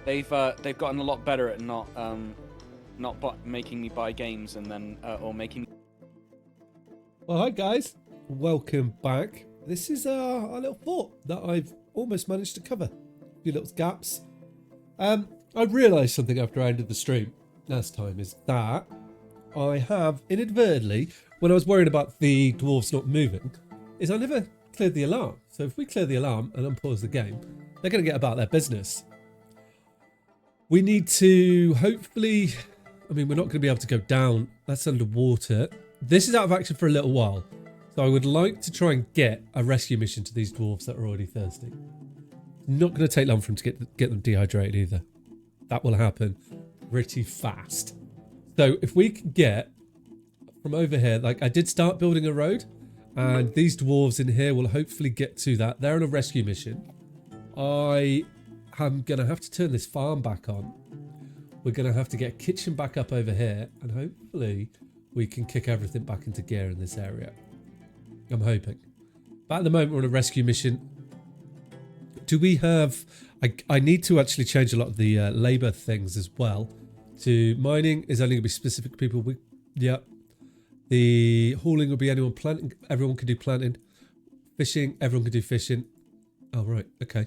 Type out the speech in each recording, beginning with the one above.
They've gotten a lot better at not making me buy games and then or making me. Well, hi guys, welcome back. This is our little fort that I've almost managed to cover. A few little gaps. I realised something after I ended the stream last time is that I have inadvertently, when I was worried about the dwarves not moving, is I never cleared the alarm. So if we clear the alarm and unpause the game, they're going to get about their business. We need to hopefully, I mean, we're not going to be able to go down. That's underwater. This is out of action for a little while. So I would like to try and get a rescue mission to these dwarves that are already thirsty. Not going to take long for them to get them dehydrated either. That will happen pretty fast. So if we can get from over here, like I did start building a road, and these dwarves in here will hopefully get to that. They're on a rescue mission. I am going to have to turn this farm back on. We're going to have to get a kitchen back up over here, and hopefully we can kick everything back into gear in this area. I'm hoping. But at the moment we're on a rescue mission. Do we have... I need to actually change a lot of the labour things as well. To mining is only going to be specific people. Yeah. The hauling will be anyone planting. Everyone can do planting. Fishing, everyone can do fishing. Oh, right. Okay.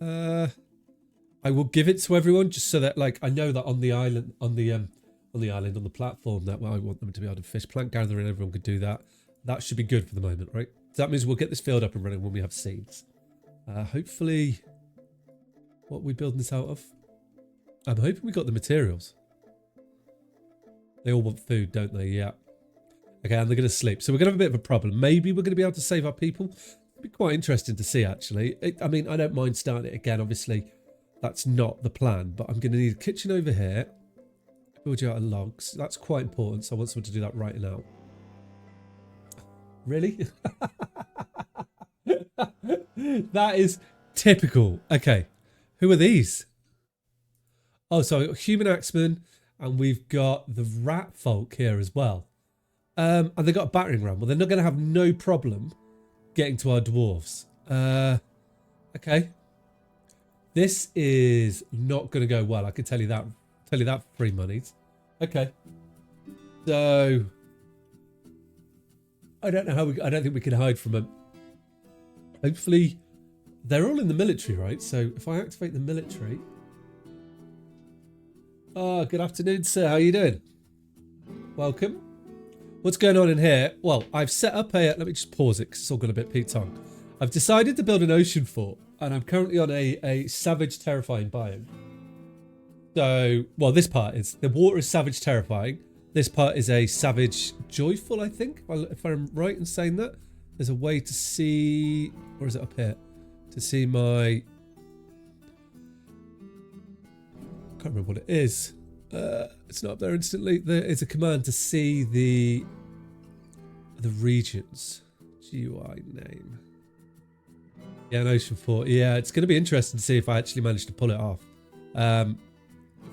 I will give it to everyone just so that, like, I know that on the island, on the platform, that I want them to be able to fish. Plant gathering, everyone could do that. That should be good for the moment, right? So that means we'll get this field up and running when we have seeds. Hopefully, what are we building this out of? I'm hoping we got the materials. They all want food, don't they? Yeah. Okay, and they're going to sleep. So we're going to have a bit of a problem. Maybe we're going to be able to save our people. It'd be quite interesting to see, actually. I mean, I don't mind starting it again. Obviously, that's not the plan. But I'm going to need a kitchen over here. Build you out of logs. That's quite important. So I want someone to do that right now. Really? That is typical. Okay. Who are these? Oh, so human axemen, and we've got the rat folk here as well. And they've got a battering ram. Well, they're not going to have no problem getting to our dwarves. Okay. This is not going to go well. I can tell you that. Tell you that for free monies. Okay. So I don't know how I don't think we can hide from them. Hopefully, they're all in the military, right? So if I activate the military. Oh, good afternoon, sir. How are you doing? Welcome. What's going on in here? Well, I've set up a... Let me just pause it because it's all gone a bit Pete Tong. I've decided to build an ocean fort, and I'm currently on a savage terrfying biome. So, well, this part is... The water is savage terrfying. This part is a savage joyful, I think, if I'm right in saying that. There's a way to see... Or is it up here? To see my... I can't remember what it is. It's not up there instantly. There is a command to see the regions. GUI name. Yeah, an ocean fort. Yeah, it's going to be interesting to see if I actually manage to pull it off. If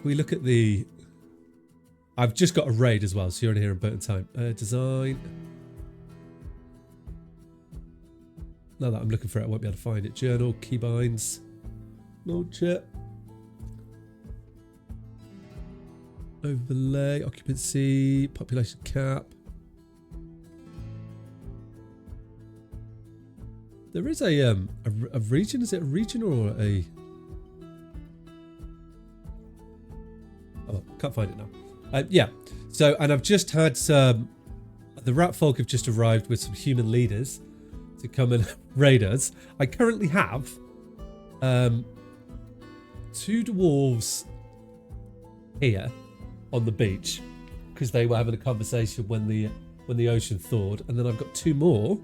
we look at the... I've just got a raid as well, so you're in here in boat time. Design. Now that I'm looking for it, I won't be able to find it. Journal, keybinds. Launcher. Overlay, occupancy, population cap. There is a region. Is it a region or a... Oh, can't find it now. Yeah. So, and I've just had some... The rat folk have just arrived with some human leaders to come and raid us. I currently have 2 dwarves here on the beach because they were having a conversation when the ocean thawed, and then I've got 2 more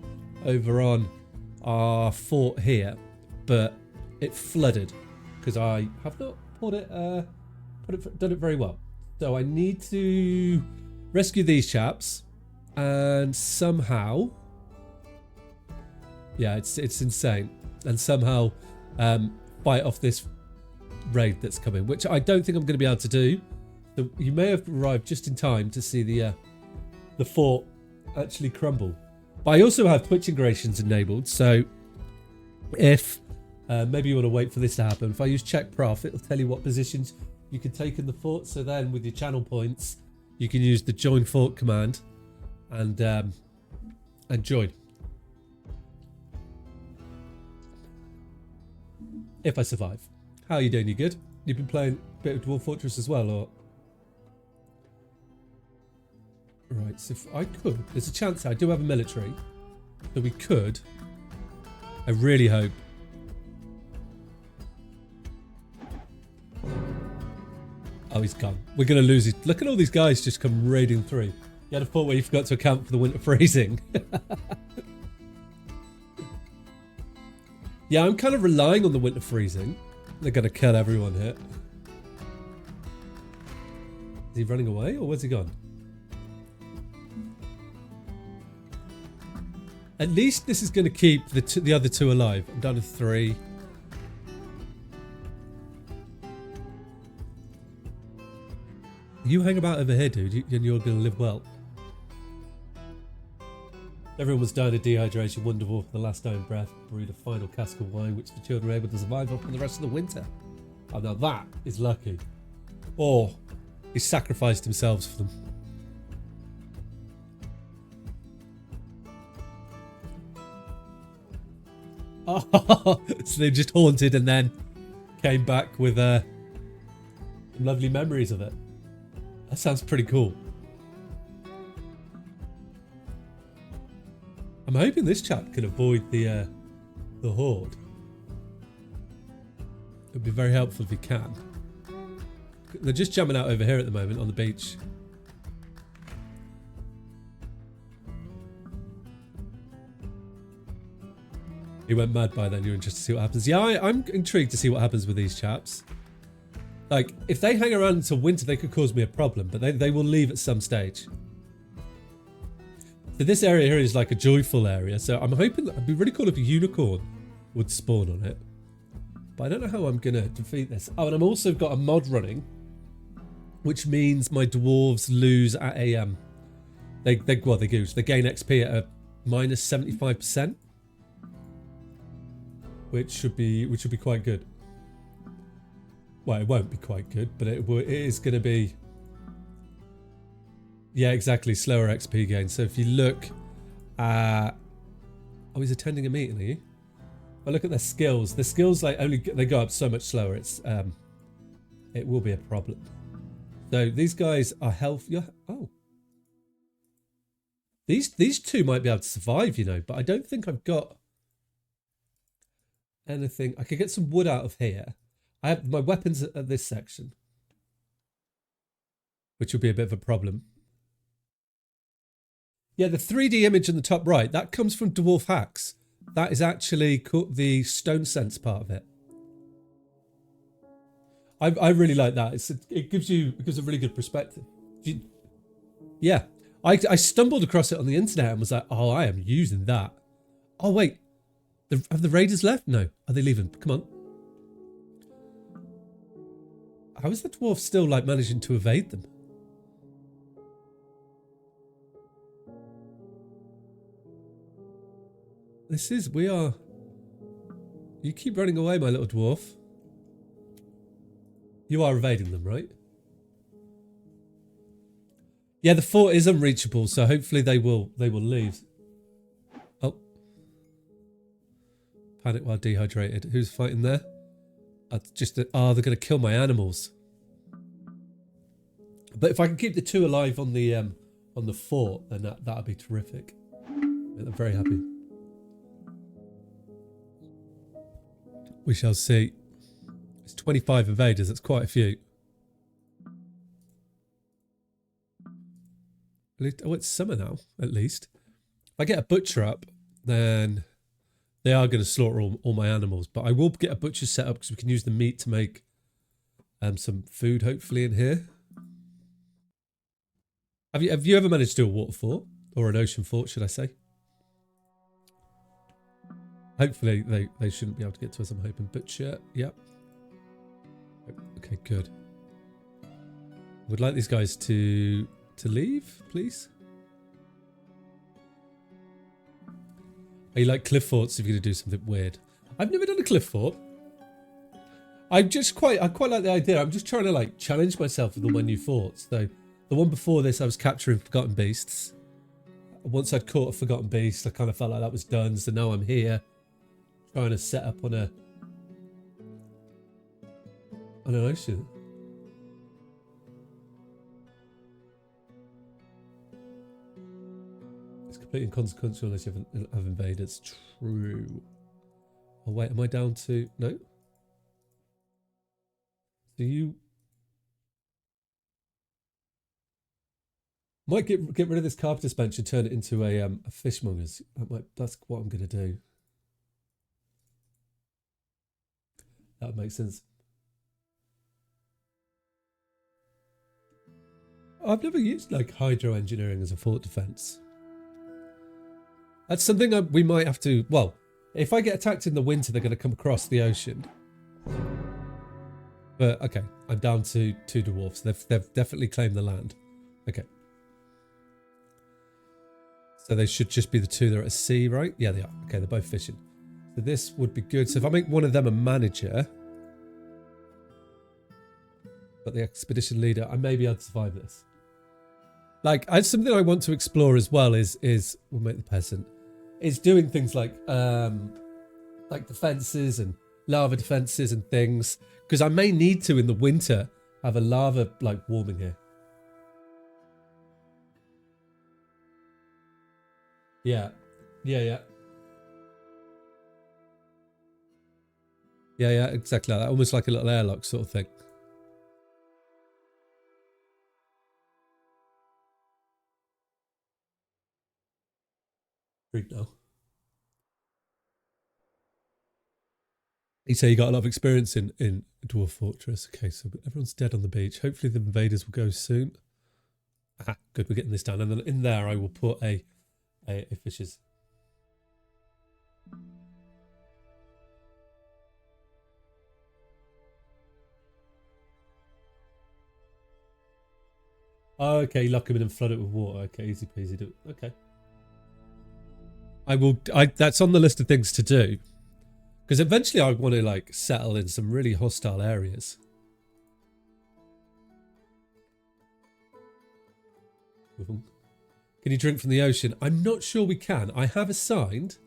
over on our fort here, but it flooded because I have not done it very well. So I need to rescue these chaps and somehow, yeah, it's insane, and somehow fight off this raid that's coming, which I don't think I'm going to be able to do. So you may have arrived just in time to see the fort actually crumble. But I also have Twitch integrations enabled, so if Maybe you want to wait for this to happen. If I use check prof, it'll tell you what positions you can take in the fort. So then with your channel points, you can use the join fort command and join. If I survive. How are you doing? You good? You've been playing a bit of Dwarf Fortress as well, or? Right, so if I could, there's a chance I do have a military, that we could. I really hope. Oh, he's gone. We're going to lose it. Look at all these guys just come raiding through. You had a fort where you forgot to account for the winter freezing. Yeah, I'm kind of relying on the winter freezing. They're going to kill everyone here. Is he running away or where's he gone? At least this is going to keep the other two alive. I'm down to 3. You hang about over here, dude, and you're going to live well. Everyone was dying of dehydration. Wonderful for the last dying breath. Brewed a final cask of wine, which the children were able to survive off for the rest of the winter. Oh, now that is lucky. Or he sacrificed himself for them. Oh, so they just haunted and then came back with lovely memories of it. That sounds pretty cool. I'm hoping this chap can avoid the horde. It'd be very helpful if he can. They're just jumping out over here at the moment on the beach. He went mad by then. You're interested to see what happens. Yeah, I'm intrigued to see what happens with these chaps. Like, if they hang around until winter, they could cause me a problem, but they will leave at some stage. So this area here is like a joyful area, so I'm hoping that it'd be really cool if a unicorn would spawn on it. But I don't know how I'm going to defeat this. Oh, and I've also got a mod running, which means my dwarves lose at a they gain XP at a minus 75%, which should be quite good. Well, it won't be quite good, but it is going to be. Yeah, exactly. Slower XP gain. So if you look at, oh, he's attending a meeting, are you? Well, look at their skills. The skills like they go up so much slower. It's it will be a problem. So these guys are healthy. Oh, these two might be able to survive, you know, but I don't think I've got anything. I could get some wood out of here. I have my weapons at this section, which will be a bit of a problem. Yeah, the 3D image in the top right, that comes from Dwarf Hacks. That is actually the stone sense part of it. I really like that. It gives a really good perspective. Yeah, I stumbled across it on the internet and was like, oh, I am using that. Oh wait, have the raiders left? No, are they leaving? Come on. How is the dwarf still like managing to evade them? You keep running away, my little dwarf. You are evading them, right? Yeah, the fort is unreachable, so hopefully they will leave. Oh. Panic while dehydrated. Who's fighting there? They're going to kill my animals. But if I can keep the two alive on the fort, then that'd be terrific. I'm very happy. We shall see. It's 25 invaders. That's quite a few. Oh, it's summer now, at least. If I get a butcher up, then they are going to slaughter all my animals. But I will get a butcher set up because we can use the meat to make some food, hopefully, in here. Have you ever managed to do a water fort? Or an ocean fort, should I say? Hopefully they shouldn't be able to get to us, I'm hoping. Butcher, yep. Okay, good. Would like these guys to leave, please. Are you like cliff forts if you're going to do something weird? I've never done a cliff fort. I quite like the idea. I'm just trying to like challenge myself with all my new forts. So the one before this, I was capturing forgotten beasts. Once I'd caught a forgotten beast, I kind of felt like that was done. So now I'm here, trying to set up on an ocean. It's completely inconsequential unless you have invaders. True. Oh wait, am I down to no? Do you might get rid of this carpenter's bench and turn it into a fishmonger's. That's what I'm gonna do. That would make sense. I've never used like hydro engineering as a fort defense. That's something we might have to. Well, if I get attacked in the winter, they're going to come across the ocean. But okay, I'm down to 2 dwarves. They've definitely claimed the land. Okay. So they should just be the 2 that are at sea, right? Yeah, they are. Okay, they're both fishing. So this would be good. So if I make one of them a manager, but the expedition leader, I may be able to survive this. Like, something I want to explore as well is we'll make the peasant. Is doing things like defenses and lava defenses and things, because I may need to in the winter have a lava like warming here. Yeah, exactly like that. Almost like a little airlock sort of thing. Now. You say you got a lot of experience in Dwarf Fortress. Okay, so everyone's dead on the beach. Hopefully the invaders will go soon. Ah, good, we're getting this done. And then in there I will put a fisher's. Oh, okay, lock him in and flood it with water. Okay, easy peasy. Do it. Okay. That's on the list of things to do. Because eventually I want to like settle in some really hostile areas. Can you drink from the ocean? I'm not sure we can. I have assigned.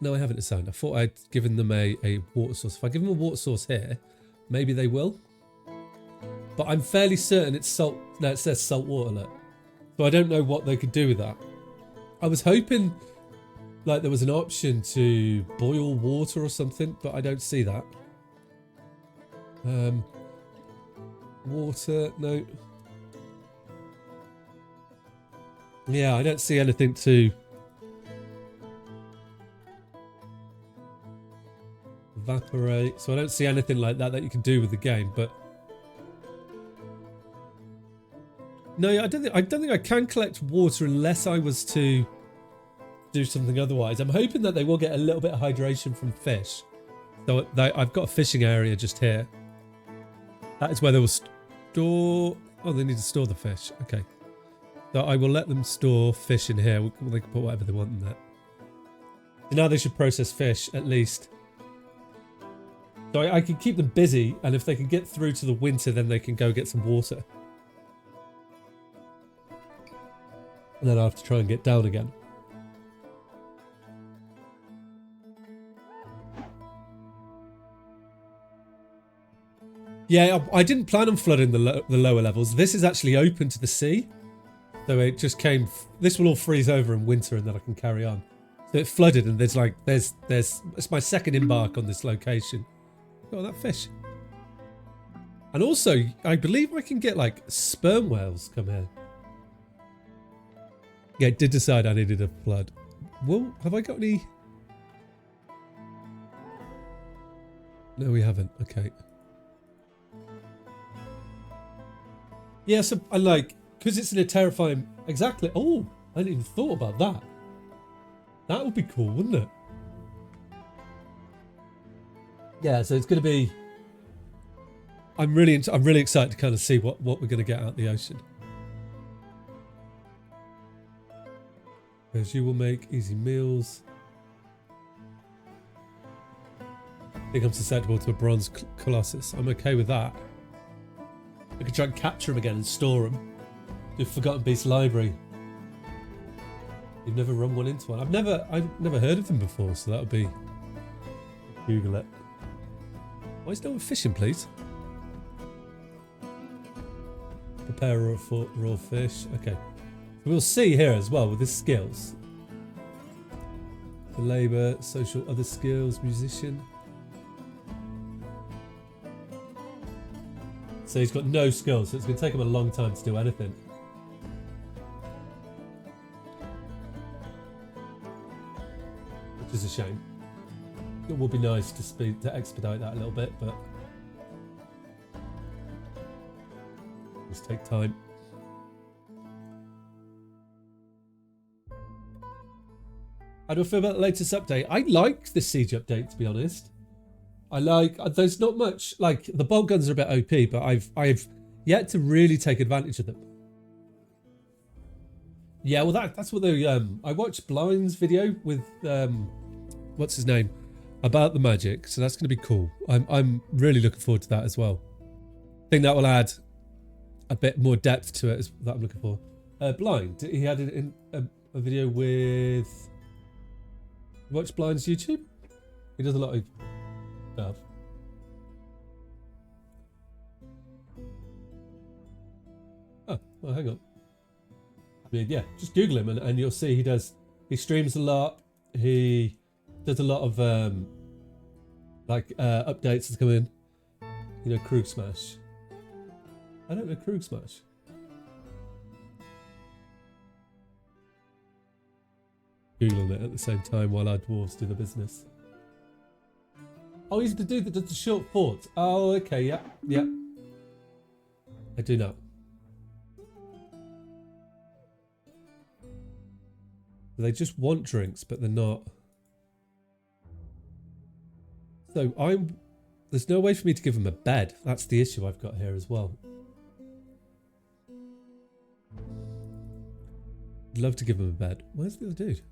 No, I haven't assigned. I thought I'd given them a water source. If I give them a water source here, maybe they will. But I'm fairly certain it's salt. No, it says salt water alert. So I don't know what they could do with that. I was hoping like there was an option to boil water or something, but I don't see that. Water, no. Yeah, I don't see anything to evaporate. So I don't see anything like that you can do with the game, but no, I don't think I can collect water unless I was to do something otherwise. I'm hoping that they will get a little bit of hydration from fish. So I've got a fishing area just here. That is where they will store. Oh, they need to store the fish. Okay. So I will let them store fish in here. They can put whatever they want in there. So now they should process fish at least. So I can keep them busy, and if they can get through to the winter, then they can go get some water. And then I'll have to try and get down again. Yeah, I didn't plan on flooding the lower levels. This is actually open to the sea. So it just came. This will all freeze over in winter, and then I can carry on. So it flooded, and there's it's my second embark on this location. Oh, that fish. And also, I believe I can get like sperm whales come here. Yeah, it did decide I needed a flood. Well, have I got any? No, we haven't. Okay. Yeah, so I like, because it's in a terrfying. Exactly. Oh, I didn't even thought about that. That would be cool, wouldn't it? Yeah, so it's going to be. I'm really excited to kind of see what we're going to get out the ocean. Because you will make easy meals. think I'm susceptible to a bronze colossus. I'm okay with that. I could try and capture them again and store them. Do Forgotten Beast Library. You've never run one into one. I've never heard of them before, so that would be. Google it. Why is no one fishing, please? Prepare raw fish. Okay. So we'll see here as well with his skills. The labour, social, other skills, musician. So he's got no skills, so it's going to take him a long time to do anything. Which is a shame. It would be nice to expedite that a little bit, but just take time. How do I feel about the latest update? I like the siege update, to be honest. I like. There's not much like the bolt guns are a bit OP, but I've yet to really take advantage of them. Yeah, well that's what they. I watched Blind's video with what's his name about the magic, so that's going to be cool. I'm really looking forward to that as well. I think that will add a bit more depth to it that I'm looking for. Blind, he had it in a video with. Watch Blind's YouTube. He does a lot of stuff. Oh, well, hang on. I mean, yeah, just Google him and you'll see he streams a lot. He does a lot of updates that come in. You know, Krug Smash. I don't know Krug Smash. Googling it at the same time while our dwarves do the business. Oh, he's the dude that does the short fort. Oh, okay, yeah, yeah. I do know. They just want drinks, but they're not. So there's no way for me to give them a bed. That's the issue I've got here as well. I'd love to give them a bed. Where's the other dude?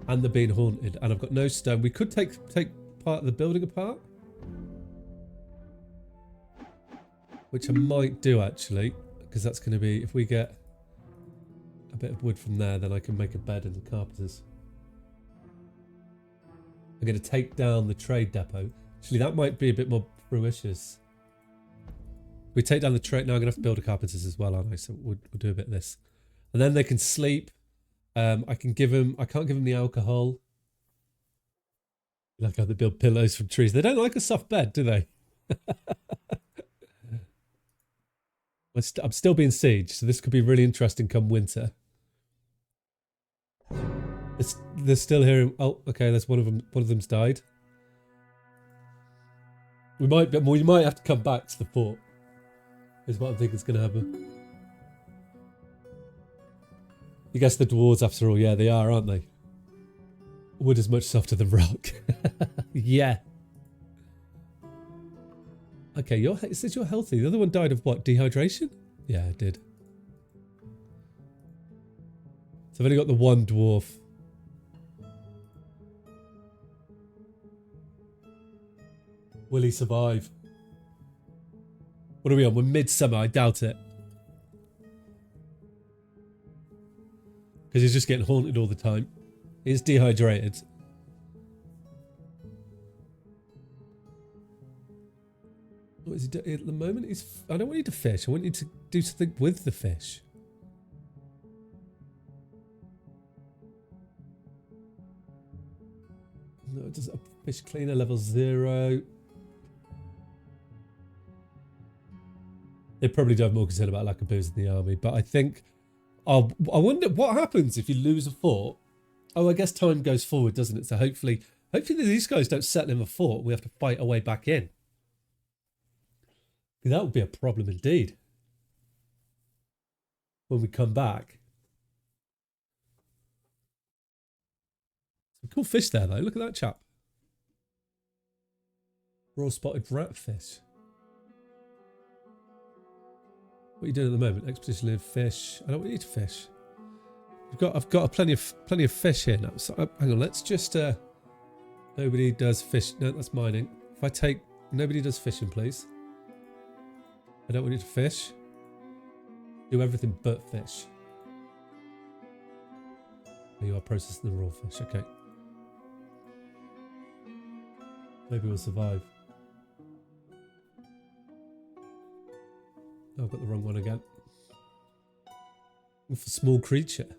And they're being haunted, and I've got no stone. We could take part of the building apart, which I might do actually, because that's going to be, if we get a bit of wood from there, then I can make a bed and the carpenters. I'm going to take down the trade depot. Actually, that might be a bit more fruitious. We take down the trade. Now I'm going to have to build a carpenters as well, aren't I? So we'll do a bit of this, and then they can sleep. I can't give them the alcohol. Like how they build pillows from trees. They don't like a soft bed, do they? I'm still being sieged, so this could be really interesting come winter. They're still here. Oh, okay. There's one of them. One of them's died. We might have to come back to the fort. Is what I think is going to happen. You guess the dwarves, after all, yeah, they are, aren't they? Wood is much softer than rock. Yeah. Okay, it says you're healthy. The other one died of what? Dehydration? Yeah, it did. So I've only got the one dwarf. Will he survive? What are we on? We're midsummer. I doubt it. Because he's just getting haunted all the time. He's dehydrated. What is he doing at the moment? I don't want you to fish. I want you to do something with the fish. No, it does. Fish cleaner level 0. They probably do have more concern about lack of booze in the army, but I think. I wonder what happens if you lose a fort. Oh, I guess time goes forward, doesn't it? So hopefully these guys don't settle in a fort. We have to fight our way back in. That would be a problem indeed. When we come back. Some cool fish there, though. Look at that chap. Raw spotted ratfish. What are you doing at the moment? Expedition live fish. I don't want you to fish. I've got plenty of fish here now. So hang on, let's just nobody does fish. No, that's mining. If I take... Nobody does fishing, please. I don't want you to fish. Do everything but fish. You are processing the raw fish, okay. Maybe we'll survive. Oh, I've got the wrong one again. For small creature.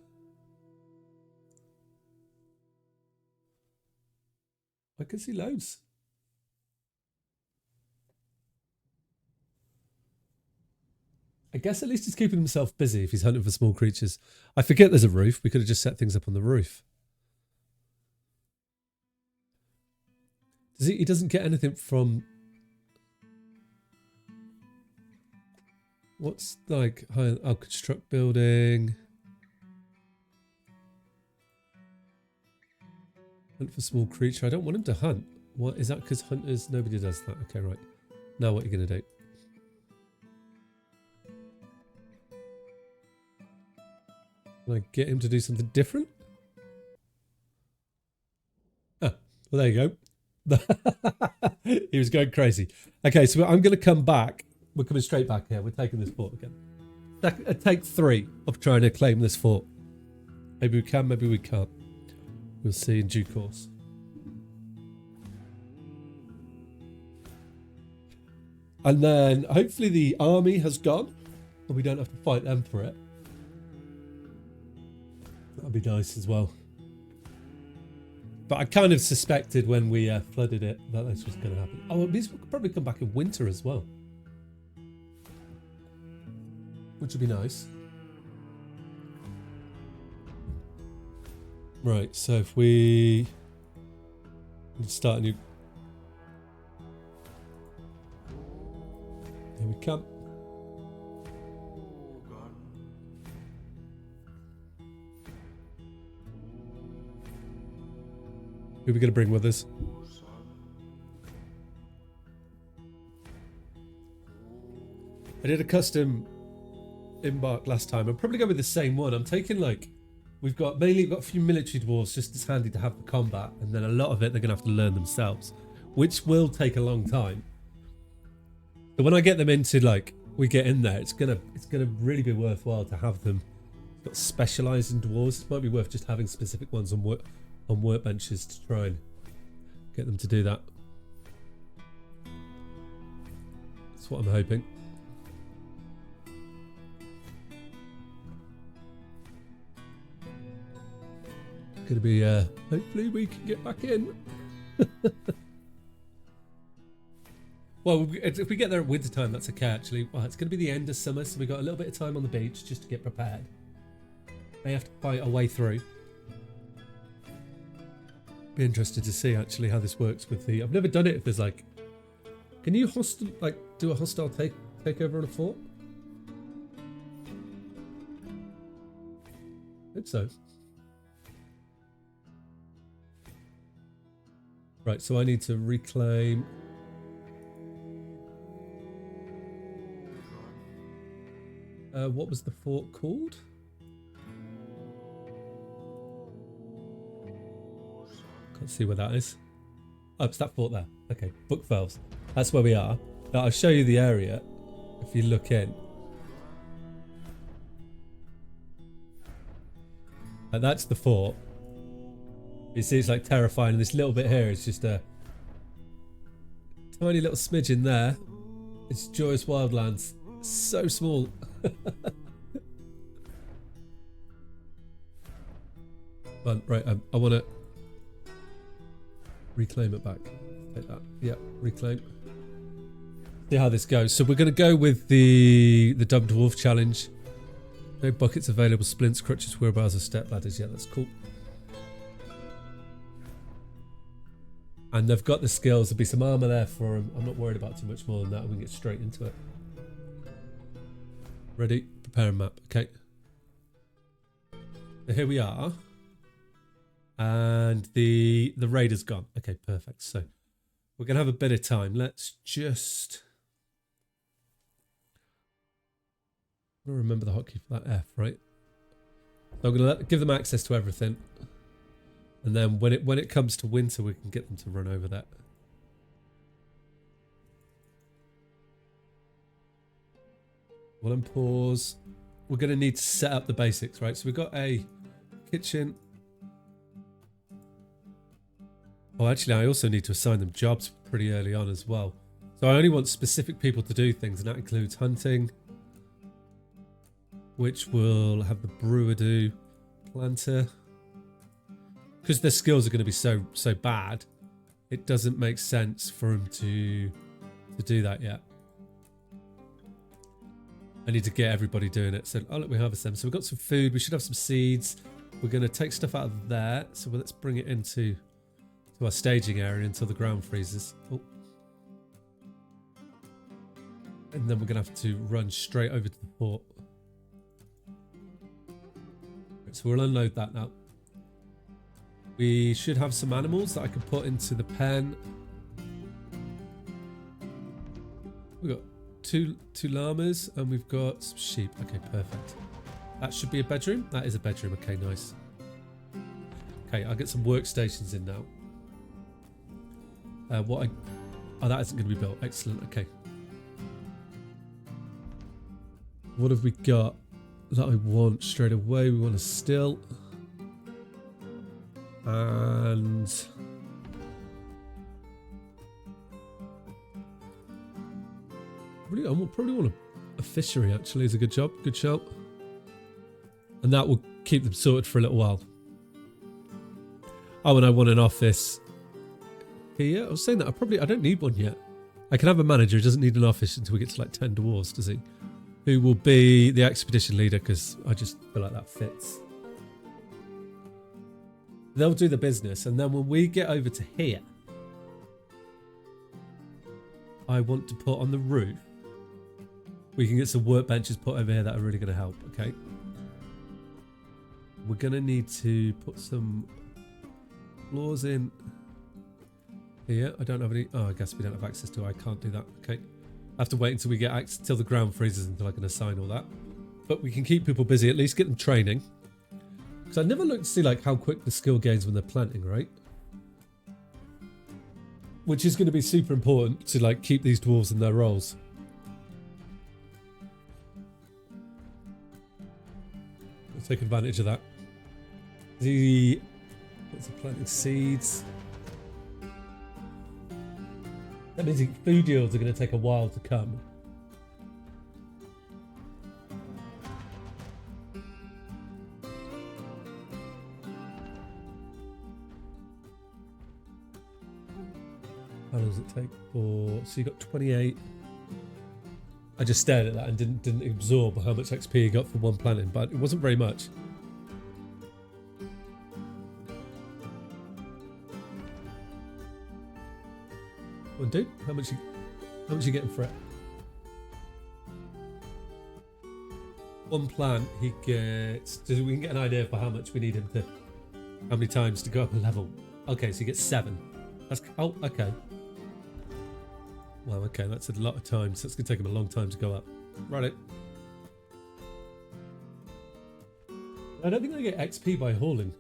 I can see loads. I guess at least he's keeping himself busy if he's hunting for small creatures. I forget there's a roof. We could have just set things up on the roof. Does he doesn't get anything from... What's like... I'll construct building. Hunt for small creature. I don't want him to hunt. What is that? Because hunters... Nobody does that. Okay, right. Now what are you going to do? Can I get him to do something different? Ah, well, there you go. He was going crazy. Okay, so I'm going to come back. We're coming straight back here. We're taking this fort again. Take 3 of trying to claim this fort. Maybe we can, maybe we can't. We'll see in due course. And then hopefully the army has gone and we don't have to fight them for it. That'd be nice as well. But I kind of suspected when we flooded it that this was going to happen. Oh, it means we could probably come back in winter as well. Which would be nice. Right, so if we start a new... Here we come. Who are we going to bring with us? I did a custom embark last time. I'm probably going with the same one. I'm taking like... We've got a few military dwarves just as handy to have the combat, and then a lot of it they're going to have to learn themselves, which will take a long time. But when I get them into like... We get in there, it's gonna really be worthwhile to have them got specialised in dwarves. It might be worth just having specific ones on workbenches to try and get them to do that. That's what I'm hoping. Gonna be hopefully we can get back in. Well, if we get there at winter time, that's okay actually. Well, it's gonna be the end of summer, so we got a little bit of time on the beach just to get prepared. May have to fight our way through. Be interested to see actually how this works with the... I've never done it if there's like... Can you do a hostile takeover on a fort? I hope so. Right, so I need to reclaim... what was the fort called? Can't see where that is. Oh, it's that fort there. Okay, Book Valves. That's where we are. Now, I'll show you the area if you look in. And that's the fort. You see it's like terrifying, and this little bit here is just a tiny little smidge in there. It's Joyous Wildlands. So small. Right, I want to reclaim it back. Take that. Yeah, reclaim. See how this goes. So we're going to go with the dumb dwarf challenge. No buckets available, splints, crutches, wheelbarrows, or step ladders. Yeah, that's cool. And they've got the skills. There'll be some armor there for them. I'm not worried about too much more than that. We can get straight into it. Ready? Prepare a map. Okay. So here we are. And the raider's gone. Okay, perfect. So we're going to have a bit of time. Let's just... remember the hotkey for that F, right? So I'm going to give them access to everything. And then when it comes to winter, we can get them to run over that. We'll unpause. We're going to need to set up the basics, right? So we've got a kitchen. Oh, actually, I also need to assign them jobs pretty early on as well. So I only want specific people to do things, and that includes hunting, which will have the brewer do, planter. Because their skills are going to be so bad, it doesn't make sense for them to do that yet. I need to get everybody doing it. So, oh look, we harvest them. So we've got some food. We should have some seeds. We're going to take stuff out of there. So let's bring it into our staging area until the ground freezes. Oh. And then we're going to have to run straight over to the port. Right, so we'll unload that now. We should have some animals that I can put into the pen. We've got two llamas and we've got some sheep. Okay, perfect. That should be a bedroom. That is a bedroom. Okay, nice. Okay, I'll get some workstations in now. Oh, that isn't going to be built. Excellent. Okay. What have we got that I want straight away? We want a still. And I probably want a fishery, actually. Is a good job. Good shout. And that will keep them sorted for a little while. Oh, and I want an office here. I was saying that I don't need one yet. I can have a manager who doesn't need an office until we get to like 10 dwarves, does he? Who will be the expedition leader, because I just feel like that fits. They'll do the business, and then when we get over to here, I want to put on the roof. We can get some workbenches put over here that are really going to help, okay? We're going to need to put some floors in here. I don't have any. Oh, I guess we don't have access to it. I can't do that. Okay. I have to wait until we get access, till the ground freezes, until I can assign all that. But we can keep people busy, at least get them training. Because I never look to see like how quick the skill gains when they're planting, right? Which is going to be super important to like keep these dwarves in their roles. We'll take advantage of that. Let's planting seeds. That means food yields are going to take a while to come. How long does it take for... So you got 28. I just stared at that and didn't absorb how much XP you got for one planting, but it wasn't very much. Well, dude, how much you getting for it? One plant, he gets... So we can get an idea for how much we need him to... How many times to go up a level. Okay, so he gets 7. That's... Oh, okay. Well, okay, that's a lot of time, so it's going to take him a long time to go up. Right. I don't think I get XP by hauling.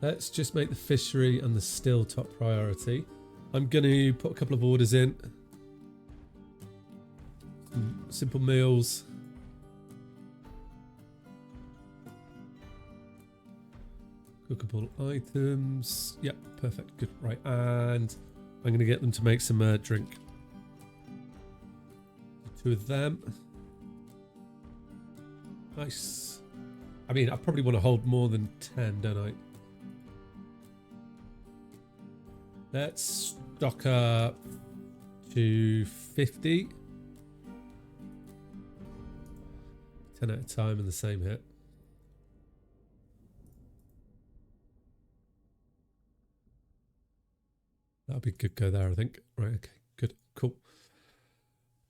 Let's just make the fishery and the still top priority. I'm going to put a couple of orders in. Some simple meals. Cookable items. Yep, perfect. Good. Right, and I'm going to get them to make some drink. 2 of them. Nice. I mean, I probably want to hold more than 10, don't I? Let's stock up to 50. 10 at a time in the same hit. That'll be a good go there, I think. Right, okay, good, cool.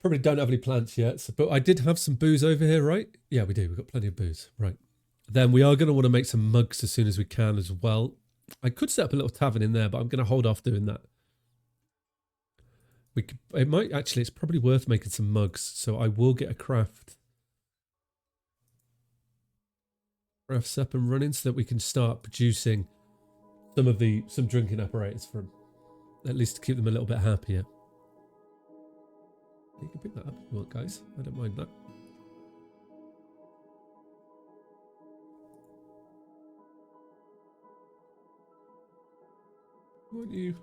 Probably don't have any plants yet, so, but I did have some booze over here, right? Yeah, we do. We've got plenty of booze, right. Then we are going to want to make some mugs as soon as we can as well. I could set up a little tavern in there, but I'm going to hold off doing that. It might actually, it's probably worth making some mugs, so I will get a crafts up and running so that we can start producing some drinking apparatus for them, at least to keep them a little bit happier. You can pick that up if you want, guys. I don't mind that. Won't you?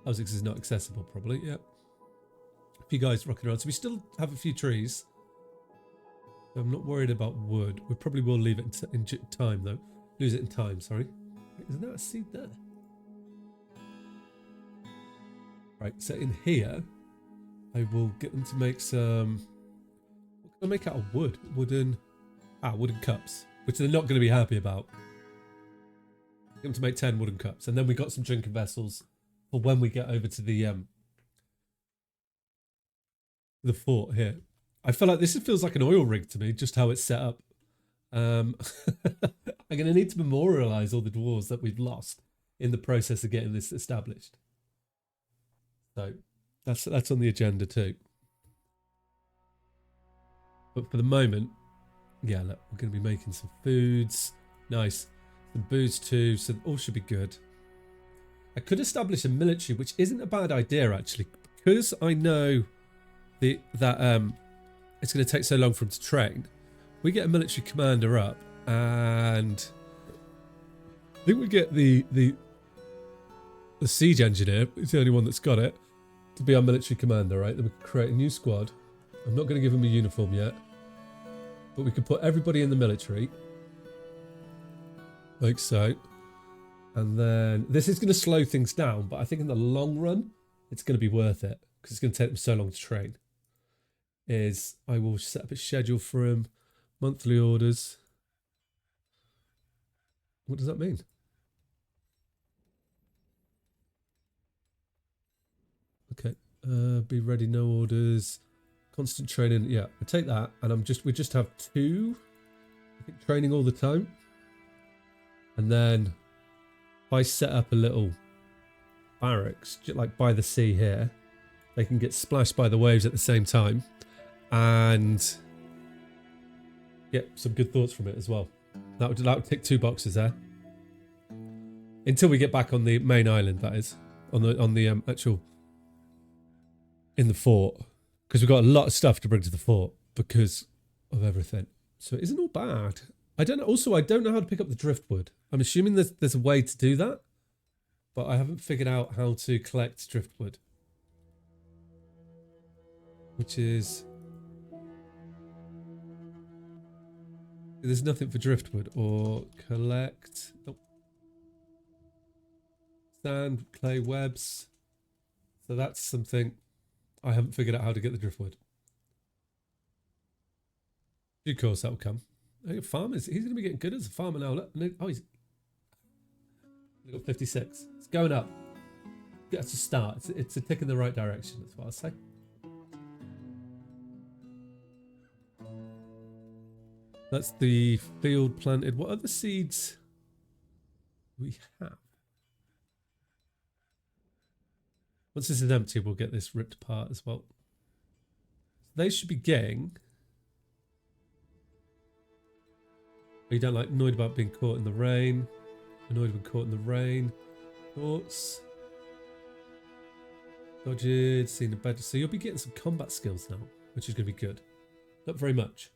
Oh, because it's not accessible, probably. Yep. A few guys rocking around. So we still have a few trees. I'm not worried about wood. We probably will leave it in time, though. Lose it in time, sorry. Isn't that a seed there? Right, so in here, I will get them to make some... What can I make out of wood? Wooden cups, which they're not going to be happy about. Get them to make 10 wooden cups. And then we got some drinking vessels for when we get over to the fort here. I feel like this feels like an oil rig to me, just how it's set up. I'm going to need to memorialise all the dwarves that we've lost in the process of getting this established. So that's on the agenda too. But for the moment, yeah, look, we're going to be making some foods. Nice. Some booze too, so all should be good. I could establish a military, which isn't a bad idea actually, because I know that it's going to take so long for him to train. We get a military commander up, and I think we get the siege engineer. It's the only one that's got it to be our military commander, right? Then we can create a new squad. I'm not going to give him a uniform yet, but we can put everybody in the military, like so. And then this is going to slow things down, but I think in the long run, it's going to be worth it because it's going to take them so long to train. I will set up a schedule for him, monthly orders. What does that mean? Okay, be ready, no orders, constant training. Yeah, I take that, and we just have 2, I think, training all the time. And then if I set up a little barracks, like by the sea here, they can get splashed by the waves at the same time. And yeah, some good thoughts from it as well. That would tick 2 boxes there. Until we get back on the main island, that is, on the actual in the fort, because we've got a lot of stuff to bring to the fort because of everything. So it isn't all bad. I don't know. Also, I don't know how to pick up the driftwood. I'm assuming there's a way to do that, but I haven't figured out how to collect driftwood, which is... There's nothing for driftwood or collect. Oh. Sand, clay, webs. So that's something I haven't figured out how to get the driftwood. Of course, that will come. Farmers, he's going to be getting good as a farmer now. Look, oh, he's got 56. It's going up. That's a start. It's a tick in the right direction. That's what I'll say. That's the field planted. What other seeds do we have? Once this is empty, we'll get this ripped apart as well. They should be getting... You don't like annoyed about being caught in the rain. Annoyed being caught in the rain. Thoughts. Dodged, seen a better. So you'll be getting some combat skills now, which is going to be good. Not very much.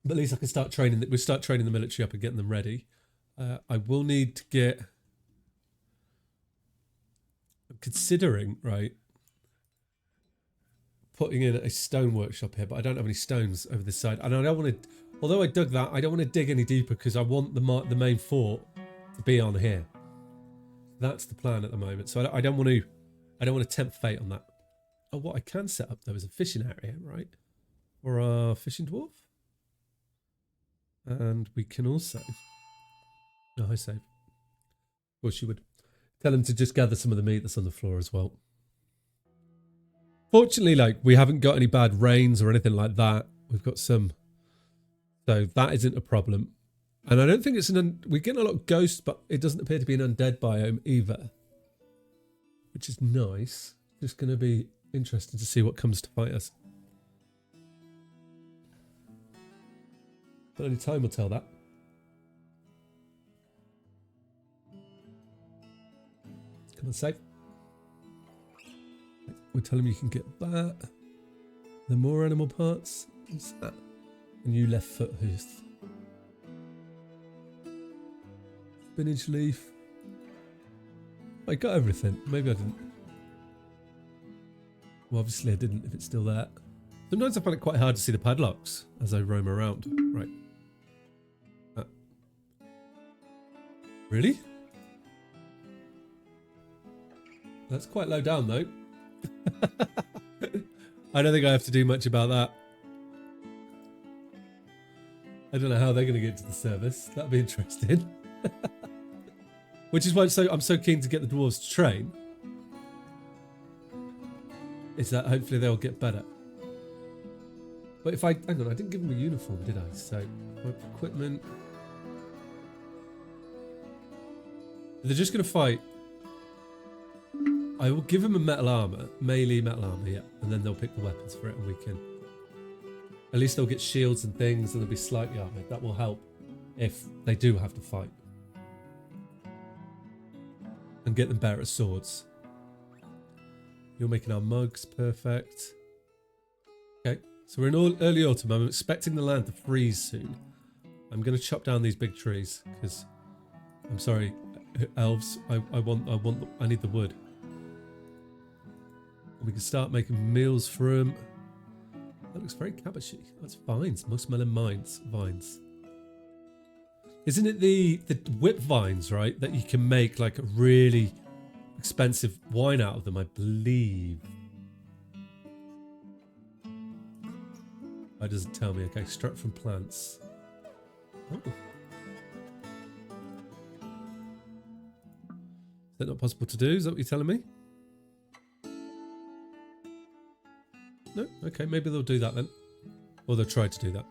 But at least I can start training. We'll start training the military up and getting them ready. I will need to get... I'm considering, right, putting in a stone workshop here, but I don't have any stones over this side. And I don't want to... Although I dug that, I don't want to dig any deeper because I want the main fort to be on here. That's the plan at the moment. So I don't want to tempt fate on that. Oh, what I can set up though is a fishing area, right? Or a fishing dwarf. And we can also... Oh, I save. Of course you would. Tell him to just gather some of the meat that's on the floor as well. Fortunately, like, we haven't got any bad rains or anything like that. We've got some... So that isn't a problem. And I don't think it's we're getting a lot of ghosts, but it doesn't appear to be an undead biome either. Which is nice. Just going to be interesting to see what comes to fight us. But only time will tell that. Come on, save. We tell him you can get that. There more animal parts. What's that? A new left foot hoof. Spinach leaf. I got everything. Maybe I didn't. Well, obviously I didn't if it's still there. Sometimes I find it quite hard to see the padlocks as I roam around. Right. Really? That's quite low down though. I don't think I have to do much about that. I don't know how they're going to get to the service. That'll be interesting. Which is why I'm so keen to get the dwarves to train. Is that hopefully they'll get better. But if hang on, I didn't give them a uniform, did I? So, equipment. They're just going to fight. I will give them a metal armor, melee metal armor, yeah. And then they'll pick the weapons for it and we can... At least they'll get shields and things and they'll be slightly armored. That will help if they do have to fight. And get them better at swords. You're making our mugs, perfect. Okay, so we're in early autumn. I'm expecting the land to freeze soon. I'm going to chop down these big trees because I'm sorry, elves. I need the wood. We can start making meals for them. That looks very cabbagey. That's vines, muskmelon vines. Isn't it the whip vines, right? That you can make like a really expensive wine out of them, I believe. That doesn't tell me. Okay, extract from plants. Oh. Is that not possible to do? Is that what you're telling me? No? Okay, maybe they'll do that then. Or they'll try to do that.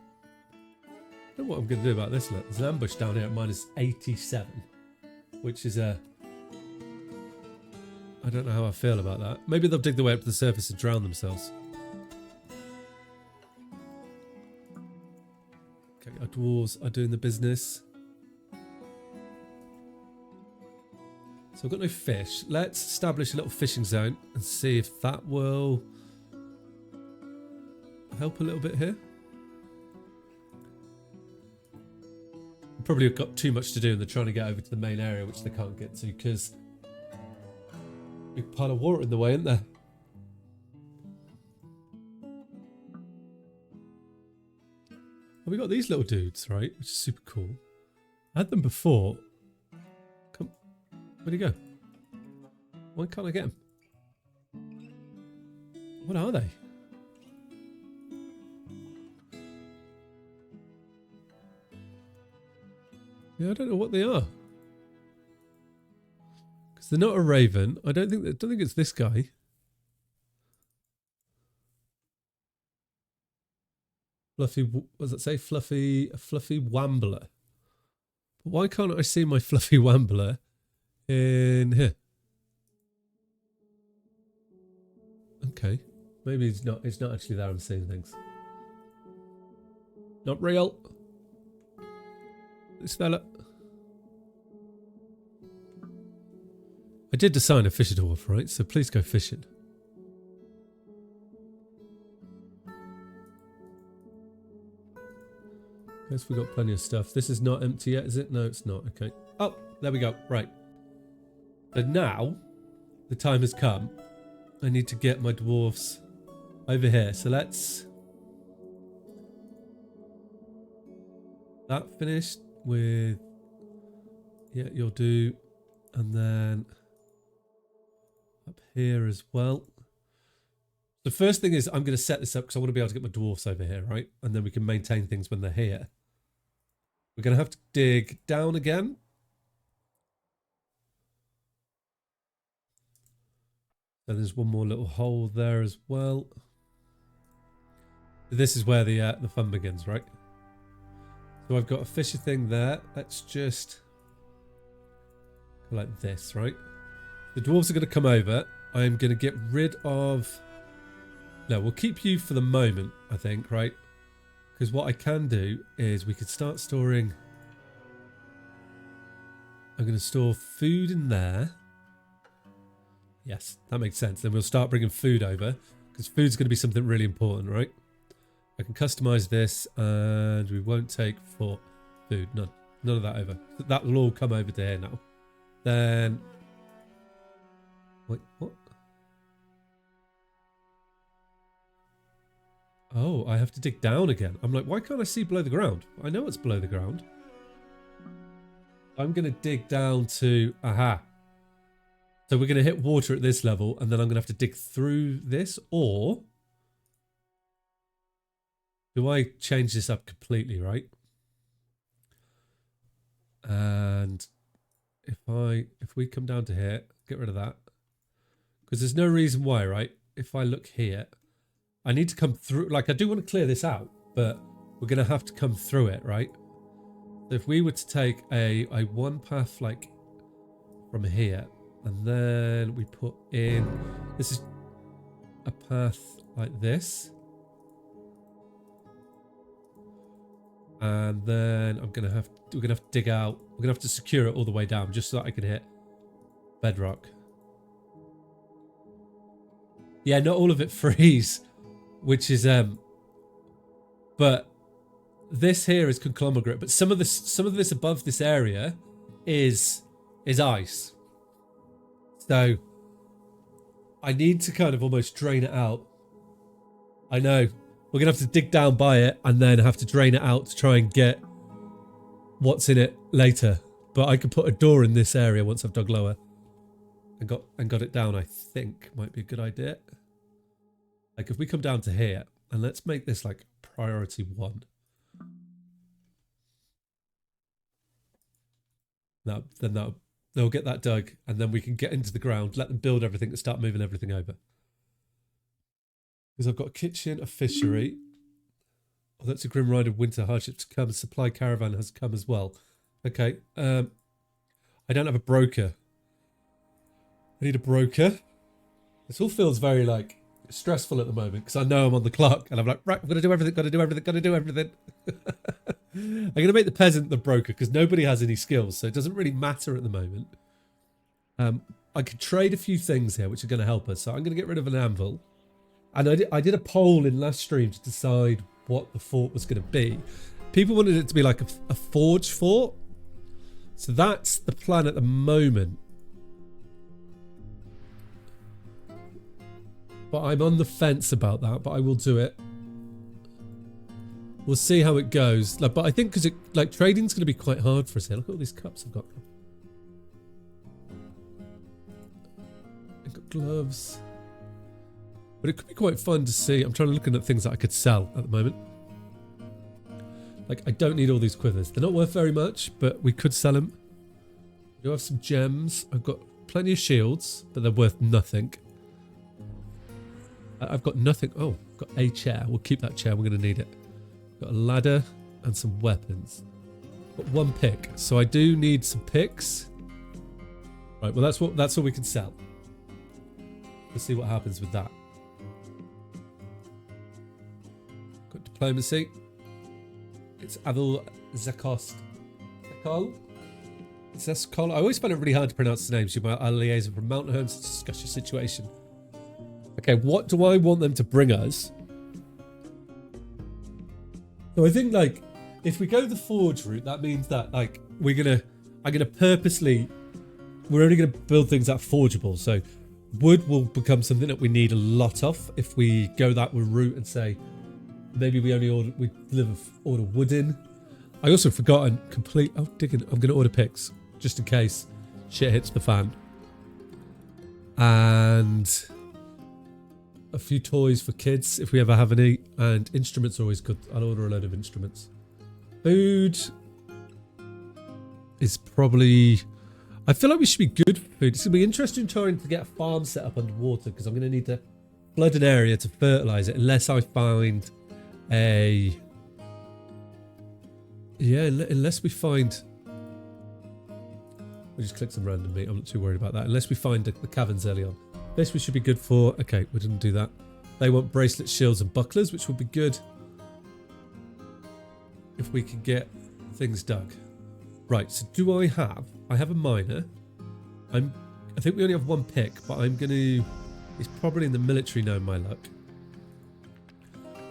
I don't know what I'm going to do about this. Look, there's an ambush down here at minus 87. Which is a... I don't know how I feel about that. Maybe they'll dig their way up to the surface and drown themselves. Okay, our dwarves are doing the business. So I've got no fish. Let's establish a little fishing zone and see if that will help a little bit here. Probably got too much to do and they're trying to get over to the main area, which they can't get to because big pile of water in the way, isn't there? And we got these little dudes, right? Which is super cool. I had them before. Come, where'd he go? Why can't I get him? What are they? Yeah, I don't know what they are. Because they're not a raven. I don't think it's this guy. Fluffy, what does it say? A fluffy wambler. But why can't I see my fluffy wambler in here? Okay. Maybe it's not actually there. I'm seeing things. Not real. This fella. I did design a fisher dwarf, right? So please go fishing. Guess we got plenty of stuff. This is not empty yet, is it? No, it's not. Okay. Oh, there we go. Right. But now the time has come. I need to get my dwarfs over here. So let's... That finished with... Yeah, you'll do. And then up here as well. The first thing is I'm going to set this up because I want to be able to get my dwarfs over here, right? And then we can maintain things when they're here. We're going to have to dig down again. So there's one more little hole there as well. This is where the fun begins, right? So I've got a fisher thing there. Let's just go like this, right? The dwarves are going to come over. I'm going to get rid of... No, we'll keep you for the moment, I think, right? Because what I can do is we could start storing... I'm going to store food in there. Yes, that makes sense. Then we'll start bringing food over, because food's going to be something really important, right? I can customize this, and we won't take for food. None of that over. That will all come over to here now. Then... Wait, what? Oh, I have to dig down again. I'm like, why can't I see below the ground? I know it's below the ground. I'm going to dig down to... Aha. So we're going to hit water at this level, and then I'm going to have to dig through this, or... Do I change this up completely, right? And if we come down to here, get rid of that. Because there's no reason why, right? If I look here, I need to come through, like I do want to clear this out, but we're going to have to come through it, right? So if we were to take a one path like from here, and then we put in, this is a path like this. And then we're gonna have to dig out. We're gonna have to secure it all the way down just so that I can hit bedrock. Yeah, not all of it freeze, which is but this here is conglomerate, but some of this above this area is ice. So I need to kind of almost drain it out. I know. We're going to have to dig down by it and then have to drain it out to try and get what's in it later. But I could put a door in this area once I've dug lower and got it down, I think might be a good idea. Like if we come down to here and let's make this like priority 1. Now, then they'll get that dug and then we can get into the ground, let them build everything and start moving everything over. Because I've got a kitchen, a fishery. Oh, that's a Grim Rider winter hardship to come. A supply caravan has come as well. Okay. I don't have a broker. I need a broker. This all feels very like stressful at the moment because I know I'm on the clock and I'm like, right, I'm going to do everything, got to do everything, got to do everything. I'm going to make the peasant the broker because nobody has any skills, so it doesn't really matter at the moment. I could trade a few things here which are going to help us. So I'm going to get rid of an anvil. And I did a poll in last stream to decide what the fort was going to be. People wanted it to be like a forge fort. So that's the plan at the moment. But I'm on the fence about that, but I will do it. We'll see how it goes. Like, but I think because trading's going to be quite hard for us here. Look at all these cups I've got. I've got gloves. But it could be quite fun to see. I'm trying to look at things that I could sell at the moment. Like, I don't need all these quivers. They're not worth very much, but we could sell them. We do have some gems. I've got plenty of shields, but they're worth nothing. I've got nothing. Oh, I've got a chair. We'll keep that chair. We're going to need it. Got a ladder and some weapons. Got 1 pick. So I do need some picks. Right, well, that's what we can sell. Let's see what happens with that. Got diplomacy. It's Adil Zakost. Zeskol. I always find it really hard to pronounce the names. You're a liaison from Mountain Homes to discuss your situation. Okay, what do I want them to bring us? So I think like if we go the forge route, that means that like we're only gonna build things that are forgeable. So wood will become something that we need a lot of if we go that route and say maybe we order wood in. I also forgotten I'm gonna order picks just in case shit hits the fan. And a few toys for kids if we ever have any, and instruments are always good. I'll order a load of instruments. Food is probably, I feel like we should be good for food. It's gonna be interesting trying to get a farm set up underwater because I'm gonna need to flood an area to fertilize it unless I find unless we find, we'll just click some random meat. I'm not too worried about that. Unless we find the caverns early on. This we should be good for. Okay, we didn't do that. They want bracelets, shields, and bucklers, which would be good if we could get things dug. Right, so I have a miner. I'm I think we only have one pick, but I'm going to... It's probably in the military now, my luck.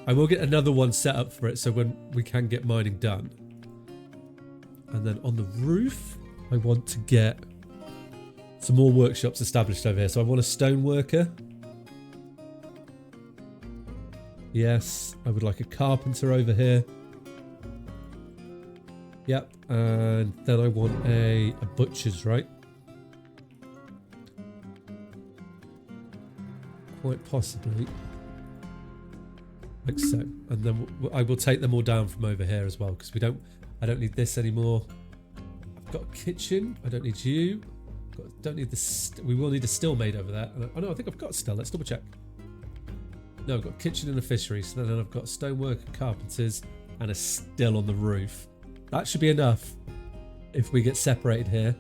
I will get another one set up for it so when we can get mining done. And then on the roof, I want to get some more workshops established over here. So I want a stone worker. Yes, I would like a carpenter over here. Yep, and then I want a butcher's, right? Quite possibly. Like so. And then I will take them all down from over here as well, because I don't need this anymore. I've got a kitchen. I don't need you. Don't need this. We will need a still made over there. Oh no, I think I've got a still. Let's double check. No, I've got a kitchen and a fishery. So then I've got stonework and carpenters and a still on the roof. That should be enough. If we get separated here,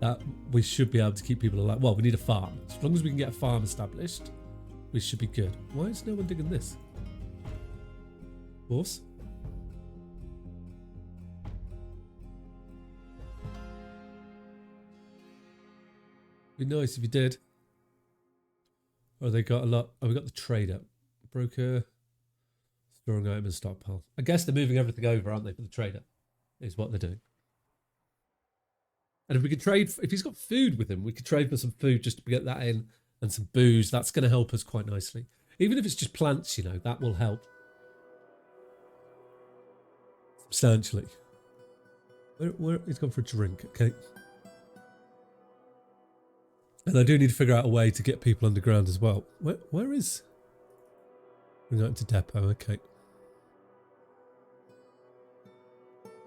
that we should be able to keep people alive. Well, we need a farm. As long as we can get a farm established, we should be good. Why is no one digging this? Horse? Be nice if you did. Oh, they got a lot. Oh, we got the trader. Broker. Storing item and stockpile. I guess they're moving everything over, aren't they, for the trader? Is what they're doing. And if we could trade, if he's got food with him, we could trade for some food just to get that in and some booze. That's going to help us quite nicely. Even if it's just plants, you know, that will help substantially. Where he's gone for a drink, okay. And I do need to figure out a way to get people underground as well. Where is? Bring out into depot, okay.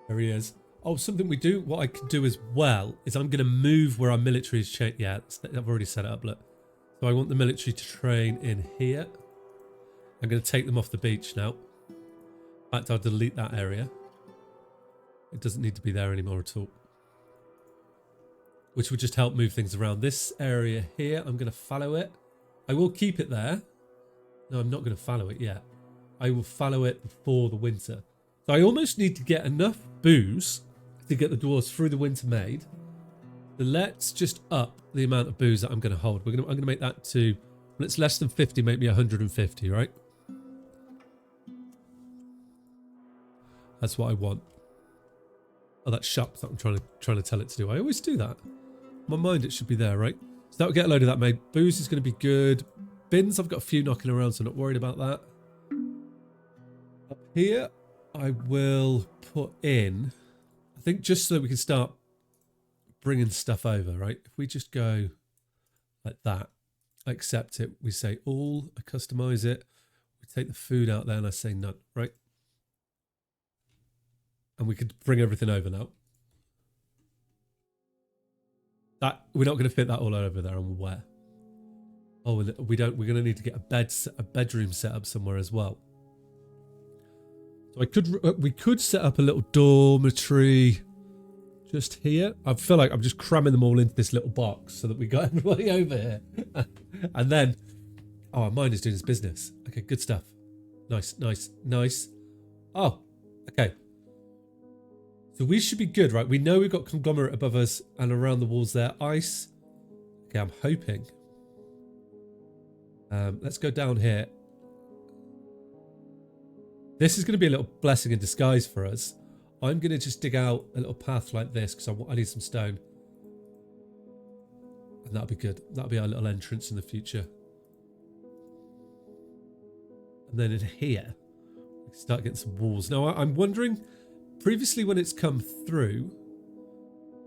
There he is. Oh, something we do, what I can do as well, is I'm going to move where our military is changed. Yeah, I've already set it up, look. So I want the military to train in here. I'm going to take them off the beach now. In fact, I'll delete that area. It doesn't need to be there anymore at all. Which would just help move things around. This area here, I'm going to fallow it. I will keep it there. No, I'm not going to fallow it yet. I will fallow it before the winter. So I almost need to get enough booze to get the dwarves through the winter made. So let's just up the amount of booze that I'm going to hold. I'm going to make that to, when it's less than 50, make me 150, right? That's what I want. Oh, that's shop that I'm trying to tell it to do. I always do that. In my mind, it should be there, right? So that'll get a load of that made. Booze is going to be good. Bins, I've got a few knocking around, so I'm not worried about that. Up here, I will put in, I think just so that we can start bringing stuff over, right? If we just go like that, I accept it. We say all, I customize it. We take the food out there and I say none, right? And we could bring everything over now. That we're not going to fit that all over there, I'm aware. Oh, we don't. We're going to need to get a bedroom set up somewhere as well. So we could set up a little dormitory just here. I feel like I'm just cramming them all into this little box so that we got everybody over here. And then, oh, our mine is doing its business. Okay, good stuff. Nice, nice, nice. Oh, okay. So we should be good, right? We know we've got conglomerate above us and around the walls there. Ice. Okay, I'm hoping. Let's go down here. This is going to be a little blessing in disguise for us. I'm going to just dig out a little path like this because I need some stone. And that'll be good. That'll be our little entrance in the future. And then in here, we can start getting some walls. Now, I'm wondering, previously when it's come through,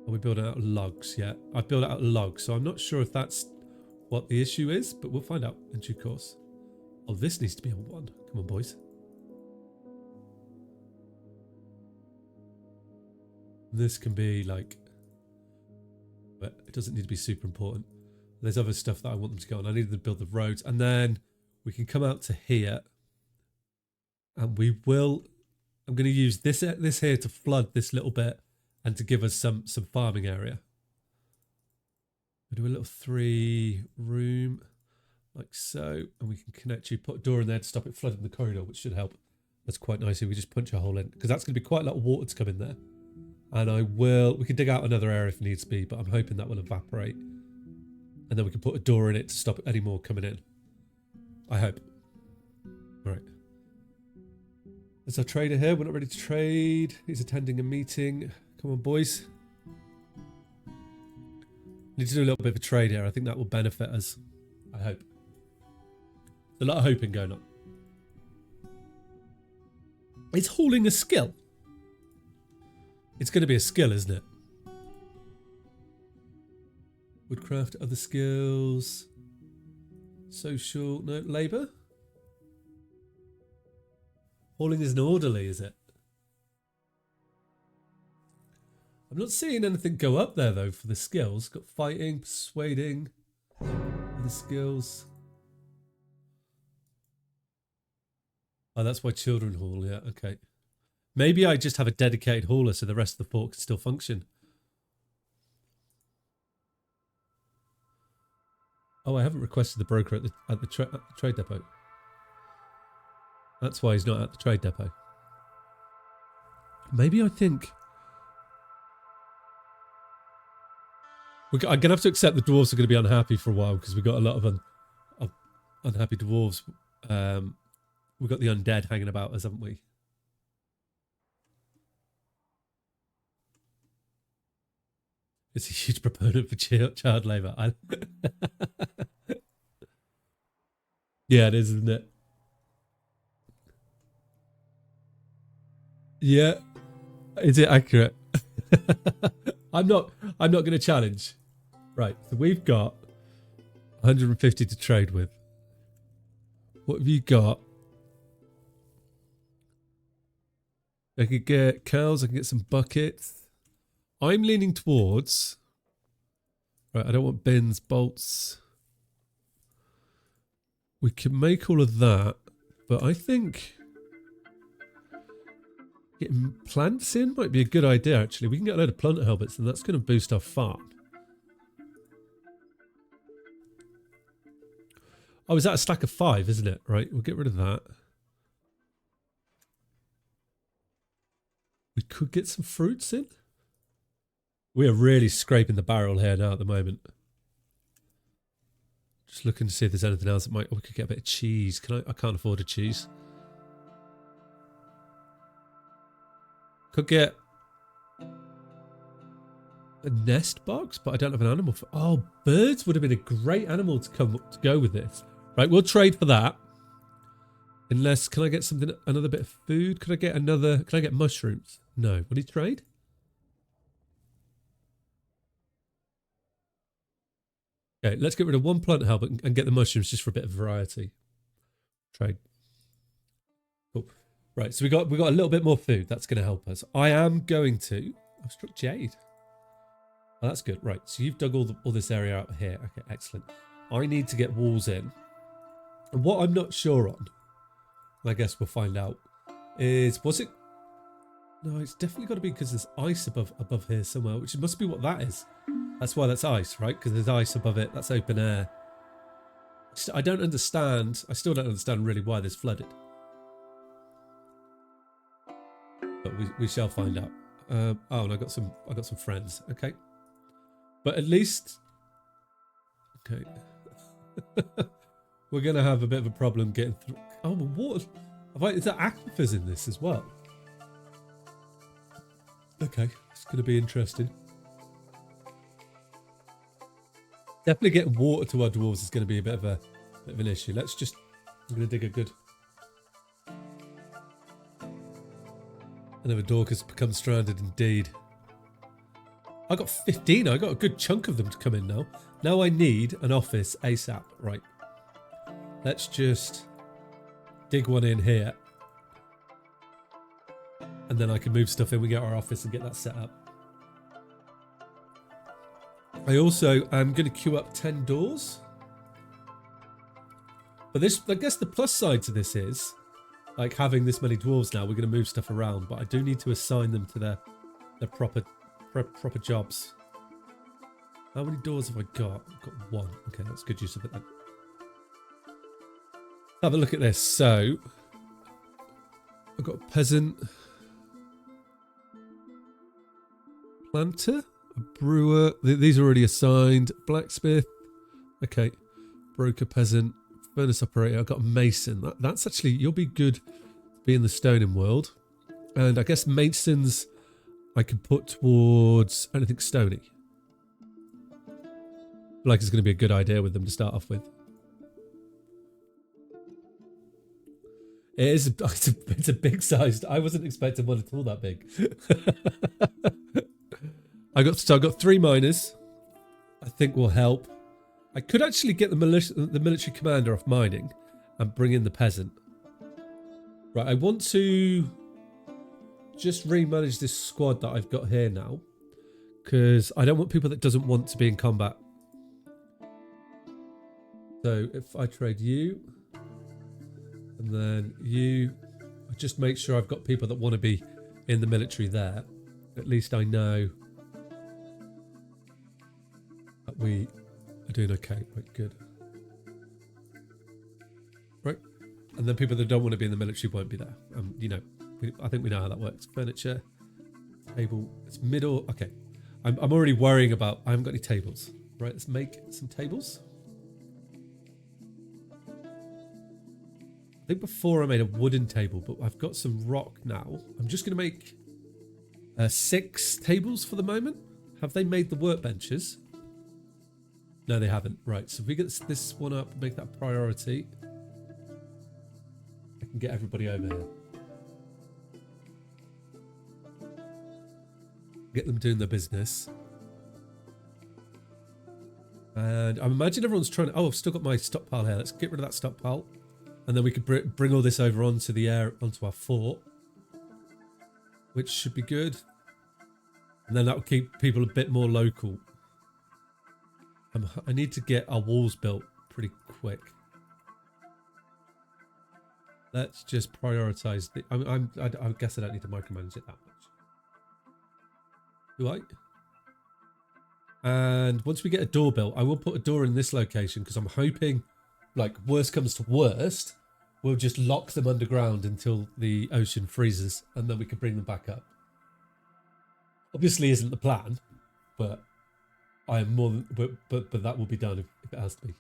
are we building out of logs yet? I've built out of logs, so I'm not sure if that's what the issue is, but we'll find out in due course. Oh, this needs to be a 1. Come on, boys. This can be like, but it doesn't need to be super important. There's other stuff that I want them to go on. I need them to build the roads, and then we can come out to here, and we will. I'm going to use this here to flood this little bit and to give us some farming area. We'll do a little 3-room like so, and we can connect you. Put a door in there to stop it flooding the corridor, which should help. That's quite nice if we just punch a hole in, because that's going to be quite a lot of water to come in there. And we can dig out another area if needs be, but I'm hoping that will evaporate And then we can put a door in it to stop any more coming in. I hope. Right. There's our trader here. We're not ready to trade. He's attending a meeting. Come on, boys. Need to do a little bit of a trade here. I think that will benefit us. I hope. There's a lot of hoping going on. Is hauling a skill? It's going to be a skill, isn't it? Woodcraft, other skills. Social, no, labour? Hauling is an orderly, is it? I'm not seeing anything go up there, though, for the skills. Got fighting, persuading, other skills. Oh, that's why children haul, yeah, okay. Maybe I just have a dedicated hauler so the rest of the fort can still function. Oh, I haven't requested the broker at the trade depot. That's why he's not at the trade depot. Maybe I think... I'm going to have to accept the dwarves are going to be unhappy for a while because we've got a lot of unhappy dwarves. We've got the undead hanging about us, haven't we? It's a huge proponent for child labour. Yeah, it is, isn't it? Yeah. Is it accurate? I'm not going to challenge. Right, so we've got 150 to trade with. What have you got? I could get cows, I can get some buckets. I'm leaning towards... Right, I don't want bins, bolts. We can make all of that, but I think... Getting plants in might be a good idea, actually. We can get a load of plant helmets, and that's going to boost our farm. Oh, is that a stack of 5, isn't it? Right, we'll get rid of that. We could get some fruits in. We are really scraping the barrel here now at the moment. Just looking to see if there's anything else that might... Oh, we could get a bit of cheese. I can't afford a cheese. Could get a nest box, but I don't have an animal for... Oh, birds would have been a great animal to go with this. Right, we'll trade for that. Unless, can I get something, another bit of food? Can I get mushrooms? No. Will he trade? Okay, let's get rid of one plant helmet and get the mushrooms just for a bit of variety. Trade. Cool. Right, so we got a little bit more food. That's going to help us. I am going to... I've struck jade. Oh, that's good. Right, so you've dug all this area out here. Okay, excellent. I need to get walls in. And what I'm not sure on, and I guess we'll find out, is... Was it... No, it's definitely got to be because there's ice above here somewhere, which must be what that is. That's why that's ice, right? Because there's ice above it. That's open air. I don't understand. I still don't understand really why this flooded. But we shall find out. Oh, and I got some friends. Okay, but at least, okay, we're gonna have a bit of a problem getting through. Oh, but water. Is there aquifers in this as well? Okay, it's gonna be interesting. Definitely getting water to our dwarves is going to be a bit of an issue. Let's just... I'm going to dig a good... Another dork has become stranded indeed. I got 15. I got a good chunk of them to come in now. Now I need an office ASAP. Right. Let's just dig one in here. And then I can move stuff in. We get our office and get that set up. I also am going to queue up 10 doors. But this, I guess the plus side to this is, like having this many dwarves now, we're going to move stuff around, but I do need to assign them to their proper jobs. How many doors have I got? I've got 1. Okay, that's good use of it then. Have a look at this. So, I've got a peasant, planter, a brewer. These are already assigned. Blacksmith, Okay. Broker, peasant, furnace operator. I've got a mason. That's actually, you'll be good to be in the stoning world. And I guess masons I can put towards anything stony. Like it's going to be a good idea with them to start off with. It is. It's a big sized. I wasn't expecting one at all that big. I got 3 miners. I think will help. I could actually get the military commander off mining and bring in the peasant. Right. I want to just remanage this squad that I've got here now, because I don't want people that doesn't want to be in combat. So if I trade you and then you, I just make sure I've got people that want to be in the military there. At least I know that we are doing okay. Right, good. Right. And then people that don't want to be in the military won't be there. You know, I think we know how that works. Furniture, table, it's middle. Okay. I'm already worrying about, I haven't got any tables. Right, let's make some tables. I think before I made a wooden table, but I've got some rock now. I'm just going to make 6 tables for the moment. Have they made the workbenches? No, they haven't. Right, so if we get this one up, make that a priority, I can get everybody over here. Get them doing their business. And I imagine everyone's trying to... Oh, I've still got my stockpile here. Let's get rid of that stockpile. And then we could bring all this over onto the onto our fort, which should be good. And then that will keep people a bit more local. I need to get our walls built pretty quick. Let's just prioritize the... I guess I don't need to micromanage it that much. Do I? And once we get a door built, I will put a door in this location because I'm hoping, like, worst comes to worst, we'll just lock them underground until the ocean freezes and then we can bring them back up. Obviously isn't the plan, but I am more than, but that will be done if it has to be.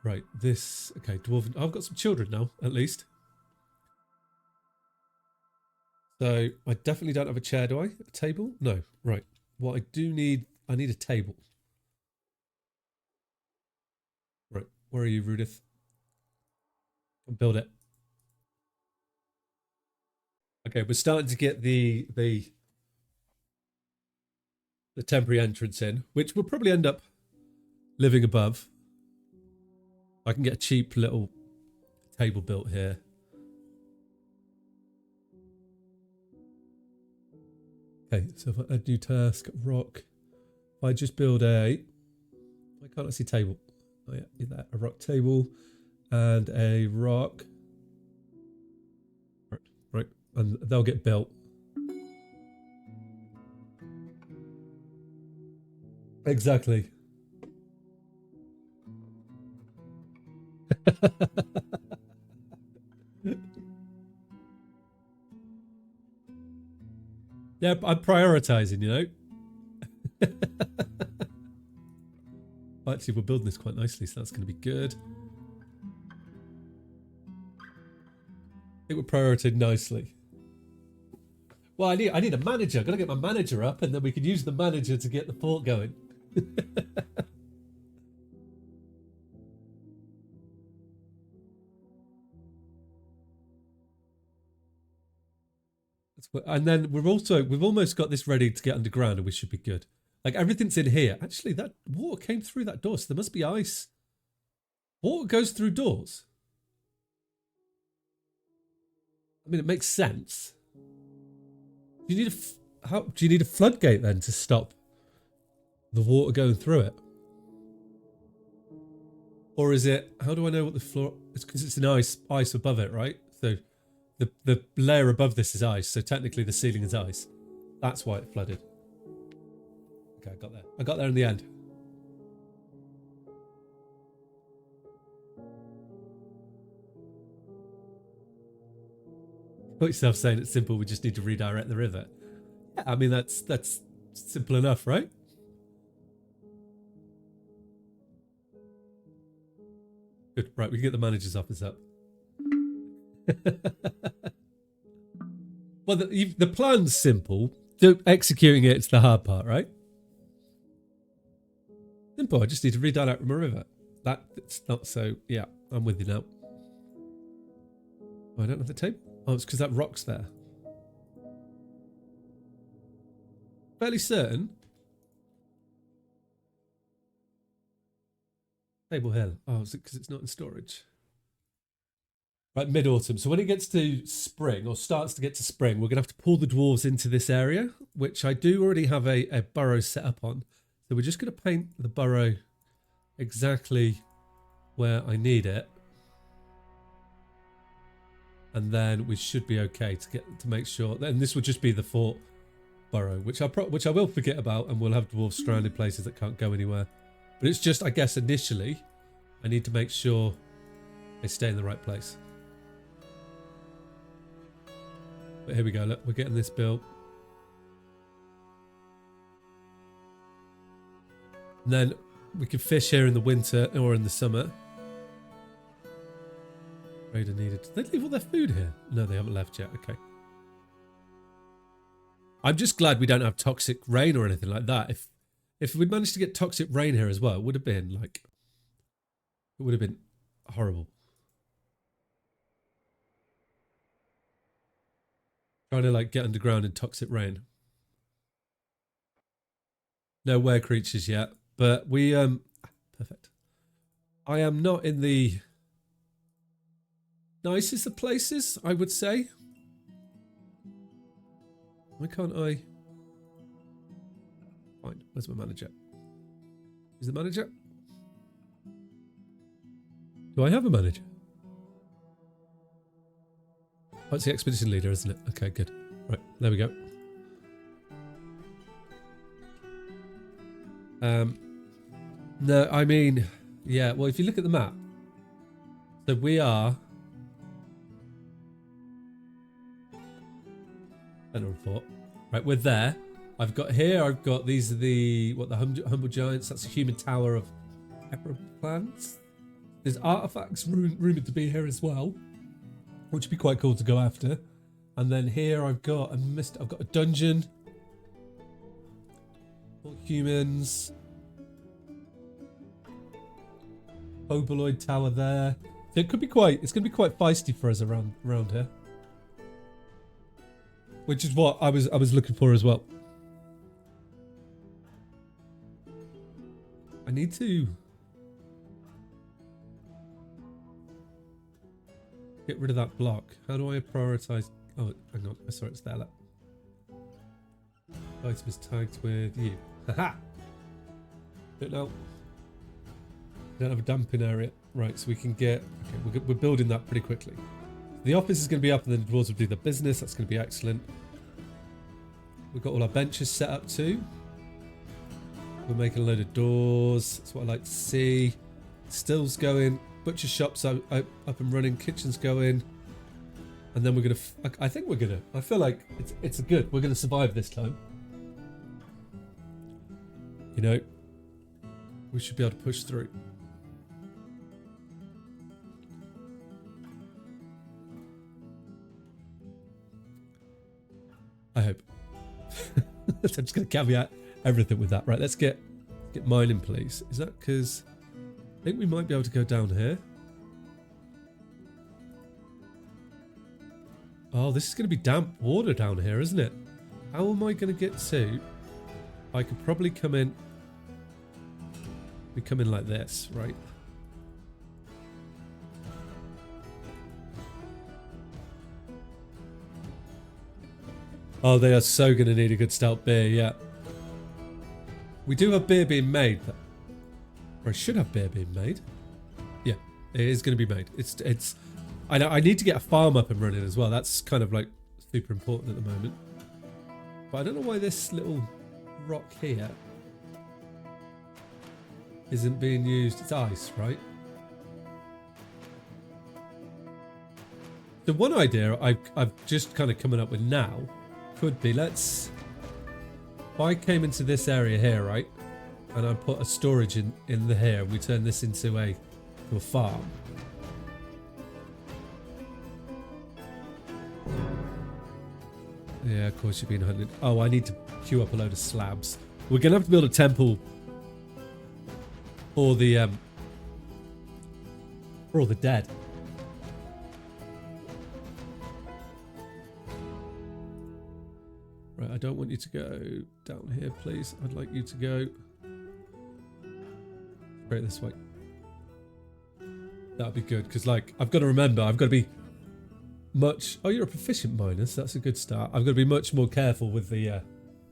Right, this, okay, dwarven, I've got some children now, at least. So I definitely don't have a chair, do I? A table? No, right. What I do need, I need a table. Right, where are you, Rudith? Build it. Okay, we're starting to get the temporary entrance in, which will probably end up living above. I can get a cheap little table built here. Okay, so if I add new task, rock, if I just build why can't I see table? Oh yeah, do that, a rock table and a rock. Right, and they'll get built. Exactly. Yeah, I'm prioritizing, you know. Actually, we're building this quite nicely, so that's going to be good. I think we're prioritizing nicely. Well, I need a manager. I've got to get my manager up, and then we can use the manager to get the fort going. And then we've almost got this ready to get underground, and we should be good. Like, everything's in here. Actually, that water came through that door, so there must be ice. Water goes through doors. I mean, it makes sense. Do you need a floodgate then to stop the water going through it? Or is it, how do I know what the floor, it's because it's an ice above it, right? So the layer above this is ice, so technically the ceiling is ice. That's why it flooded. Okay, I got there. I got there in the end. Got yourself saying it's simple, we just need to redirect the river. Yeah, I mean, that's simple enough, right? Good. Right, we can get the manager's office up. Well, the plan's simple. Executing it's the hard part, right? Simple. I just need to redirect my river. That's not so... Yeah, I'm with you now. Oh, I don't have the tape. Oh, it's because that rock's there. Fairly certain. Table Hill. Oh, is it because it's not in storage? Right, mid-autumn. So when it gets to spring, or starts to get to spring, we're going to have to pull the dwarves into this area, which I do already have a burrow set up on. So we're just going to paint the burrow exactly where I need it. And then we should be okay to make sure. And this would just be the fort burrow, which I will forget about, and we'll have dwarves stranded places that can't go anywhere. But it's just, I guess, initially, I need to make sure they stay in the right place. But here we go. Look, we're getting this built. And then we can fish here in the winter or in the summer. Raider needed. Did they leave all their food here? No, they haven't left yet. Okay. I'm just glad we don't have toxic rain or anything like that. If we'd managed to get toxic rain here as well, it would have been like... It would have been horrible. Trying to like get underground in toxic rain. No were creatures yet, but we perfect. I am not in the nicest of places, I would say. Why can't I? Fine. Where's my manager? Is the manager? Do I have a manager? Oh, it's the expedition leader, isn't it? Okay, good. Right, there we go. No, I mean, yeah, well, if you look at the map, so we are... Center of Fort. Right, we're there. I've got these are the, the humble giants. That's a human tower of pepper plants. There's artifacts rumoured to be here as well, which would be quite cool to go after. And then here I've got a dungeon. All humans. Oboloid tower there. So it's going to be quite feisty for us around here. Which is what I was looking for as well. I need to get rid of that block. How do I prioritize? Oh, hang on. Sorry, it's there. Look. Item is tagged with you. Haha. But no, we don't have a dumping area. Right, so we can get. Okay, we're building that pretty quickly. The office is going to be up, and then the dwarves will do the business. That's going to be excellent. We've got all our benches set up too. We're making a load of doors. That's what I like to see. Stills going. Butcher shops up and running. Kitchen's going. And then we're going to... I think we're going to... I feel like it's good. We're going to survive this time. You know, we should be able to push through. I hope. I'm just going to caveat everything with that. Right, let's get mining, please. Is that because... I think we might be able to go down here. Oh, this is going to be damp water down here, isn't it? How am I going to get to... I could probably come in... We come in like this, right? Oh, they are so going to need a good stout beer, yeah. We do have beer being made. Or I should have beer being made. Yeah, it is going to be made. It's. I need to get a farm up and running as well. That's kind of like super important at the moment. But I don't know why this little rock here isn't being used. It's ice, right? The one idea I've just kind of coming up with now could be, if I came into this area here, right, and I put a storage in the here, we turn this into a farm. Yeah, of course you've been hunted. Oh, I need to queue up a load of slabs. We're going to have to build a temple for all the dead. Right, I don't want you to go down here, please. I'd like you to go straight this way. That'd be good, because, like, I've got to remember, I've got to be much... Oh, you're a proficient miner, so that's a good start. I've got to be much more careful with the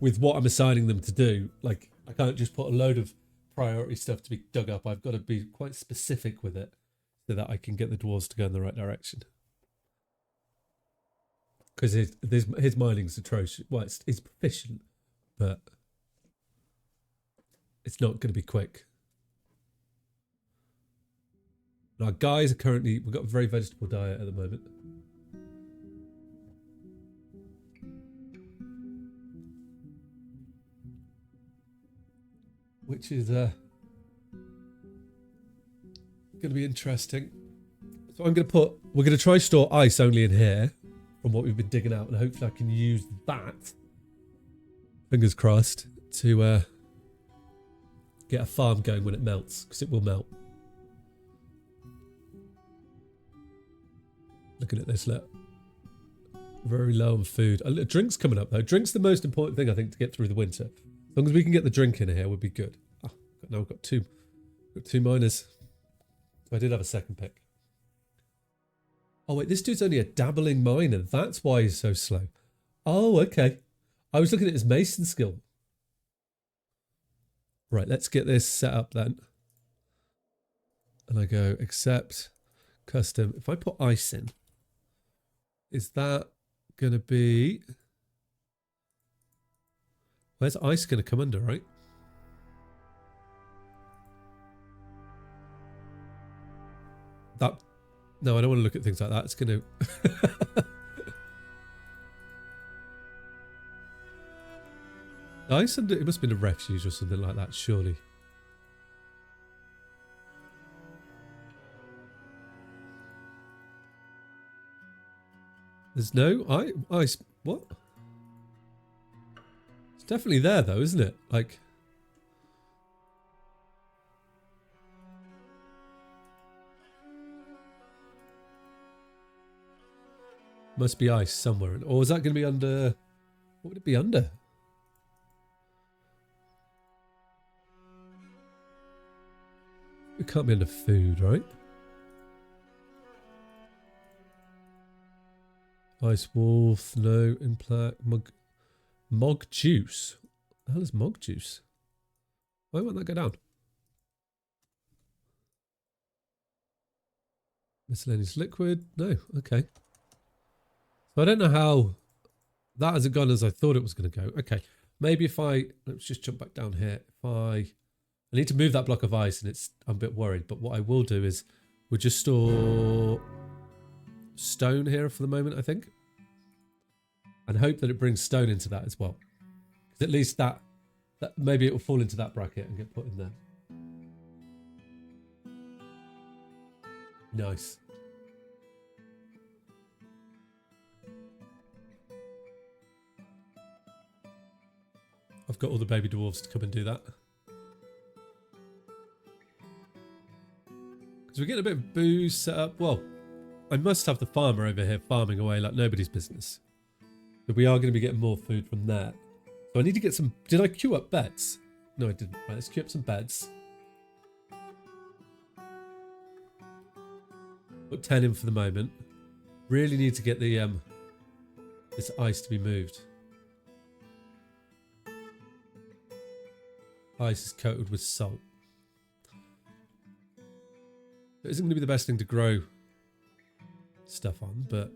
with what I'm assigning them to do. Like, I can't just put a load of priority stuff to be dug up. I've got to be quite specific with it so that I can get the dwarves to go in the right direction. Because his mining's atrocious. Well, it's proficient, but it's not going to be quick. Our guys are currently... We've got a very vegetable diet at the moment. Which is going to be interesting. So I'm going to put... We're going to try store ice only in here from what we've been digging out, and hopefully I can use that, fingers crossed, to get a farm going when it melts, because it will melt. Looking at this, look. Very low on food. Drink's coming up, though. Drink's the most important thing, I think, to get through the winter. As long as we can get the drink in here, would be good. Oh, now we've got two miners. So I did have a second pick. Oh, wait, this dude's only a dabbling miner. That's why he's so slow. Oh, okay. I was looking at his mason skill. Right, let's get this set up then. And I go, accept, custom. If I put ice in, is that going to be... Where's ice going to come under, right? That... No, I don't want to look at things like that. It's going to... Ice under... It must have been a refuge or something like that, surely. There's no ice. What? It's definitely there, though, isn't it? Like... Must be ice somewhere. Or is that going to be under... What would it be under? It can't be under food, right? Ice wolf, no, implant, mog juice. The hell is mog juice? Why won't that go down? Miscellaneous liquid, no, okay. So I don't know how that hasn't gone as I thought it was going to go. Okay, maybe if I, let's just jump back down here. If I need to move that block of ice, and I'm a bit worried, but what I will do is we'll just store stone here for the moment, I think. And hope that it brings stone into that as well. Because at least that maybe it will fall into that bracket and get put in there. Nice. I've got all the baby dwarves to come and do that. Because we're getting a bit of booze set up. Well, I must have the farmer over here farming away like nobody's business. But we are going to be getting more food from there. So I need to get some... Did I queue up beds? No, I didn't. Right, let's queue up some beds. Put 10 in for the moment. Really need to get the this ice to be moved. Ice is coated with salt. It isn't going to be the best thing to grow stuff on, but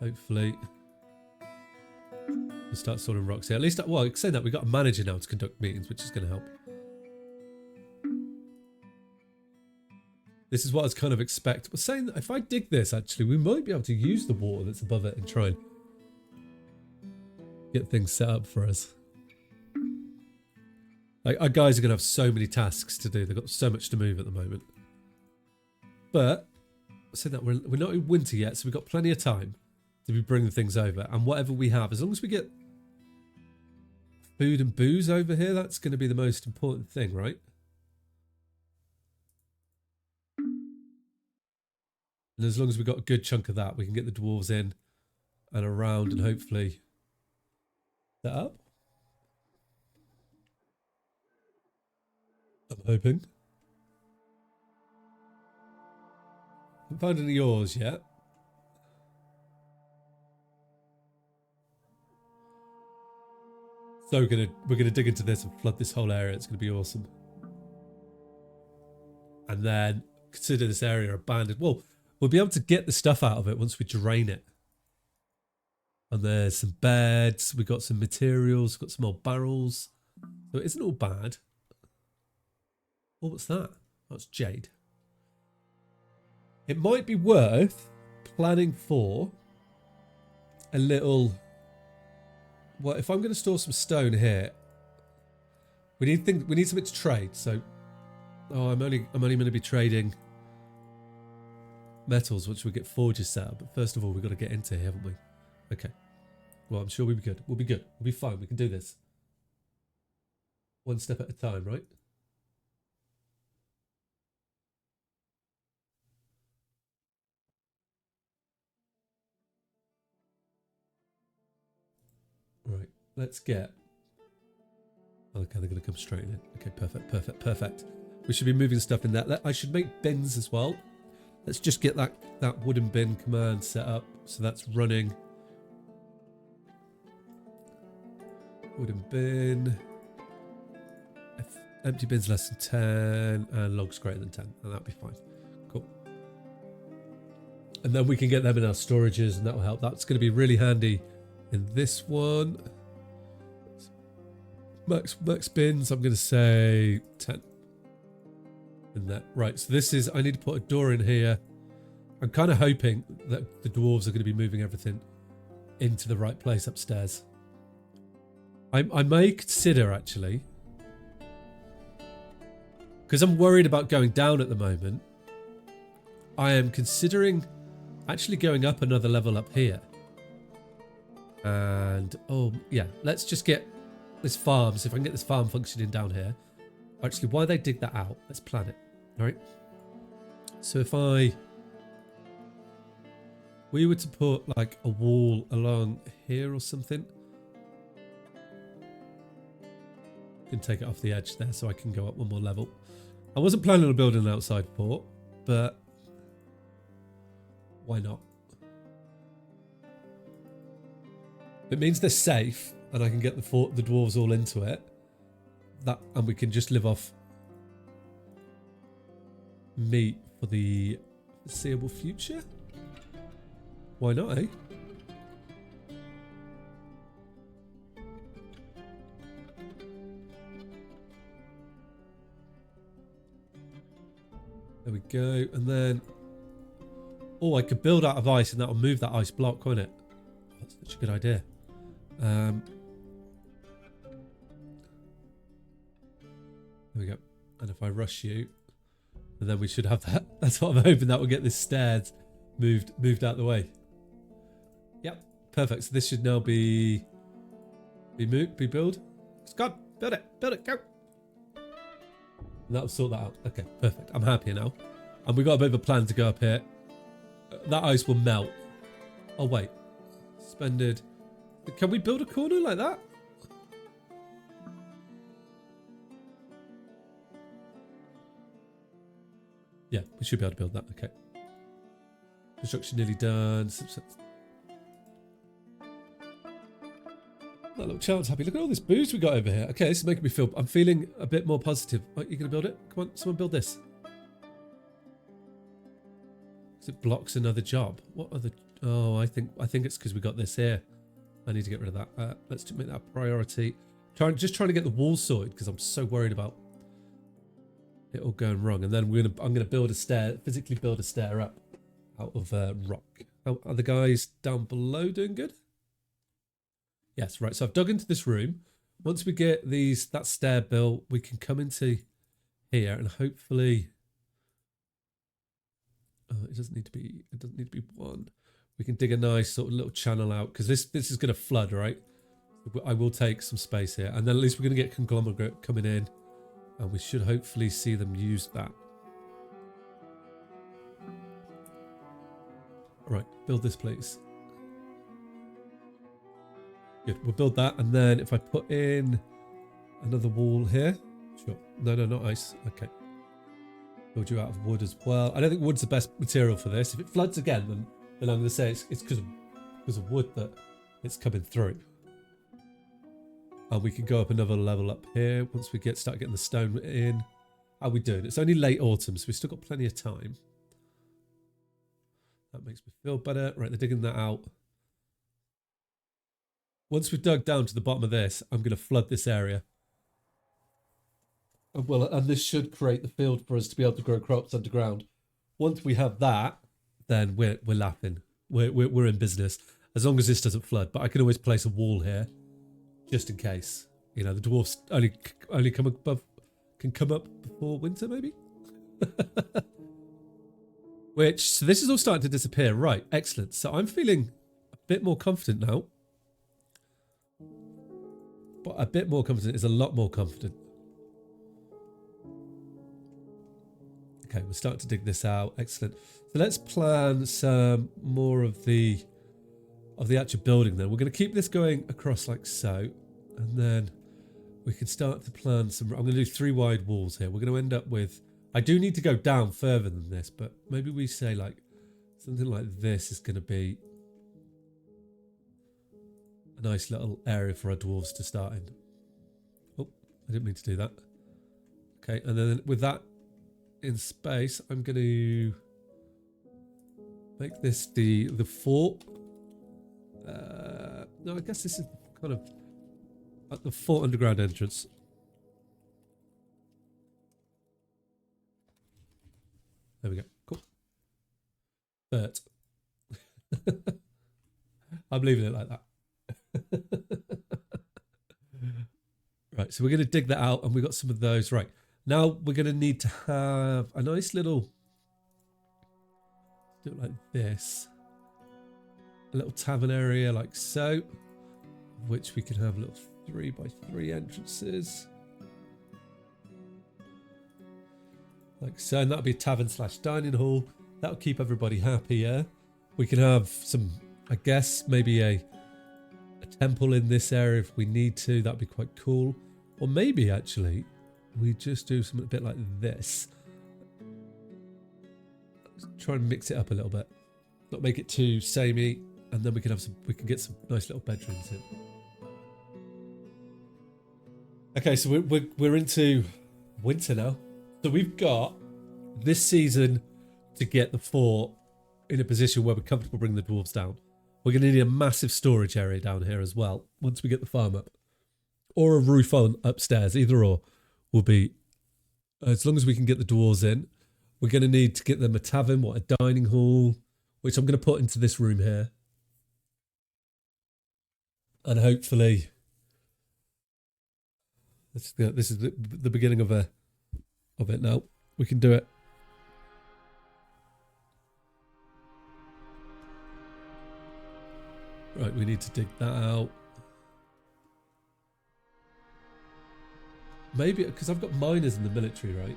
hopefully we'll start sorting rocks here. At least, well, saying that, we've got a manager now to conduct meetings, which is going to help. This is what I was kind of expect. We're saying that if I dig this, actually, we might be able to use the water that's above it and try and get things set up for us. Like, our guys are going to have so many tasks to do. They've got so much to move at the moment. But, saying that, we're not in winter yet, so we've got plenty of time. to be bringing things over. And whatever we have, as long as we get food and booze over here, that's going to be the most important thing, right? And as long as we've got a good chunk of that, we can get the dwarves in and around and hopefully set up. I'm hoping. Haven't found any ores yet. So we're gonna dig into this and flood this whole area. It's gonna be awesome. And then consider this area abandoned. Well, we'll be able to get the stuff out of it once we drain it. And there's some beds. We've got some materials. We've got some old barrels. So it isn't all bad. Oh, what's that? That's jade. It might be worth planning for a little... Well, if I'm going to store some stone here, we need something to trade. So, I'm only going to be trading metals, which we get forges set up. But first of all, we've got to get into here, haven't we? Okay. Well, I'm sure we'll be good. We'll be good. We'll be fine. We can do this. One step at a time, right? Right. Let's get... Okay, they're going to come straight in. Okay, perfect, perfect, perfect. We should be moving stuff in that. I should make bins as well. Let's just get that wooden bin command set up. So that's running. Wooden bin. Empty bins less than 10 and logs greater than 10. And that'll be fine. Cool. And then we can get them in our storages and that will help. That's going to be really handy in this one. Max bins, I'm going to say 10. In that. Right, so this is, I need to put a door in here. I'm kind of hoping that the dwarves are going to be moving everything into the right place upstairs. I may consider, actually, because I'm worried about going down at the moment, I am considering actually going up another level up here. And, oh, yeah, let's just get this farm. So if I can get this farm functioning down here. Actually, while they dig that out, let's plan it. All right. So if we were to put like a wall along here or something, can take it off the edge there so I can go up one more level. I wasn't planning on building an outside fort, but why not? It means they're safe and I can get the dwarves all into it. And we can just live off meat for the foreseeable future. Why not, eh? There we go. And then... Oh, I could build out of ice and that'll move that ice block, couldn't it? That's such a good idea. There we go. And if I rush you, and then we should have that. That's what I'm hoping, that will get this stairs moved out the way. Yep, perfect. So this should now be built. Scott, build it, go. And that'll sort that out. Okay, perfect. I'm happier now. And we got a bit of a plan to go up here. That ice will melt. Oh wait, suspended. Can we build a corner like that? Yeah, we should be able to build that. Okay. Construction nearly done. That little child's happy. Look at all this booze we got over here. Okay, this is making me feel... I'm feeling a bit more positive. Oh, you going to build it? Come on, someone build this. Because it blocks another job. What other... Oh, I think it's because we got this here. I need to get rid of that. Let's make that a priority. Just trying to get the wall sorted because I'm so worried about it all going wrong. And then I'm gonna build a stair, physically build a stair up out of rock. Are the guys down below doing good? Yes, right. So I've dug into this room. Once we get that stair built, we can come into here and hopefully it doesn't need to be one. we can dig a nice sort of little channel out, because this is going to flood, right? I will take some space here, and then at least we're going to get conglomerate coming in, and we should hopefully see them use that. All right, build this, please. Good, we'll build that, and then if I put in another wall here, sure. No, not ice. Okay. Build you out of wood as well. I don't think wood's the best material for this. If it floods again, then I'm going to say it's because of wood that it's coming through. And we can go up another level up here once we start getting the stone in. How are we doing? It's only late autumn, so we've still got plenty of time. That makes me feel better. Right, they're digging that out. Once we've dug down to the bottom of this, I'm going to flood this area. Well, and this should create the field for us to be able to grow crops underground. Once we have that, then we're laughing. We're in business, as long as this doesn't flood. But I can always place a wall here, just in case. You know, the dwarfs only can come up before winter, maybe. So this is all starting to disappear. Right, excellent. So I'm feeling a bit more confident now. But a bit more confident is a lot more confident. Okay, we're starting to dig this out. Excellent. So let's plan some more of the actual building then. We're going to keep this going across like so. And then we can start to plan some... I'm going to do 3 wide walls here. We're going to end up with... I do need to go down further than this, but maybe we say like something like this is going to be a nice little area for our dwarves to start in. Oh, I didn't mean to do that. Okay, and then with that in space, I'm going to make this the fort. No, I guess this is kind of at the fort underground entrance. There we go. Cool. But I'm leaving it like that. Right, so we're going to dig that out, and we got some of those. Right, now we're going to need to have a nice little, do it like this, a little tavern area like so, which we can have little 3x3 entrances. Like so, and that'll be a tavern / dining hall. That'll keep everybody happy, yeah? We can have some, I guess, maybe a temple in this area if we need to. That'd be quite cool. Or maybe, actually, we just do something a bit like this. Let's try and mix it up a little bit. Not make it too samey. And then we can get some nice little bedrooms in. Okay, so we're into winter now. So we've got this season to get the fort in a position where we're comfortable bringing the dwarves down. We're going to need a massive storage area down here as well once we get the farm up. Or a roof on upstairs, either or will be, as long as we can get the dwarves in. We're going to need to get them a tavern, a dining hall, which I'm going to put into this room here. And hopefully, this is the beginning of it now. We can do it. Right, we need to dig that out. Maybe, because I've got miners in the military, right?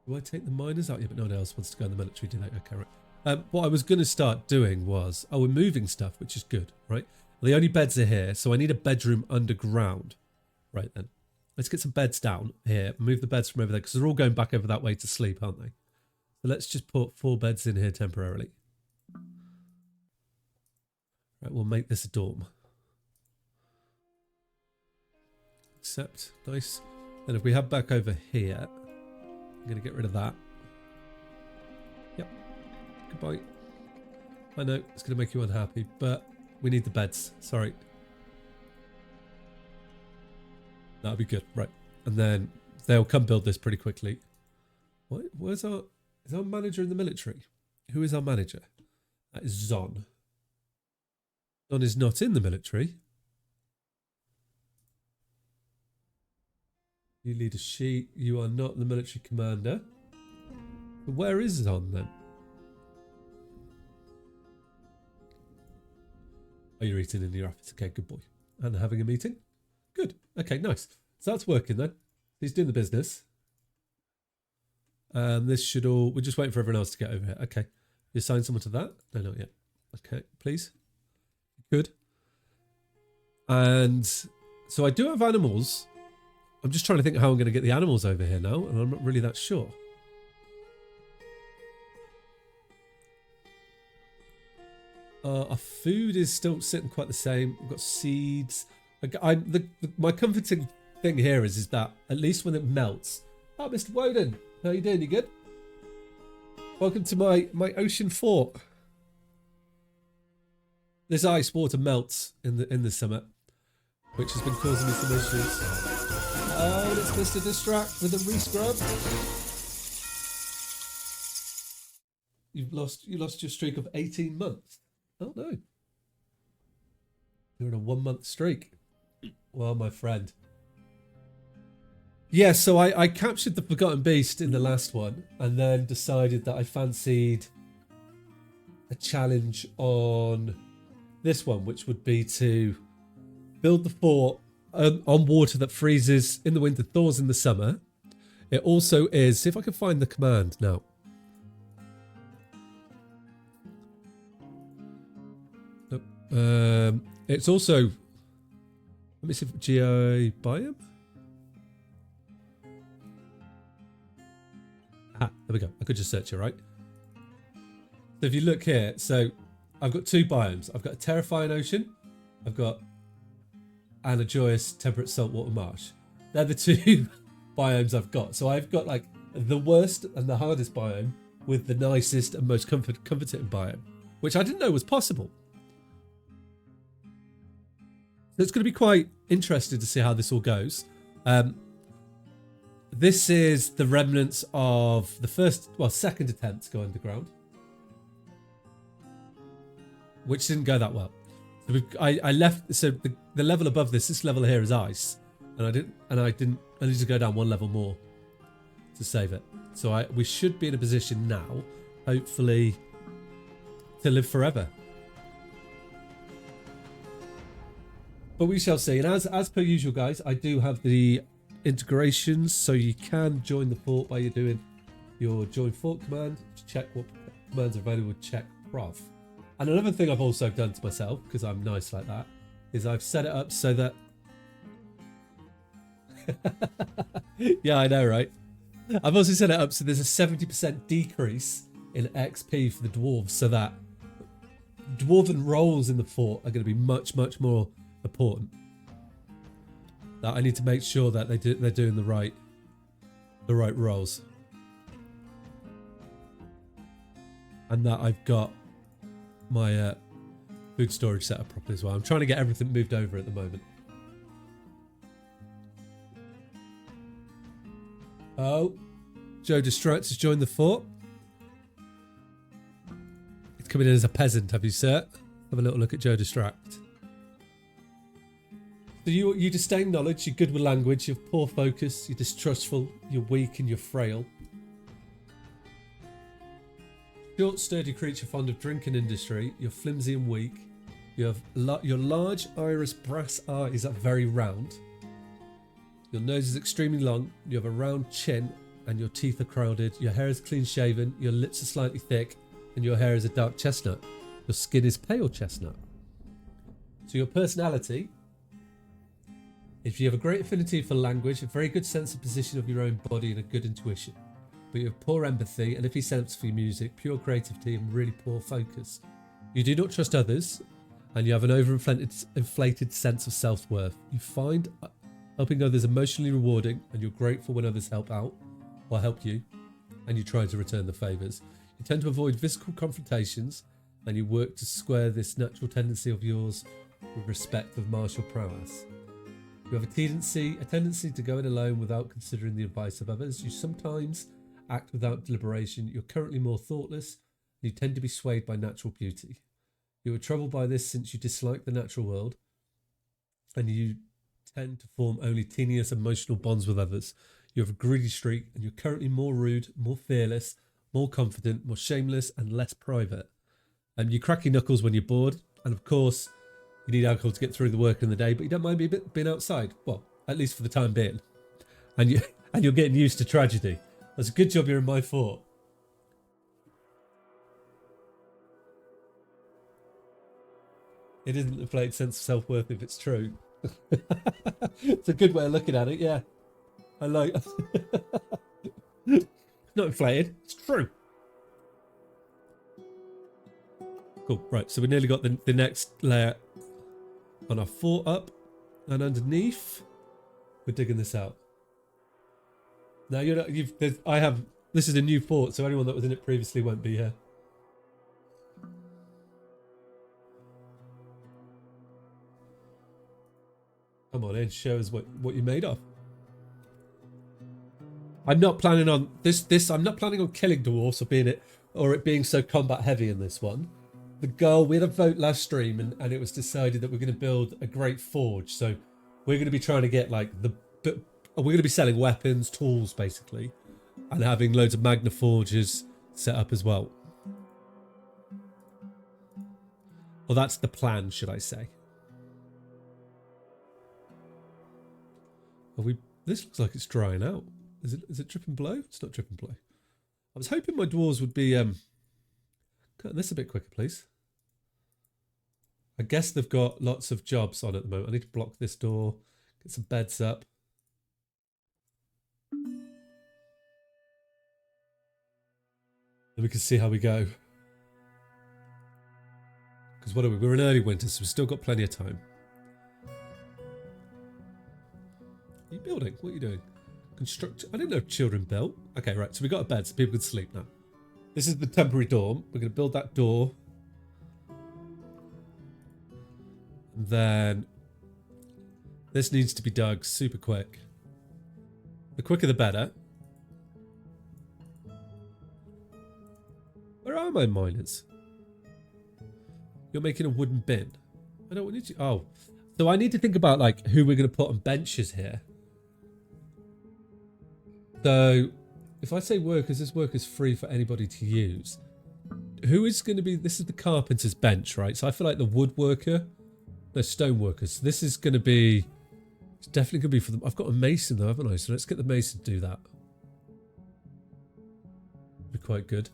Do I take the miners out? Yeah, but no one else wants to go in the military, do they? Okay, right. What I was going to start doing was, we're moving stuff, which is good, right? The only beds are here, so I need a bedroom underground. Right then. Let's get some beds down here. Move the beds from over there, because they're all going back over that way to sleep, aren't they? So let's just put 4 beds in here temporarily. Right, we'll make this a dorm. Accept. Nice. And if we have back over here, I'm going to get rid of that. Yep. Goodbye. I know it's going to make you unhappy, but we need the beds. Sorry. That'll be good. Right. And then they'll come build this pretty quickly. What? Is our manager in the military? Who is our manager? That is Zon. Zon is not in the military. You lead a sheet. You are not the military commander. But where is Zon then? Oh, you're eating in your office. Okay, good boy. And having a meeting? Good. Okay, nice. So that's working then. He's doing the business. And this should all... We're just waiting for everyone else to get over here. Okay. You assign someone to that? No, not yet. Okay, please. Good. And so I do have animals. I'm just trying to think how I'm going to get the animals over here now, and I'm not really that sure. Our food is still sitting quite the same. We've got seeds. My comforting thing here is that at least when it melts... Oh, Mr. Woden, how you doing? You good? Welcome to my ocean fort. This ice water melts in the summer, which has been causing me some issues. Oh, it's Mr. Distract with a rescrub. You lost your streak of 18 months. Oh no. You're on a 1 month streak. Well, my friend. Yeah, so I captured the Forgotten Beast in the last one and then decided that I fancied a challenge on this one, which would be to build the fort on water that freezes in the winter, thaws in the summer. It also is, see if I can find the command now. It's also, let me see if biome. Ah, there we go. I could just search it, right? So if you look here, so I've got 2 biomes. I've got a terrfying ocean. And a joyous temperate saltwater marsh. They're the 2 biomes I've got. So I've got like the worst and the hardest biome with the nicest and most comforting biome, which I didn't know was possible. So it's going to be quite interesting to see how this all goes. This is the remnants of the second attempt to go underground, which didn't go that well. So I left. So the level above this level here is ice, and I need to go down 1 level more to save it. So we should be in a position now, hopefully, to live forever. But we shall see. And as per usual, guys, I do have the integrations, so you can join the fort by doing your join fort command to check what commands are available. Check prof. And another thing I've also done to myself, because I'm nice like that, is I've set it up so that... Yeah, I know, right? I've also set it up so there's a 70% decrease in XP for the dwarves, so that dwarven roles in the fort are going to be much, much more important. That I need to make sure that they're doing the right roles. And that I've got my food storage set up properly as well. I'm trying to get everything moved over at the moment. Oh, Joe Distract has joined the fort. He's coming in as a peasant, have you, sir? Have a little look at Joe Distract. So you disdain knowledge, you're good with language, you have poor focus, you're distrustful, you're weak and you're frail. Short, sturdy creature fond of drink and industry, you're flimsy and weak. You have your large iris brass eyes are very round. Your nose is extremely long, you have a round chin and your teeth are crowded. Your hair is clean shaven, your lips are slightly thick and your hair is a dark chestnut. Your skin is pale chestnut. So your personality... If you have a great affinity for language, a very good sense of position of your own body and a good intuition. But you have poor empathy and iffy sense for your music, pure creativity and really poor focus. You do not trust others and you have an overinflated sense of self-worth. You find helping others emotionally rewarding and you're grateful when others help out or help you and you try to return the favours. You tend to avoid physical confrontations and you work to square this natural tendency of yours with respect of martial prowess. You have a tendency to go in alone without considering the advice of others. You sometimes act without deliberation. You're currently more thoughtless. And you tend to be swayed by natural beauty. You are troubled by this since you dislike the natural world. And you tend to form only tenuous emotional bonds with others. You have a greedy streak and you're currently more rude, more fearless, more confident, more shameless and less private. You crack your knuckles when you're bored. And of course, You need alcohol to get through the work in the day, but you don't mind being outside. Well, at least for the time being. And you're getting used to tragedy. That's a good job you're in my fort. It isn't an inflated sense of self-worth if it's true. It's a good way of looking at it, yeah. I like not inflated, it's true. Cool, right, so we nearly got the next layer on our fort up. And underneath, we're digging this out. Now you're not, this is a new fort, so anyone that was in it previously won't be here. Come on in, show us what you're made of. I'm not planning on I'm not planning on killing dwarves or it being so combat heavy in this one. The goal, we had a vote last stream and it was decided that we're going to build a great forge. So we're going to be trying to get like we're going to be selling weapons, tools basically, and having loads of magna forges set up as well. Well, that's the plan, should I say. This looks like it's drying out. Is it drip and blow? It's not drip and blow. I was hoping my dwarves would be cutting this a bit quicker, please. I guess they've got lots of jobs on at the moment. I need to block this door, get some beds up. Then we can see how we go. Because what are we? We're in early winter, so we've still got plenty of time. Are you building? What are you doing? Construct. I didn't know children built. Okay, right. So we got a bed so people can sleep now. This is the temporary dorm. We're going to build that door. And then this needs to be dug super quick. The quicker the better. Where are my miners? You're making a wooden bin. I don't need you. Oh, so I need to think about like who we're going to put on benches here. So if I say workers, this work is free for anybody to use. Who is going to be, this is the carpenter's bench, right? So I feel like the woodworker, the stone workers. This is going to be, it's definitely going to be for them. I've got a mason though, haven't I? So let's get the mason to do that. Be quite good.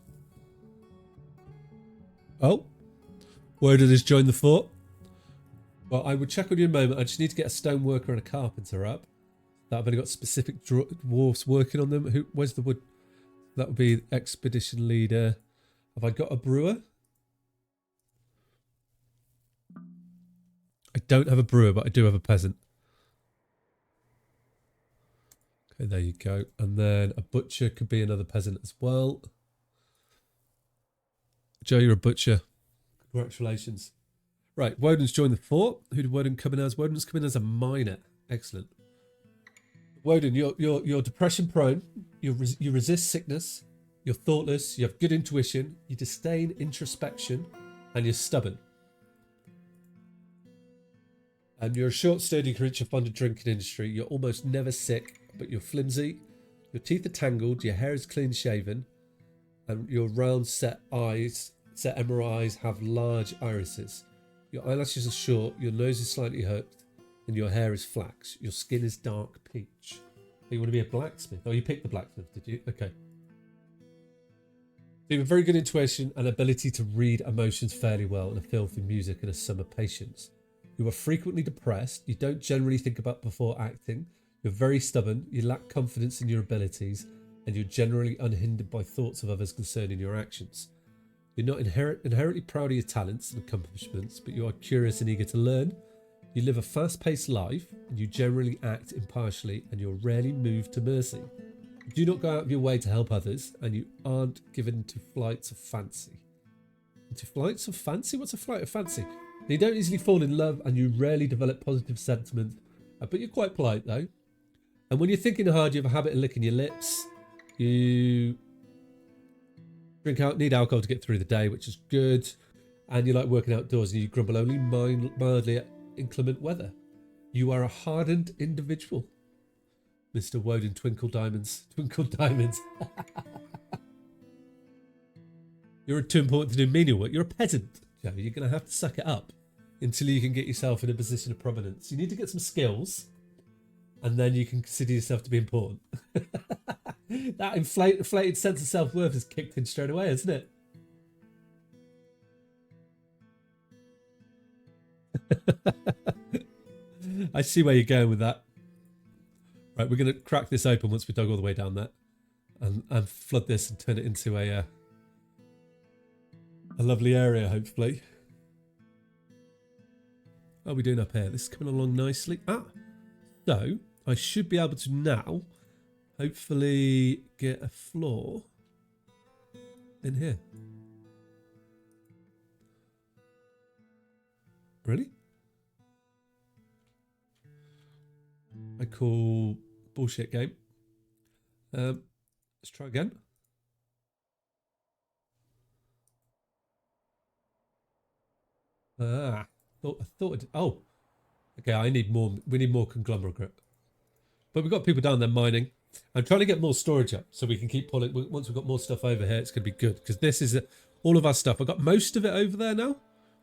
Oh, Woden has joined the fort. Well, I would check on you in a moment. I just need to get a stone worker and a carpenter up. That I've only got specific dwarfs working on them. Where's the wood? That would be expedition leader. Have I got a brewer? I don't have a brewer, but I do have a peasant. Okay, there you go. And then a butcher could be another peasant as well. Joe, you're a butcher. Congratulations. Right, Woden's joined the fort. Who did Woden come in as? Woden's come in as a miner. Excellent. Woden, you're depression prone. You resist sickness. You're thoughtless. You have good intuition. You disdain introspection, and you're stubborn. And you're a short, sturdy creature fond of drinking industry. You're almost never sick, but you're flimsy. Your teeth are tangled. Your hair is clean shaven, and your round set emerald eyes have large irises. Your eyelashes are short. Your nose is slightly hooked. And your hair is flax. Your skin is dark peach. Oh, you want to be a blacksmith? Oh, you picked the blacksmith, did you? Okay. So you have a very good intuition and ability to read emotions fairly well, and a feel for music and a summer patience. You are frequently depressed. You don't generally think about before acting. You're very stubborn. You lack confidence in your abilities, and you're generally unhindered by thoughts of others concerning your actions. You're not inherently proud of your talents and accomplishments, but you are curious and eager to learn. You live a fast-paced life, and you generally act impartially, and you're rarely moved to mercy. You do not go out of your way to help others, and you aren't given to flights of fancy. Into flights of fancy? What's a flight of fancy? You don't easily fall in love, and you rarely develop positive sentiment, but you're quite polite though. And when you're thinking hard, you have a habit of licking your lips. You need alcohol to get through the day, which is good. And you like working outdoors, and you grumble only mildly at inclement weather. You are a hardened individual. Mr. Woden, twinkle diamonds. Twinkle diamonds. You're too important to do menial work. You're a peasant, Joe. You're going to have to suck it up. until you can get yourself in a position of prominence. You need to get some skills, and then you can consider yourself to be important. That inflated sense of self-worth has kicked in straight away, hasn't it? I see where you're going with that. Right, we're going to crack this open once we dug all the way down there, and flood this and turn it into a lovely area, hopefully. How are we doing up here? This is coming along nicely. So I should be able to now, hopefully, get a floor in here. Really? I call bullshit game. Let's try again. I thought. Oh, okay. I need more. We need more conglomerate. But we've got people down there mining. I'm trying to get more storage up so we can keep pulling. Once we've got more stuff over here, it's going to be good because this is all of our stuff. I've got most of it over there now,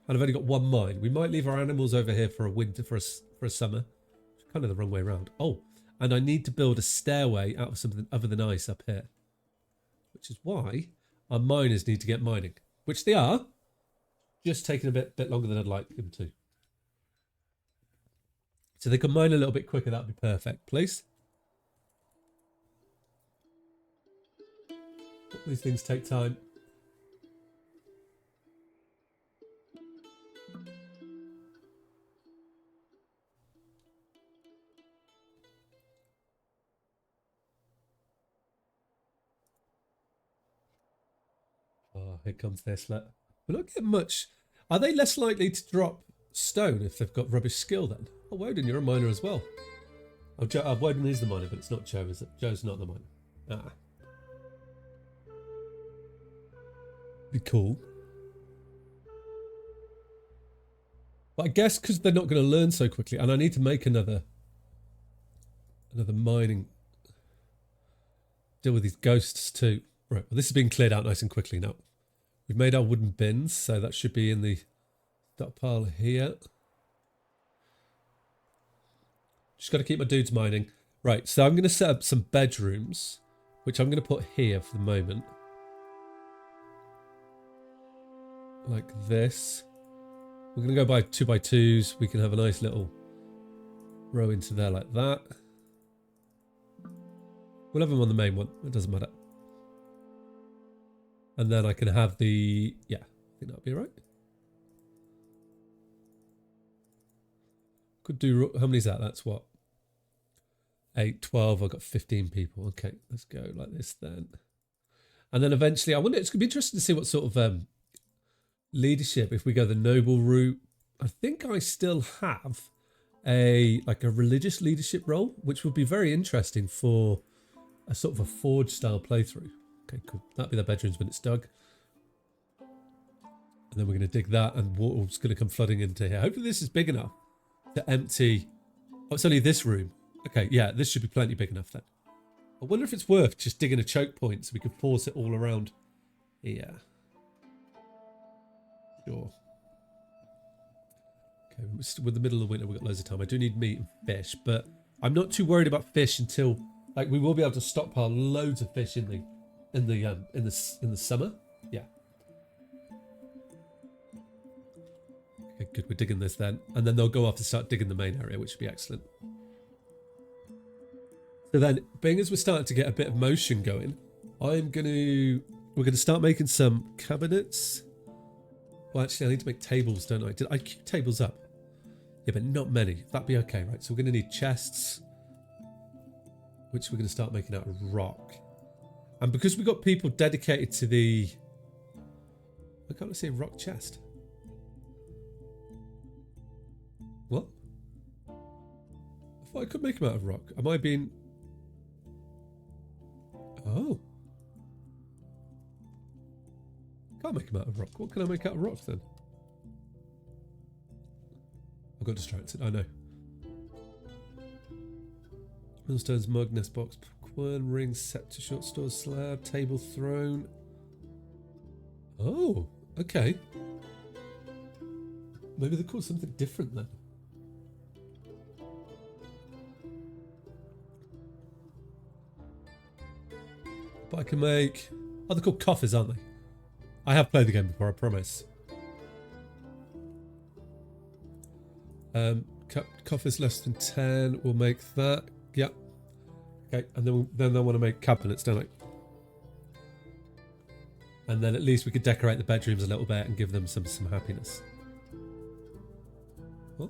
and I've only got one mine. We might leave our animals over here for a winter, for a summer. It's kind of the wrong way around. Oh, and I need to build a stairway out of something other than ice up here, which is why our miners need to get mining, which they are. Just taking a bit longer than I'd like them to. So they can mine a little bit quicker. That'd be perfect, please. These things take time. Oh, here comes this. Look. We're not getting much. Are they less likely to drop stone if they've got rubbish skill then? Oh, Woden, you're a miner as well. Oh, Woden is the miner, but it's not Joe, is it? Joe's not the miner. Be cool. But I guess because they're not going to learn so quickly, and I need to make another mining. Deal with these ghosts too. Right, well, this has been cleared out nice and quickly now. We've made our wooden bins, so that should be in the stockpile here. Just got to keep my dudes mining. Right, so I'm going to set up some bedrooms, which I'm going to put here for the moment. Like this. We're going to go by 2x2s. We can have a nice little row into there like that. We'll have them on the main one. It doesn't matter. And then I can have the... Yeah, I think that'll be right. Could do... How many is that? That's what? 8, 12. I've got 15 people. Okay, let's go like this then. And then eventually, I wonder... It's going to be interesting to see what sort of leadership, if we go the noble route. I think I still have a religious leadership role, which would be very interesting for a sort of a forge style playthrough. Okay, cool. That'll be the bedrooms when it's dug. And then we're going to dig that and water's going to come flooding into here. Hopefully this is big enough to empty... Oh, it's only this room. Okay, yeah, this should be plenty big enough then. I wonder if it's worth just digging a choke point so we can force it all around here. Sure. Okay, we're in the middle of the winter. We've got loads of time. I do need meat and fish, but I'm not too worried about fish until... Like, we will be able to stockpile loads of fish in the summer. Yeah. Okay, good. We're digging this then. And then they'll go off and start digging the main area, which would be excellent. So then, being as we're starting to get a bit of motion going, we're going to start making some cabinets. Well, actually, I need to make tables, don't I? Did I keep tables up? Yeah, but not many. That'd be okay, right? So we're going to need chests, which we're going to start making out of rock. And because we've got people dedicated to the... Why can't I see a rock chest? What? I thought I could make them out of rock. Am I being... Oh. Can't make them out of rock. What can I make out of rock then? I got distracted, I know. Millstones, mug, nest box, quern, ring, scepter, short stores, slab, table, throne. Oh, okay. Maybe they're called something different then. But I can make... Oh, they're called coffers, aren't they? I have played the game before, I promise. Coffers less than 10. We'll make that. Yep. Okay, and then I want to make cabinets, don't I? And then at least we could decorate the bedrooms a little bit and give them some happiness. What?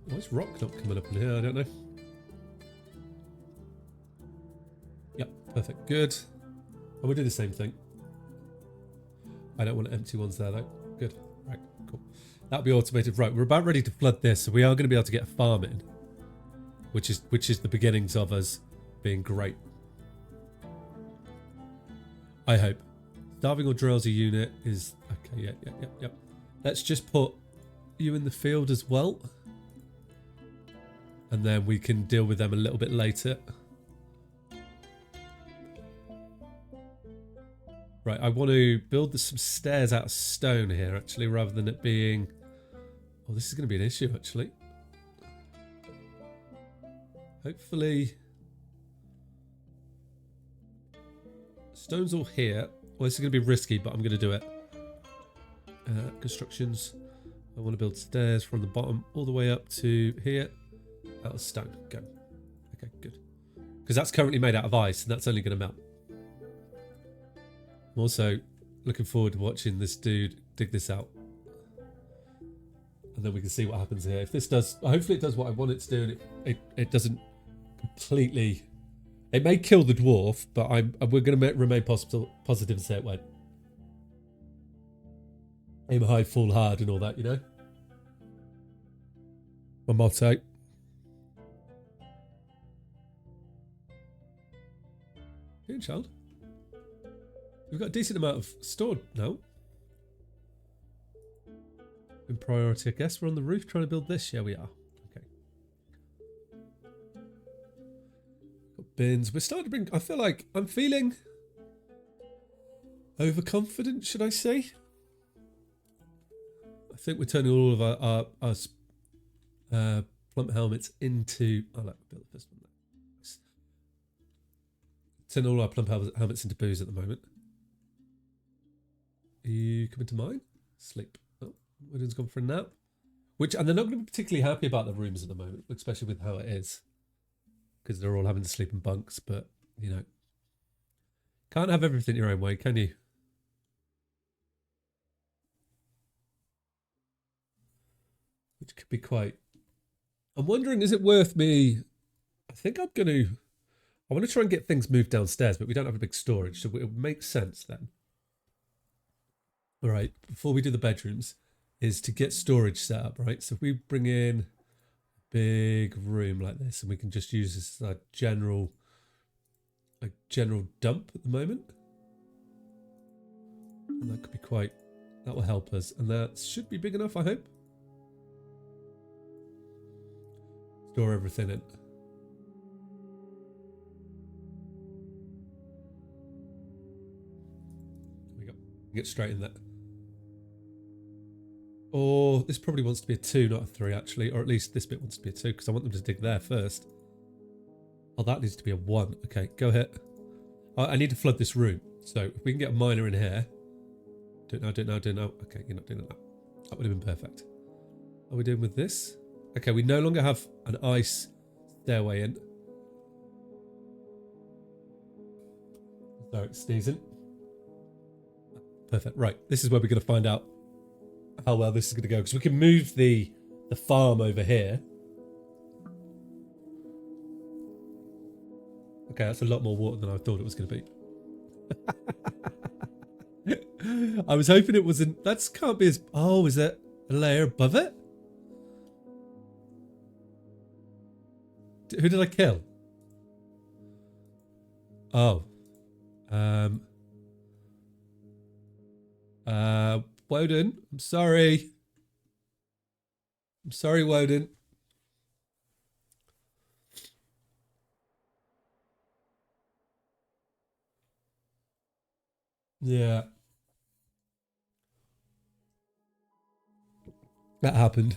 Why is rock not coming up in here? I don't know. Yep, perfect. Good. And we'll do the same thing. I don't want empty ones there though. Good. Right, cool. That'll be automated. Right, we're about ready to flood this, so we are going to be able to get a farm in. Which is the beginnings of us being great. I hope. Starving or drowsy unit is... Okay, yep. Let's just put you in the field as well. And then we can deal with them a little bit later. Right, I want to build some stairs out of stone here, actually, rather than it being... Oh, this is going to be an issue, actually. Hopefully... Stone's all here. Well, this is going to be risky, but I'm going to do it. Constructions. I want to build stairs from the bottom all the way up to here. Out of stone. Go. Okay, good. Because that's currently made out of ice, and that's only going to melt. I'm also looking forward to watching this dude dig this out. And then we can see what happens here. If this does... Hopefully it does what I want it to do, and it doesn't completely... It may kill the dwarf, but we're going to remain positive and say it won't. Aim high, fall hard, and all that, you know? My motto. Good, child. We've got a decent amount of stored now. In priority, I guess. We're on the roof trying to build this. Yeah, we are. Okay. Got bins. We're starting to bring... I feel like I'm feeling overconfident, should I say? I think we're turning all of our plump helmets into... Oh, look, build the first one there. Turning all our plump helmets into booze at the moment. Are you coming to mine? Sleep. Oh, Woodin's gone for a nap. And they're not going to be particularly happy about the rooms at the moment, especially with how it is. Because they're all having to sleep in bunks, but, you know. Can't have everything your own way, can you? Which could be quite... I'm wondering, is it worth me... I think I'm going to... I want to try and get things moved downstairs, but we don't have a big storage, so it would make sense then. All right, before we do the bedrooms, is to get storage set up, right? So if we bring in a big room like this, and we can just use this as a general dump at the moment. And that could be quite, that will help us. And that should be big enough, I hope. Store everything in. There we go. Get straight in there. Or this probably wants to be a 2, not a 3, actually. Or at least this bit wants to be a 2, because I want them to dig there first. Oh, that needs to be a 1. Okay, go ahead. I need to flood this room. So if we can get a miner in here. Do it now, do it now, do it now. Okay, you're not doing it now. That would have been perfect. What are we doing with this? Okay, we no longer have an ice stairway in. Sorry, sneezing. Perfect. Right, this is where we're going to find out how well this is going to go, because we can move the farm over here. Okay, that's a lot more water than I thought it was going to be. I was hoping it wasn't... That can't be as... Oh, is that a layer above it? Who did I kill? Oh. Woden, I'm sorry. I'm sorry, Woden. Yeah. That happened.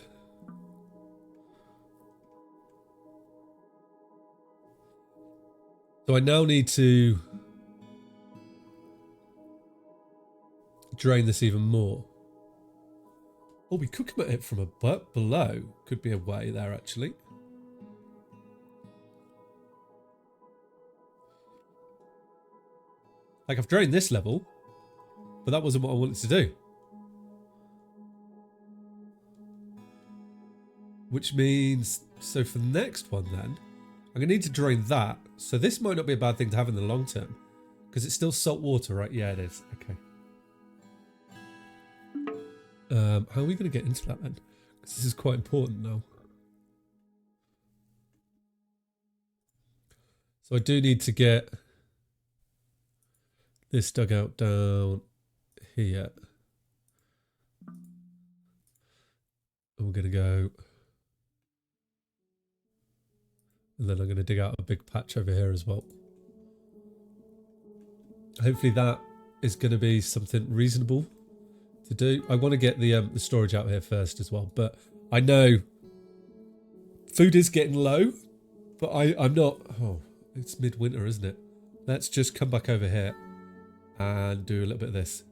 So I now need to drain this even more. Oh, we could come at it from above, below. Could be a way there, actually. Like, I've drained this level, but that wasn't what I wanted to do. Which means, so for the next one then, I'm going to need to drain that. So this might not be a bad thing to have in the long term. Because it's still salt water, right? Yeah, it is. Okay. How are we going to get into that then? Because this is quite important now. So I do need to get this dugout down here. And we're going to go... And then I'm going to dig out a big patch over here as well. Hopefully that is going to be something reasonable to do. I want to get the storage out here first as well. But I know food is getting low. But I'm not... Oh, it's midwinter, isn't it? Let's just come back over here and do a little bit of this.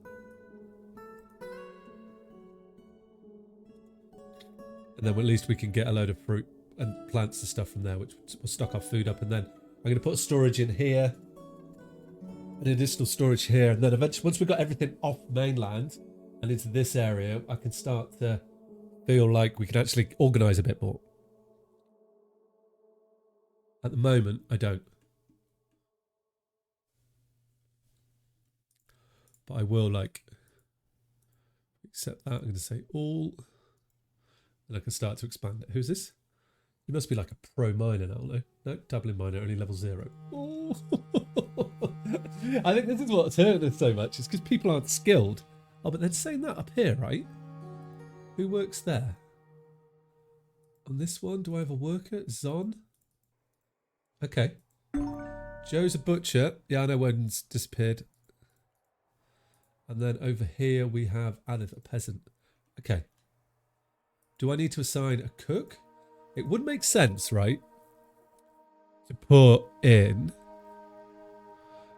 And then at least we can get a load of fruit and plants and stuff from there, which will stock our food up. And then I'm going to put a storage in here, an additional storage here, and then eventually, once we've got everything off mainland and into this area, I can start to feel like we can actually organise a bit more. At the moment, I don't. But I will, like, accept that. I'm going to say all, and I can start to expand it. Who's this? You must be like a pro miner now, no? No, dabbling miner, only level 0. Oh. I think this is what's hurting us so much. It's because people aren't skilled. Oh, but then saying that up here, right? Who works there? On this one, do I have a worker? Zon? Okay. Joe's a butcher. Yeah, I know one's disappeared. And then over here we have added a peasant. Okay. Do I need to assign a cook? It would make sense, right? To put in...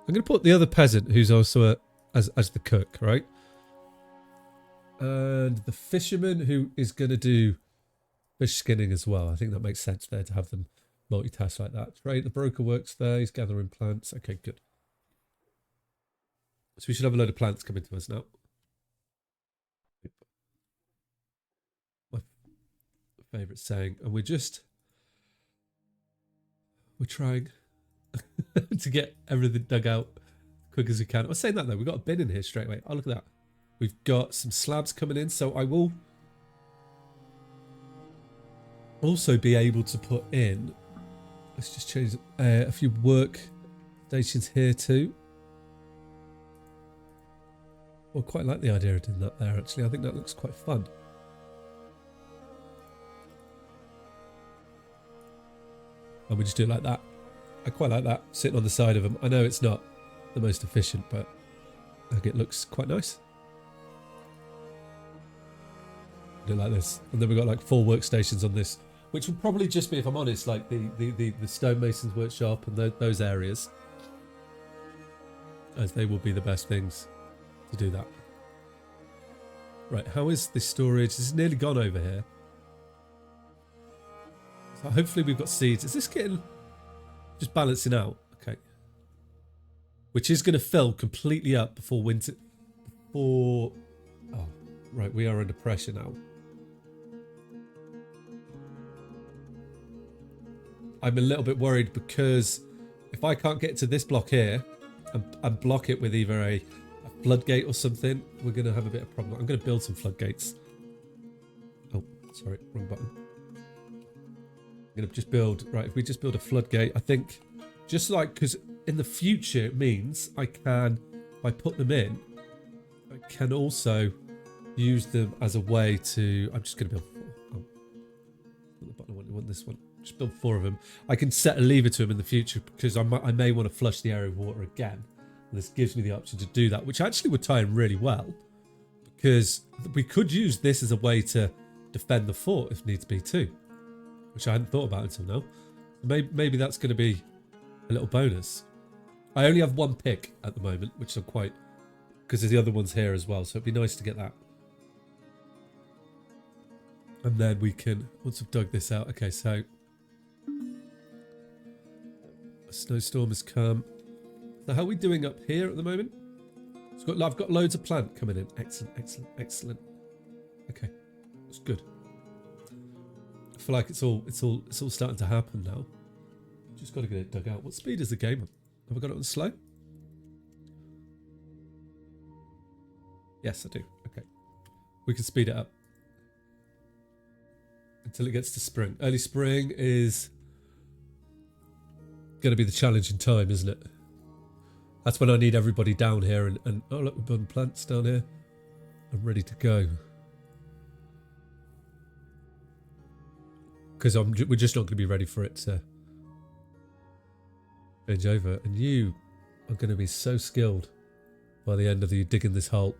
I'm going to put the other peasant who's also as the cook, right? And the fisherman who is going to do fish skinning as well. I think that makes sense there to have them multitask like that. Right, the broker works there. He's gathering plants. Okay, good. So we should have a load of plants coming to us now. My favourite saying. And we're trying to get everything dug out as quick as we can. I was saying that though, we've got a bin in here straight away. Oh, look at that. We've got some slabs coming in, so I will also be able to put in, let's just change a few work stations here too. I quite like the idea of doing that there actually. I think that looks quite fun. And we just do it like that. I quite like that, sitting on the side of them. I know it's not the most efficient, but I think it looks quite nice. Do it like this. And then we've got like 4 workstations on this, which will probably just be, if I'm honest, like the stonemason's workshop and those areas, as they will be the best things to do that. Right, how is this storage? This is nearly gone over here. So hopefully we've got seeds. Is this getting just balancing out? Okay. Which is going to fill completely up before winter. Oh, right, we are under pressure now. I'm a little bit worried because if I can't get to this block here and block it with either a floodgate or something, we're going to have a bit of problem. I'm going to build some floodgates. Oh, sorry, wrong button. I'm going to just build, right, if we just build a floodgate, I think, just like, because in the future it means I can, if I put them in, I can also use them as a way to, I'm just going to build 4. Oh, the button, I want this one. Just build 4 of them. I can set a lever to them in the future because I may want to flush the area of water again. And this gives me the option to do that, which actually would tie in really well because we could use this as a way to defend the fort if needs be too, which I hadn't thought about until now. Maybe that's going to be a little bonus. I only have one pick at the moment, which I'm quite, because there's the other ones here as well, so it'd be nice to get that. And then we can, once I've dug this out, okay, so a snowstorm has come. So how are we doing up here at the moment? I've got loads of plant coming in. Excellent, excellent, excellent. Okay, that's good. I feel like it's all starting to happen now. Just got to get it dug out. What speed is the game on? Have I got it on slow? Yes, I do. Okay, we can speed it up until it gets to spring. Early spring is going to be the challenging time, isn't it? That's when I need everybody down here and oh look, we're building plants down here. I'm ready to go. Because we're just not going to be ready for it to change over. And you are going to be so skilled by the end of you digging this hole.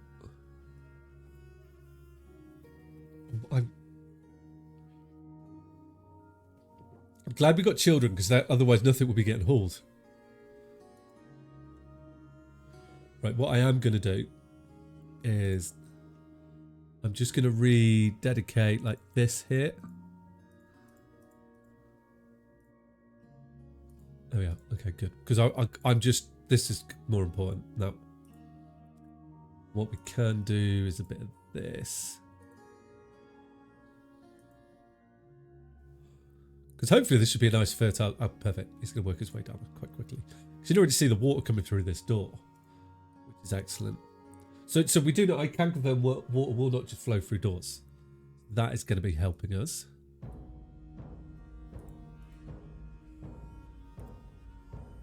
I'm glad we got children, because otherwise nothing will be getting hauled. Right, what I am going to do is I'm just going to rededicate like this here. Oh yeah, okay, good. Because I'm just, this is more important. Now, what we can do is a bit of this. Because hopefully this should be a nice fertile, oh perfect. It's going to work its way down quite quickly. You can already see the water coming through this door, which is excellent. So we do know, I can confirm water will not just flow through doors. That is going to be helping us.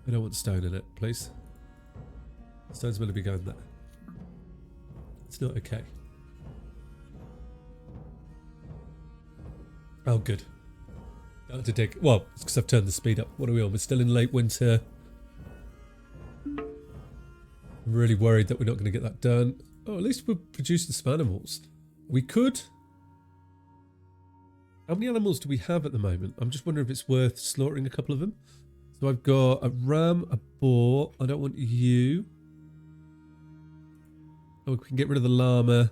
I don't want stone in it, please. Stone's going to be going there. It's not okay. Oh, good. Down to dig. Well, it's because I've turned the speed up. What are we on? We're still in late winter. I'm really worried that we're not going to get that done. Oh, at least we're producing some animals. We could. How many animals do we have at the moment? I'm just wondering if it's worth slaughtering a couple of them. So I've got a ram, a boar. I don't want you. Oh, we can get rid of the llama,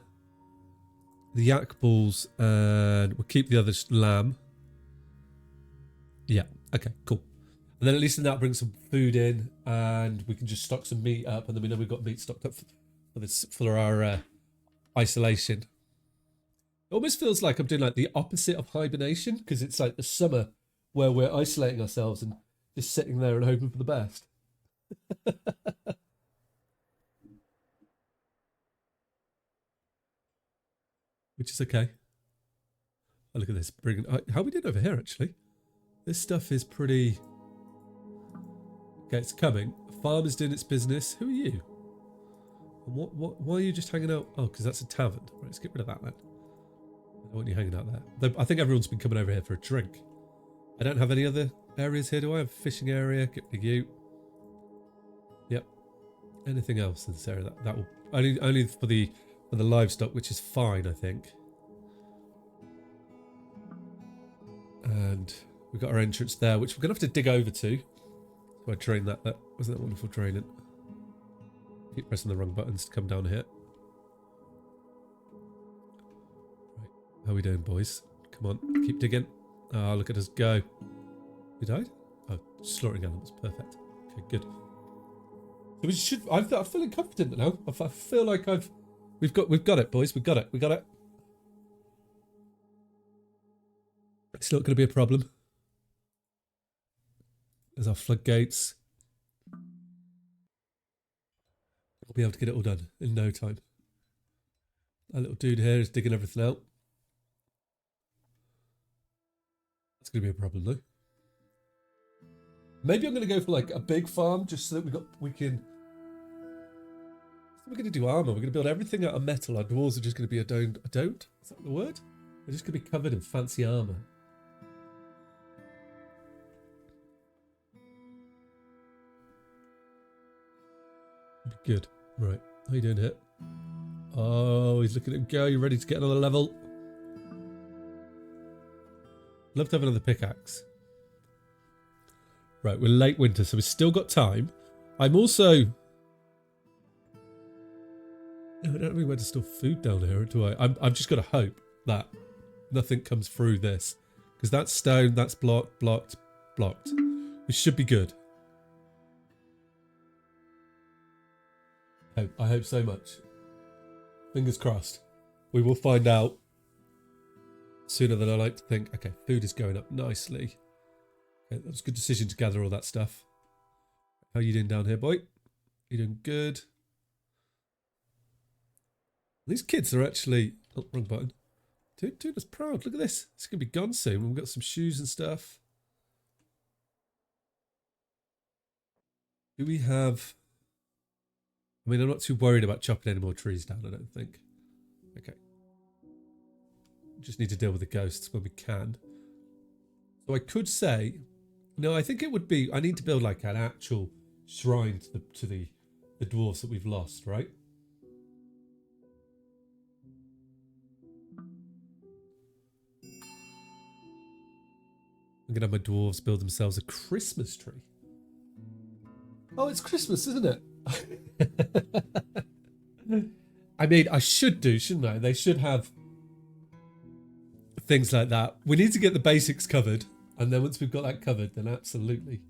the yak balls, and we'll keep the other lamb. Yeah, okay, cool. And then at least that brings some food in, and we can just stock some meat up, and then we know we've got meat stocked up for our isolation. It almost feels like I'm doing like the opposite of hibernation, because it's like the summer where we're isolating ourselves and just sitting there and hoping for the best. Which is okay. Oh, look at this. How are we doing over here, actually? This stuff is pretty... Okay, it's coming. A farm is doing its business. Who are you? And why are you just hanging out? Oh, because that's a tavern. Right, let's get rid of that then. I don't want you hanging out there. I think everyone's been coming over here for a drink. I don't have any other areas here, do I? Have a fishing area. Get rid of you. Yep. Anything else in this area? That will... Only for the livestock, which is fine, I think. And we've got our entrance there, which we're going to have to dig over to. So I drain that. That wasn't that wonderful draining. Keep pressing the wrong buttons to come down here. Right. How are we doing, boys? Come on, keep digging. Oh, look at us go. We died? Oh, slaughtering animals. Perfect. Okay, good. So we should... I'm feeling confident now. I feel like we've got it, boys. We got it. It's not going to be a problem. There's our floodgates. We'll be able to get it all done in no time. That little dude here is digging everything out. That's going to be a problem though. Maybe I'm going to go for like a big farm just so that we're going to do armor. We're going to build everything out of metal. Our dwarves are just going to be adorned. Adorned? Is that the word? They're just going to be covered in fancy armor. Good. Right. How you doing here? Oh, he's looking at him go. You ready to get another level? love to have another pickaxe. Right, we're late winter, so we've still got time. I'm also... I don't have anywhere to store food down here, do I? I've just got to hope that nothing comes through this. Because that's stone, that's blocked. We should be good. I hope so much. Fingers crossed. We will find out sooner than I like to think. Okay, food is going up nicely. Okay, that was a good decision to gather all that stuff. How are you doing down here, boy? You doing good? These kids are actually... Oh, wrong button. Doing us proud. Look at this. It's going to be gone soon. We've got some shoes and stuff. Do we have... I mean, I'm not too worried about chopping any more trees down, I don't think. Okay. Just need to deal with the ghosts when we can. So I could say... No, I think it would be... I need to build like an actual shrine to the dwarves that we've lost, right? I'm going to have my dwarves build themselves a Christmas tree. Oh, it's Christmas, isn't it? I mean, I should do, shouldn't I? They should have things like that. We need to get the basics covered. And then once we've got that covered, then absolutely.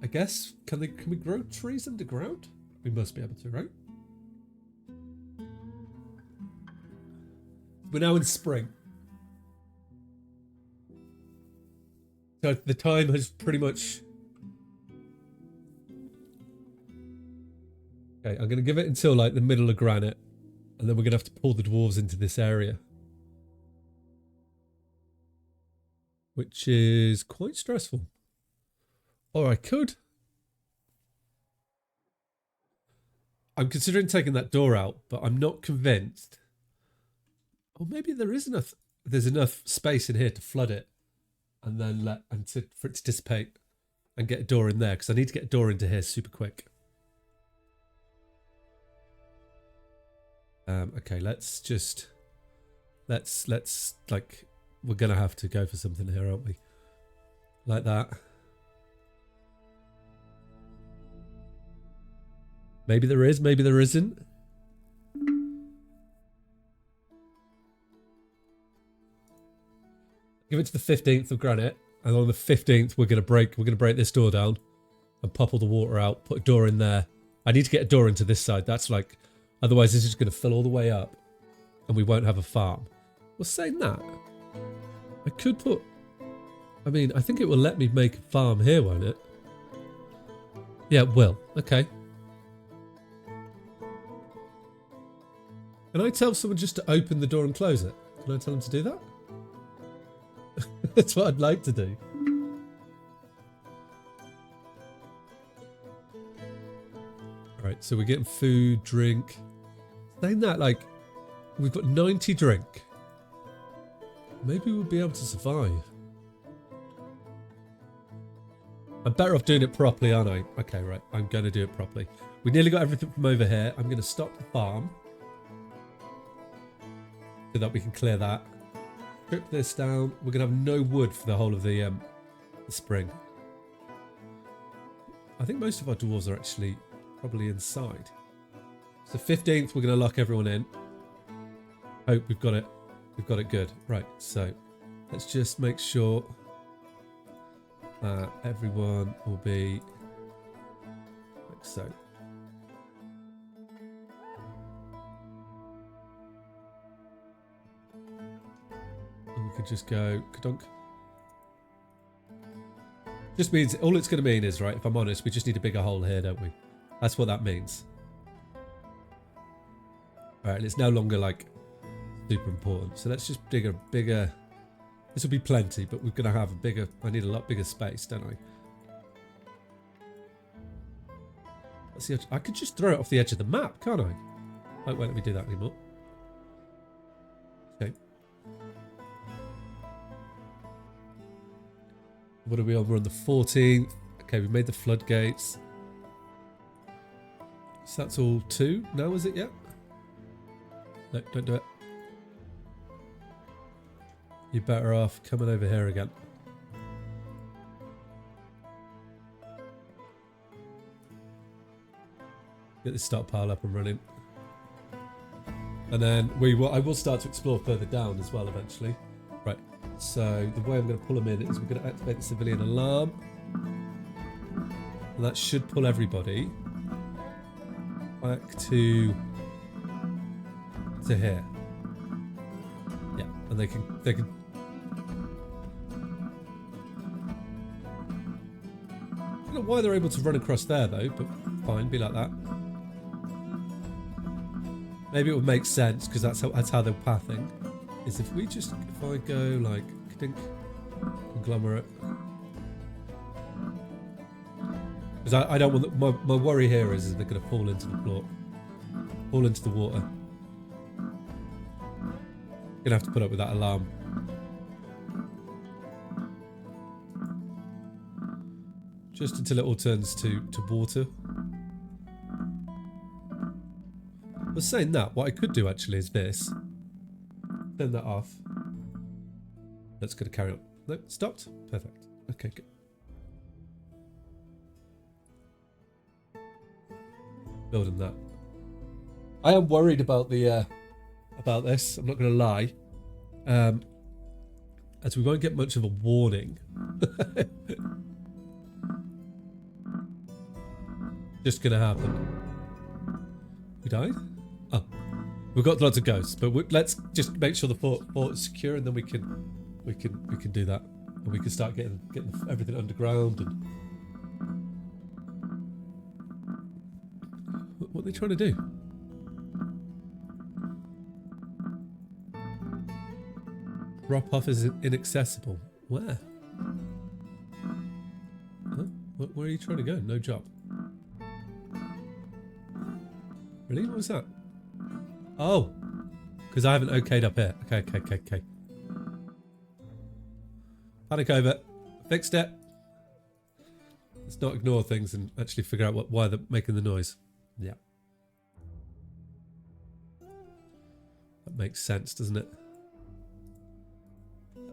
I guess, can we grow trees underground? We must be able to, right? We're now in spring. So the time has pretty much... Okay, I'm going to give it until like the middle of granite. And then we're going to have to pull the dwarves into this area. Which is quite stressful. Or I could. I'm considering taking that door out, but I'm not convinced. Or maybe there is enough. There's enough space in here to flood it, and then for it to dissipate, and get a door in there because I need to get a door into here super quick. Okay, let's like. We're going to have to go for something here, aren't we? Like that. Maybe there is, maybe there isn't. Give it to the 15th of granite. And on the 15th, we're going to break this door down and pop all the water out, put a door in there. I need to get a door into this side. That's like, otherwise this is going to fill all the way up and we won't have a farm. Well, saying that, I could put... I mean, I think it will let me make a farm here, won't it? Yeah, it will. Okay. Can I tell someone just to open the door and close it? Can I tell them to do that? That's what I'd like to do. Right, so we're getting food, drink. Saying that, like, we've got 90 drink. Maybe we'll be able to survive. I'm better off doing it properly, aren't I? Okay, right. I'm going to do it properly. We nearly got everything from over here. I'm going to stop the farm so that we can clear that. Strip this down. We're going to have no wood for the whole of the spring. I think most of our dwarves are actually probably inside. So 15th, we're going to lock everyone in. Hope we've got it. We've got it good. Right, so let's just make sure that everyone will be like so. And we could just go kadunk. Just means, all it's going to mean is, right, if I'm honest, we just need a bigger hole here, don't we? That's what that means. Alright, and it's no longer like super important. So let's just dig a bigger... This will be plenty, but we're going to have a bigger... I need a lot bigger space, don't I? Let's see. I could just throw it off the edge of the map, can't I? Oh, won't let me do that anymore. Okay. What are we on? We're on the 14th. Okay, we made the floodgates. So that's all 2 now, is it yet? No, don't do it. you're better off coming over here again. Get this stockpile up and running. And then I will start to explore further down as well eventually. Right, so the way I'm going to pull them in is we're going to activate the civilian alarm. And that should pull everybody back to here. Yeah, and they can I don't know why they're able to run across there though, but fine, be like that. Maybe it would make sense because that's how they're pathing. Is if I go like dink, conglomerate. Because I don't want my worry here is they're going to fall into the floor, fall into the water. Gonna have to put up with that alarm. Just until it all turns to water. I was saying that, what I could do actually is this. Turn that off. That's going to carry on. No, stopped. Perfect. Okay, good. Building that. I am worried about the about this. I'm not going to lie. As we won't get much of a warning. Just going to happen. We died? Oh, we've got lots of ghosts, but let's just make sure the fort is secure, and then we can do that, and we can start getting everything underground. And what are they trying to do? Drop off is inaccessible. Where? Huh? Where are you trying to go? No job. Really? What was that? Oh, because I haven't okayed up here. Okay. Panic over. Fixed it. Let's not ignore things and actually figure out why they're making the noise. Yeah. That makes sense, doesn't it? And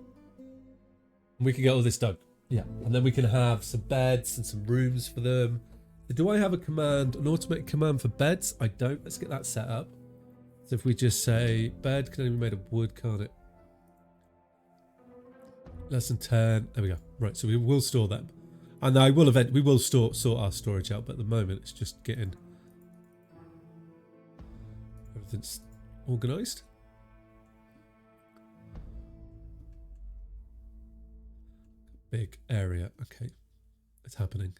we can get all this done. Yeah. And then we can have some beds and some rooms for them. Do I have an automated command for beds? I don't. Let's get that set up. So if we just say bed can only be made of wood, can't it? Lesson 10. There we go. Right, so we will store them. And I will we will sort our storage out, but at the moment it's just getting everything's organised. Big area. Okay. It's happening.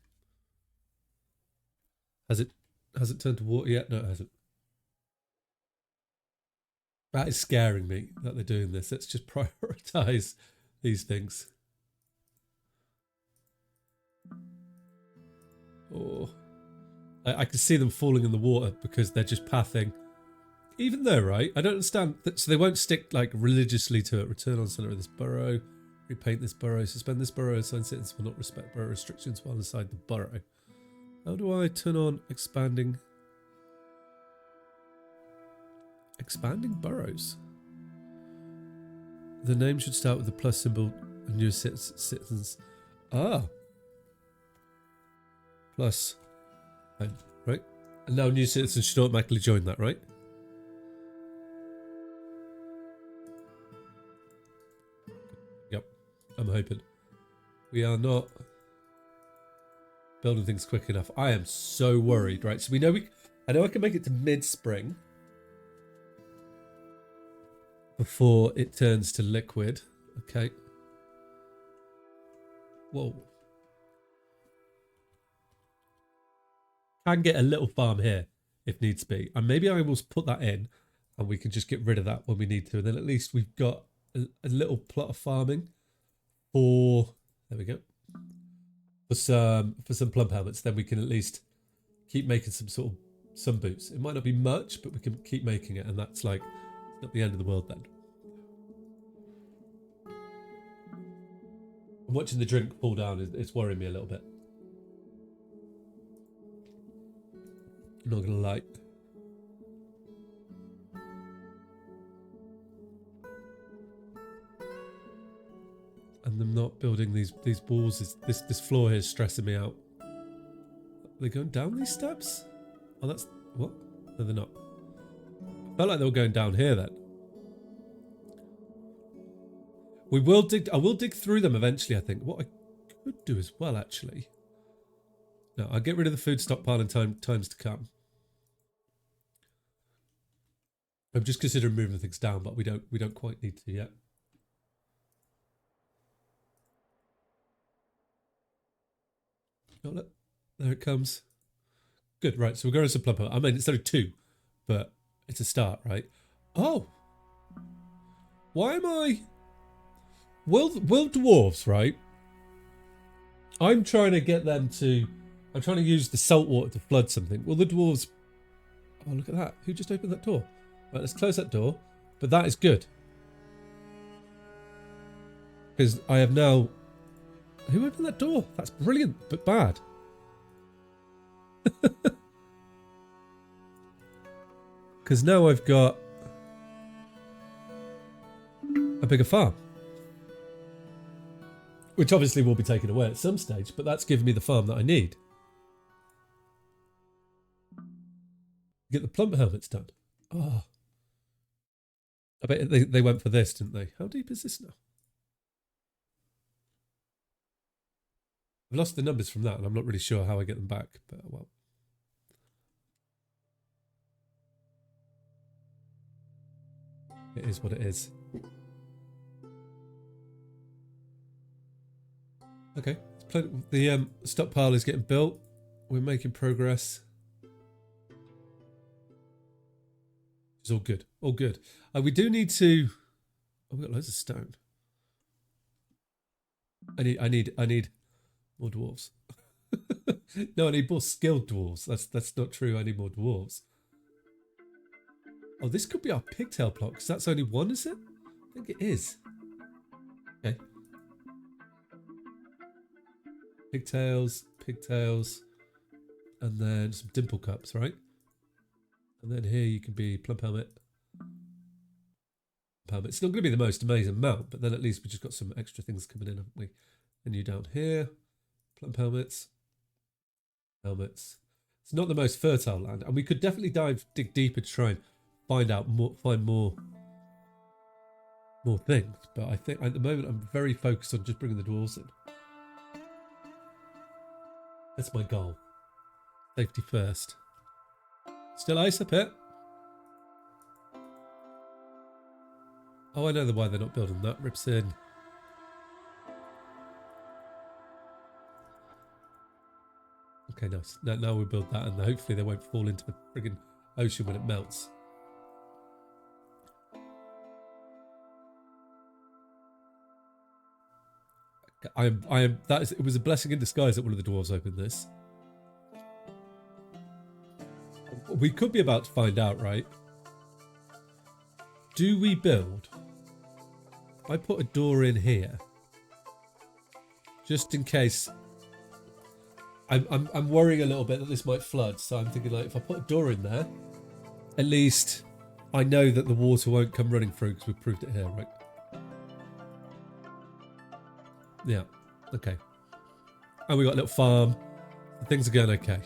Has it turned to water yet? No, it hasn't. That is scaring me that they're doing this. Let's just prioritize these things. Oh, I can see them falling in the water because they're just pathing. Even though, right? I don't understand. So they won't stick like religiously to it. Return on center of this burrow. Repaint this burrow. Suspend this burrow. Assign citizens will not respect burrow restrictions while inside the burrow. How do I turn on expanding? Expanding burrows. The name should start with the plus symbol and new citizens. Ah. Plus. Right. And now new citizens should automatically join that, right? Yep. I'm hoping. We are not building things quick enough. I am so worried, right? So we know I know I can make it to mid-spring before it turns to liquid. Okay. Whoa. Can get a little farm here if needs be. And maybe I will put that in and we can just get rid of that when we need to. And then at least we've got a little plot of farming for, there we go, for some plump helmets. Then we can at least keep making some boots. It might not be much, but we can keep making it. And that's like, it's not the end of the world then. I'm watching the drink fall down. It's worrying me a little bit. I'm not gonna lie. building these walls. This floor here is stressing me out. Are they going down these steps? Oh, that's what? No, they're not. Felt like they were going down here then. We will dig. I will dig through them eventually. I think. What I could do as well, actually. No, I'll get rid of the food stockpile in times to come. I'm just considering moving things down, but we don't quite need to yet. Oh, look, there it comes. Good, right? So we're going to some plump. I mean, it's only 2, but it's a start, right? Oh, why am I? Will dwarves, right? I'm trying to get them to. I'm trying to use the salt water to flood something. Will the dwarves? Oh, look at that! Who just opened that door? Right, let's close that door. But that is good. Because I have now... Who opened that door? That's brilliant, but bad. Because now I've got... a bigger farm. Which obviously will be taken away at some stage, but that's given me the farm that I need. Get the plump helmets done. Oh. I bet they went for this, didn't they? How deep is this now? I've lost the numbers from that, and I'm not really sure how I get them back, but well. It is what it is. Okay. The stockpile is getting built. We're making progress. It's all good. All good. We do need to... Oh, we've got loads of stone. I need more dwarves. No, I need more skilled dwarves. That's not true. I need more dwarves. Oh, this could be our pigtail plot, because that's only 1, is it? I think it is. Okay. Pigtails, and then some dimple cups, right? And then here you can be plump helmet. It's not going to be the most amazing mount, but then at least we just got some extra things coming in, haven't we? And you down here, plump helmets. It's not the most fertile land, and we could definitely dig deeper to try and find more things. But I think at the moment I'm very focused on just bringing the dwarves in. That's my goal. Safety first. Still ice up it. Oh, I know why they're not building that. Ribsin. Okay, nice. Now we build that, and hopefully they won't fall into the friggin' ocean when it melts. It was a blessing in disguise that one of the dwarves opened this. We could be about to find out, right? Do we build? I put a door in here, just in case. I'm worrying a little bit that this might flood, so I'm thinking like if I put a door in there, at least I know that the water won't come running through because we've proved it here, right? Yeah. Okay. And we got a little farm. Things are going okay.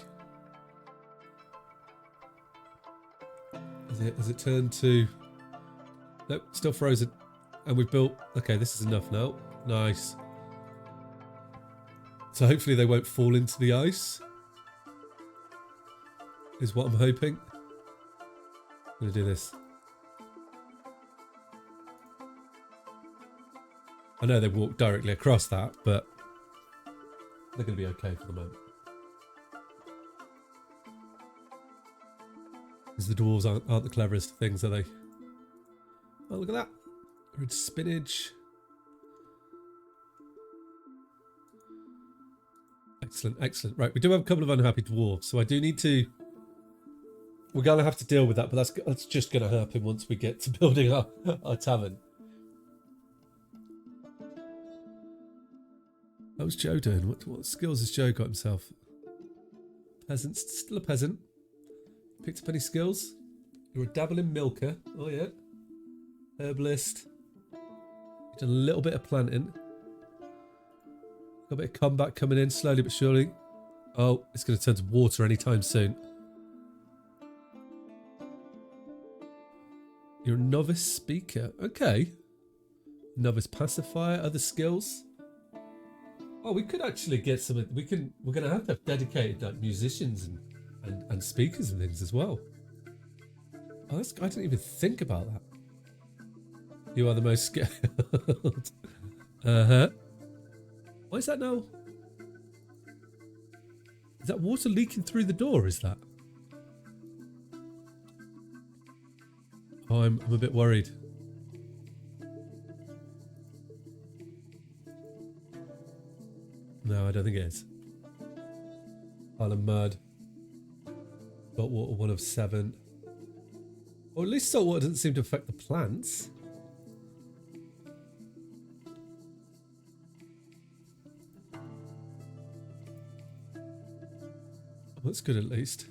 Has it turned to... Nope, still frozen. And we've built... Okay, this is enough now. Nice. So hopefully they won't fall into the ice. Is what I'm hoping. I'm going to do this. I know they walk directly across that, but they're going to be okay for the moment. Because the dwarves aren't the cleverest things, are they? Oh, look at that. Red spinach. Excellent, excellent. Right, we do have a couple of unhappy dwarves, so I do need to... We're going to have to deal with that, but that's just going to happen once we get to building our tavern. How's Joe doing? What skills has Joe got himself? Peasant, still a peasant. Picked up any skills? You're a dabbling milker. Oh yeah. Herbalist. Done a little bit of planting. Got a bit of combat coming in slowly but surely. Oh, it's going to turn to water anytime soon. You're a novice speaker. Okay. Novice pacifier. Other skills. Oh, we could actually get some. We're going to have dedicated like musicians and speakers and things as well. Oh, I didn't even think about that. You are the most skilled. Uh-huh. Why is that now? Is that water leaking through the door, is that? Oh, I'm a bit worried. No, I don't think it is. Pile of mud. Salt water 1 of 7. Or at least salt water doesn't seem to affect the plants. Oh, that's good at least.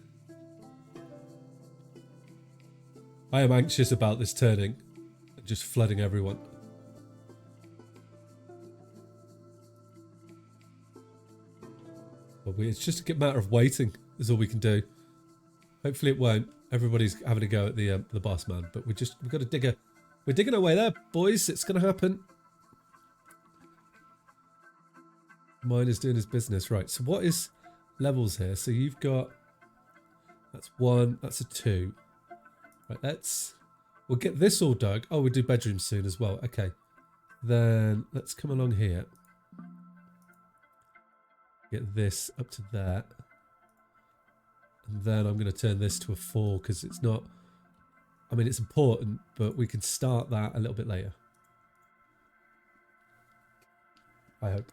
I am anxious about this turning and just flooding everyone. But it's just a matter of waiting is all we can do. Hopefully it won't. Everybody's having a go at the boss man, but we've got to we're digging our way there, boys. It's going to happen. Mine is doing his business. Right, so what is levels here? So you've got, that's 1, that's a 2. Right, we'll get this all dug. Oh, we'll do bedrooms soon as well. Okay, then let's come along here. Get this up to there. And then I'm going to turn this to a 4 because it's not, I mean, it's important, but we can start that a little bit later. I hope.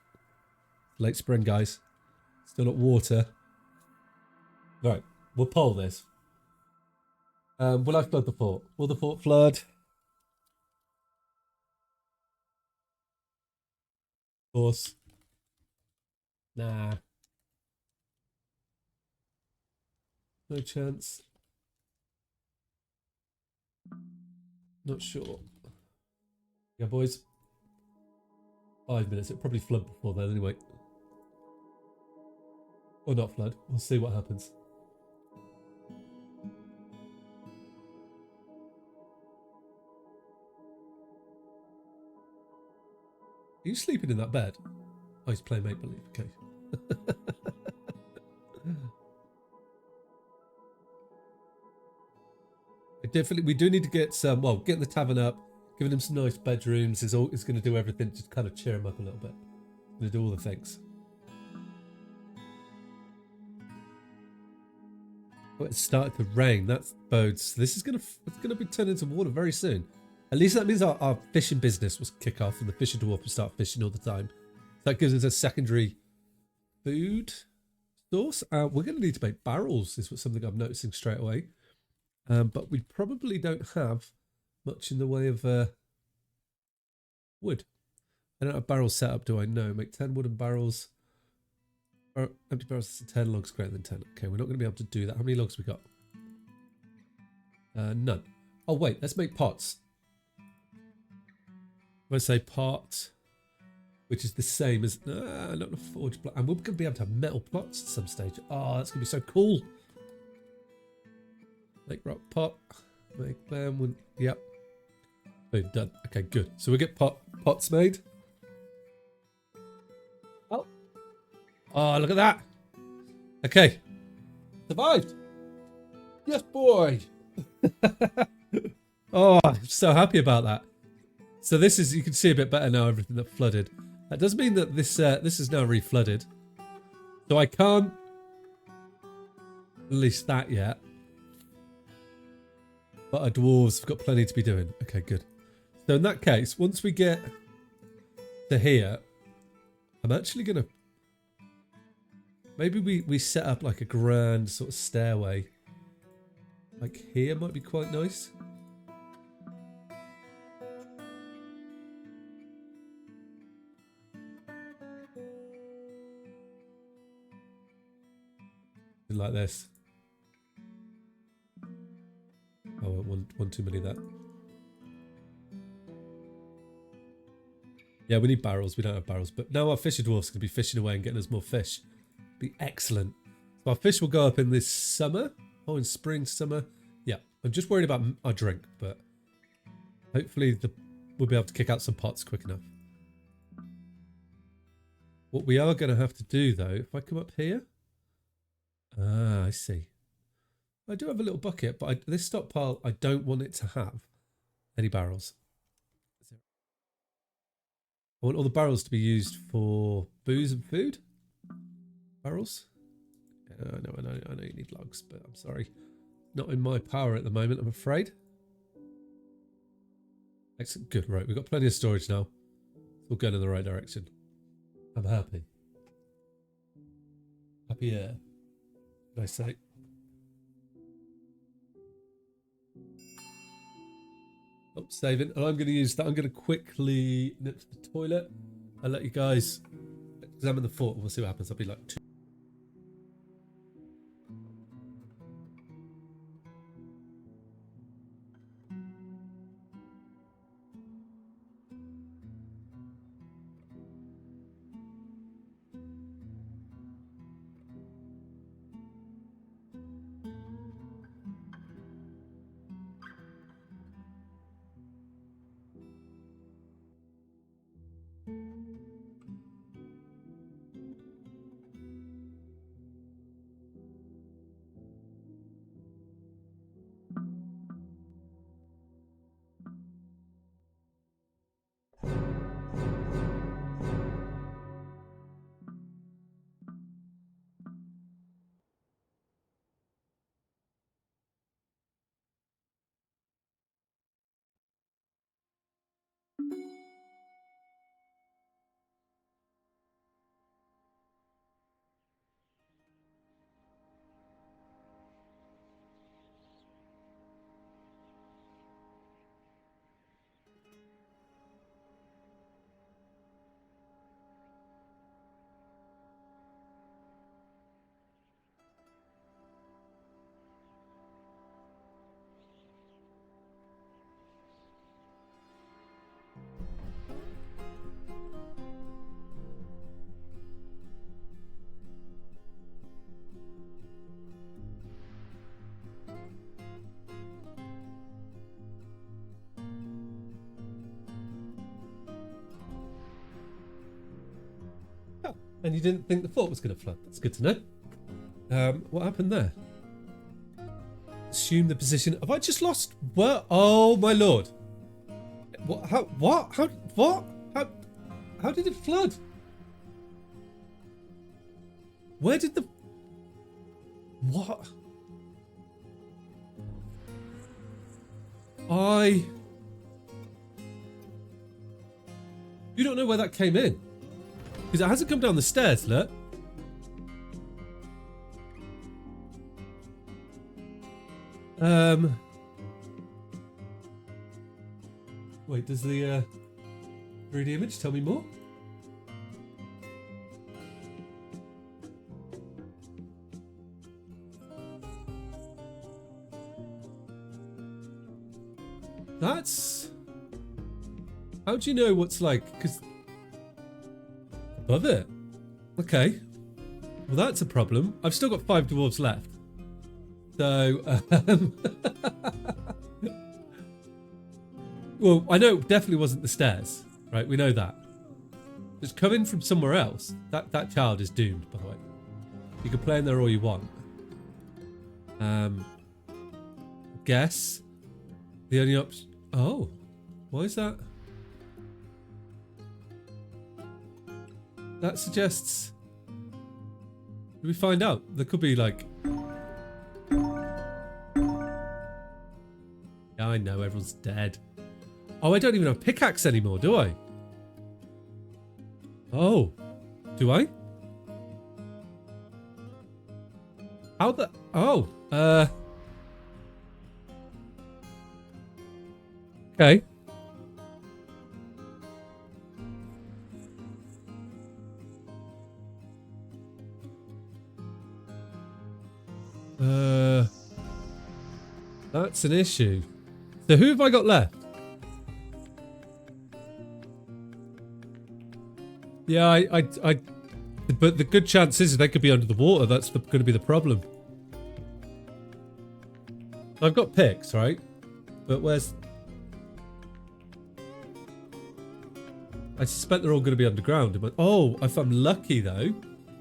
Late spring, guys. Still not water. Right, we'll poll this. Will I flood the fort? Will the fort flood? Of course. Nah. No chance. Not sure. Yeah, boys. 5 minutes. It'll probably flood before then anyway. Or not flood. We'll see what happens. Are you sleeping in that bed? Oh, he's playing make-believe. Okay. We do need to get some, well, getting the tavern up, giving him some nice bedrooms is going to do everything to kind of cheer him up a little bit. Going to do all the things. Oh, it started to rain. That bodes. This is going to be turned into water very soon. At least that means our fishing business will kick off and the fishing dwarf will start fishing all the time. That gives us a secondary food source. We're going to need to make barrels, is what something I'm noticing straight away. But we probably don't have much in the way of wood. I don't have barrels set up, do I? No. Make 10 wooden barrels. Empty barrels, 10 logs greater than 10. Okay, we're not going to be able to do that. How many logs we got? None. Oh, wait. Let's make pots. I'm going to say pot, which is the same as... not a forge block. And we're going to be able to have metal plots at some stage. Oh, that's going to be so cool. Make rock pot. Make them. Yep. Boom, done. Okay, good. So we get pots made. Oh. Oh, look at that. Okay. Survived. Yes, boy. Oh, I'm so happy about that. So this is, you can see a bit better now, everything that flooded. That does mean that this is now re-flooded. So I can't release that yet. But our dwarves have got plenty to be doing. Okay, good. So in that case, once we get to here, I'm actually going to... Maybe we set up like a grand sort of stairway. Like here might be quite nice. Like this. Oh, one too many of that. Yeah, we need barrels. We don't have barrels. But now our fisher dwarf's going to be fishing away and getting us more fish. Be excellent. So our fish will go up in this summer. Oh, in spring, summer. Yeah, I'm just worried about our drink, but hopefully we'll be able to kick out some pots quick enough. What we are going to have to do, though, if I come up here. Ah, I see. I do have a little bucket, but this stockpile, I don't want it to have any barrels. I want all the barrels to be used for booze and food. Barrels? I know you need logs, but I'm sorry. Not in my power at the moment, I'm afraid. Excellent. Good, right. We've got plenty of storage now. We're going in the right direction. I'm happy. Happier, should I say. Oh, saving. And I'm going to use that. I'm going to quickly nip to the toilet. I'll let you guys examine the fort and we'll see what happens. I'll be like 2. Oh, and you didn't think the fort was going to flood. That's good to know. What happened there? Assume the position. Have I just lost? What? Oh my lord! What? How? What? How? What? How did it flood? Where did the? What? You don't know where that came in, because it hasn't come down the stairs. Look. Wait, does the 3D image tell me more? That's... How do you know what's like? Because... Above it. Okay. Well, that's a problem. I've still got 5 dwarves left. So, well, I know it definitely wasn't the stairs, right? We know that. It's coming from somewhere else. That child is doomed, by the way. You can play in there all you want. Guess the only option. Oh, why is that? That suggests. Did we find out? There could be like. Yeah, I know everyone's dead. Oh, I don't even have a pickaxe anymore, do I? Oh, do I? How the? Oh, okay. That's an issue. So who have I got left? Yeah, but the good chance is they could be under the water. That's going to be the problem. I've got picks, right? But where's... I suspect they're all going to be underground. Oh, if I'm lucky, though,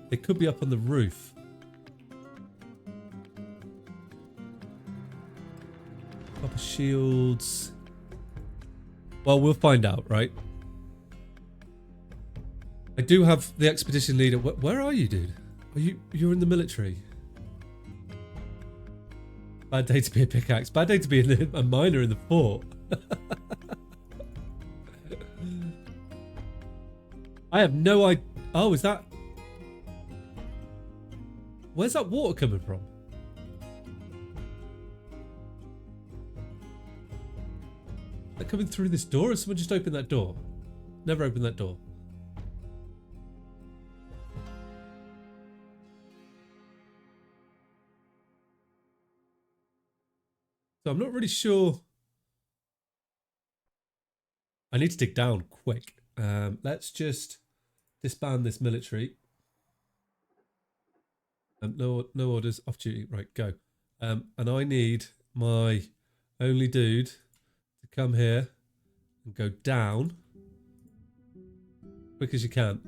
they could be up on the roof. Copper shields. Well, we'll find out, right? I do have the expedition leader. Where are you, dude? You're in the military? Bad day to be a pickaxe. Bad day to be a miner in the fort. I have no idea. Oh, is that... Where's that water coming from? Is that coming through this door, or someone just opened that door? Never opened that door. So I'm not really sure. I need to dig down quick. Let's just disband this military. No orders, off duty. Right, go. And I need my only dude to come here and go down quick as you can.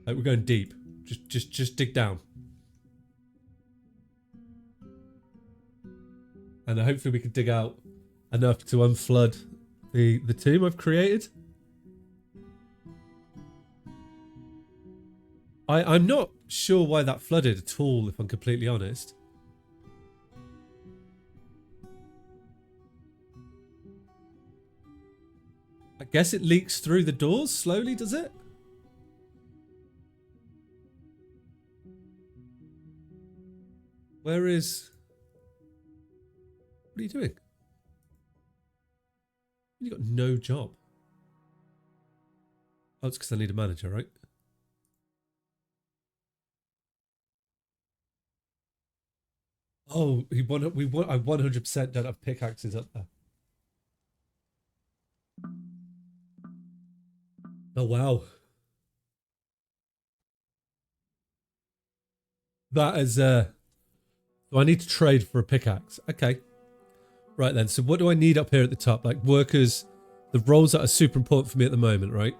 We're going deep. Just dig down. And hopefully we can dig out enough to unflood the tomb I've created. I'm not sure why that flooded at all, if I'm completely honest. I guess it leaks through the doors slowly, does it? Where is... What are you doing? You got no job. Oh, it's because I need a manager, right? Oh, I 100% don't have pickaxes up there. Oh, wow. That is, so I need to trade for a pickaxe. Okay. Right then, so what do I need up here at the top? Like workers, the roles that are super important for me at the moment, right?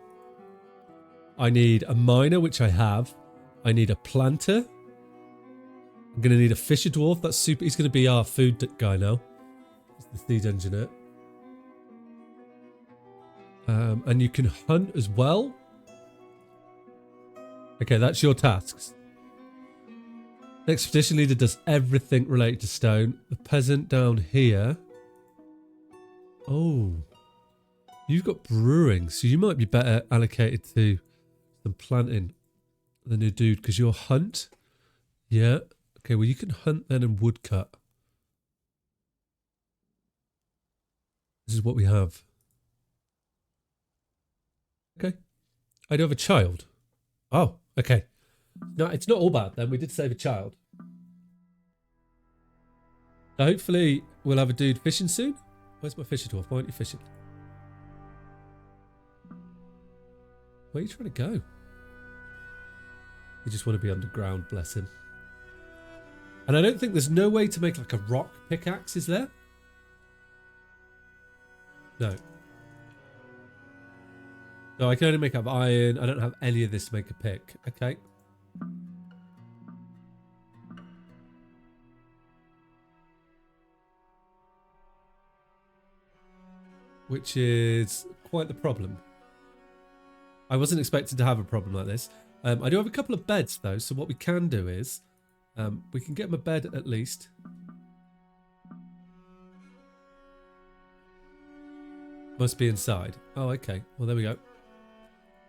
I need a miner, which I have. I need a planter. I'm going to need a fisher dwarf. That's super. He's going to be our food guy now. He's the seed engineer. And you can hunt as well. Okay, that's your tasks. The expedition leader does everything related to stone. The peasant down here. Oh. You've got brewing, so you might be better allocated to some planting than a dude, because you're hunt. Yeah. Okay, well you can hunt then and woodcut. This is what we have. Okay. I do have a child. Oh, okay. No, it's not all bad then. We did save a child. So hopefully we'll have a dude fishing soon. Where's my fisher dwarf? Why aren't you fishing? Where are you trying to go? You just want to be underground, bless him. And I don't think there's no way to make like a rock pickaxe, is there? No. No, I can only make up iron. I don't have any of this to make a pick. Okay. Which is quite the problem. I wasn't expecting to have a problem like this. I do have a couple of beds though, so what we can do is we can get him a bed at least. Must be inside. Oh, okay. Well, there we go.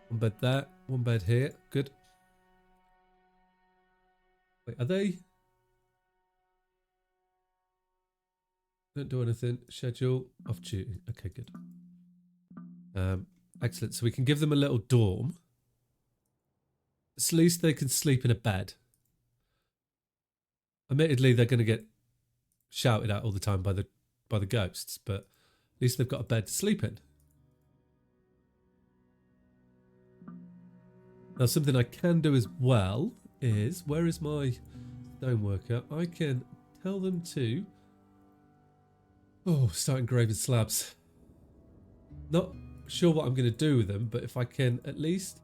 One bed there, one bed here. Good. Wait, are they? Don't do anything. Schedule off duty. Okay, good. Excellent. So we can give them a little dorm. At least they can sleep in a bed. Admittedly, they're going to get shouted at all the time by the ghosts, but at least they've got a bed to sleep in. Now, something I can do as well is, where is my stoneworker? I can tell them to start engraving slabs. Not sure what I'm going to do with them, but if I can at least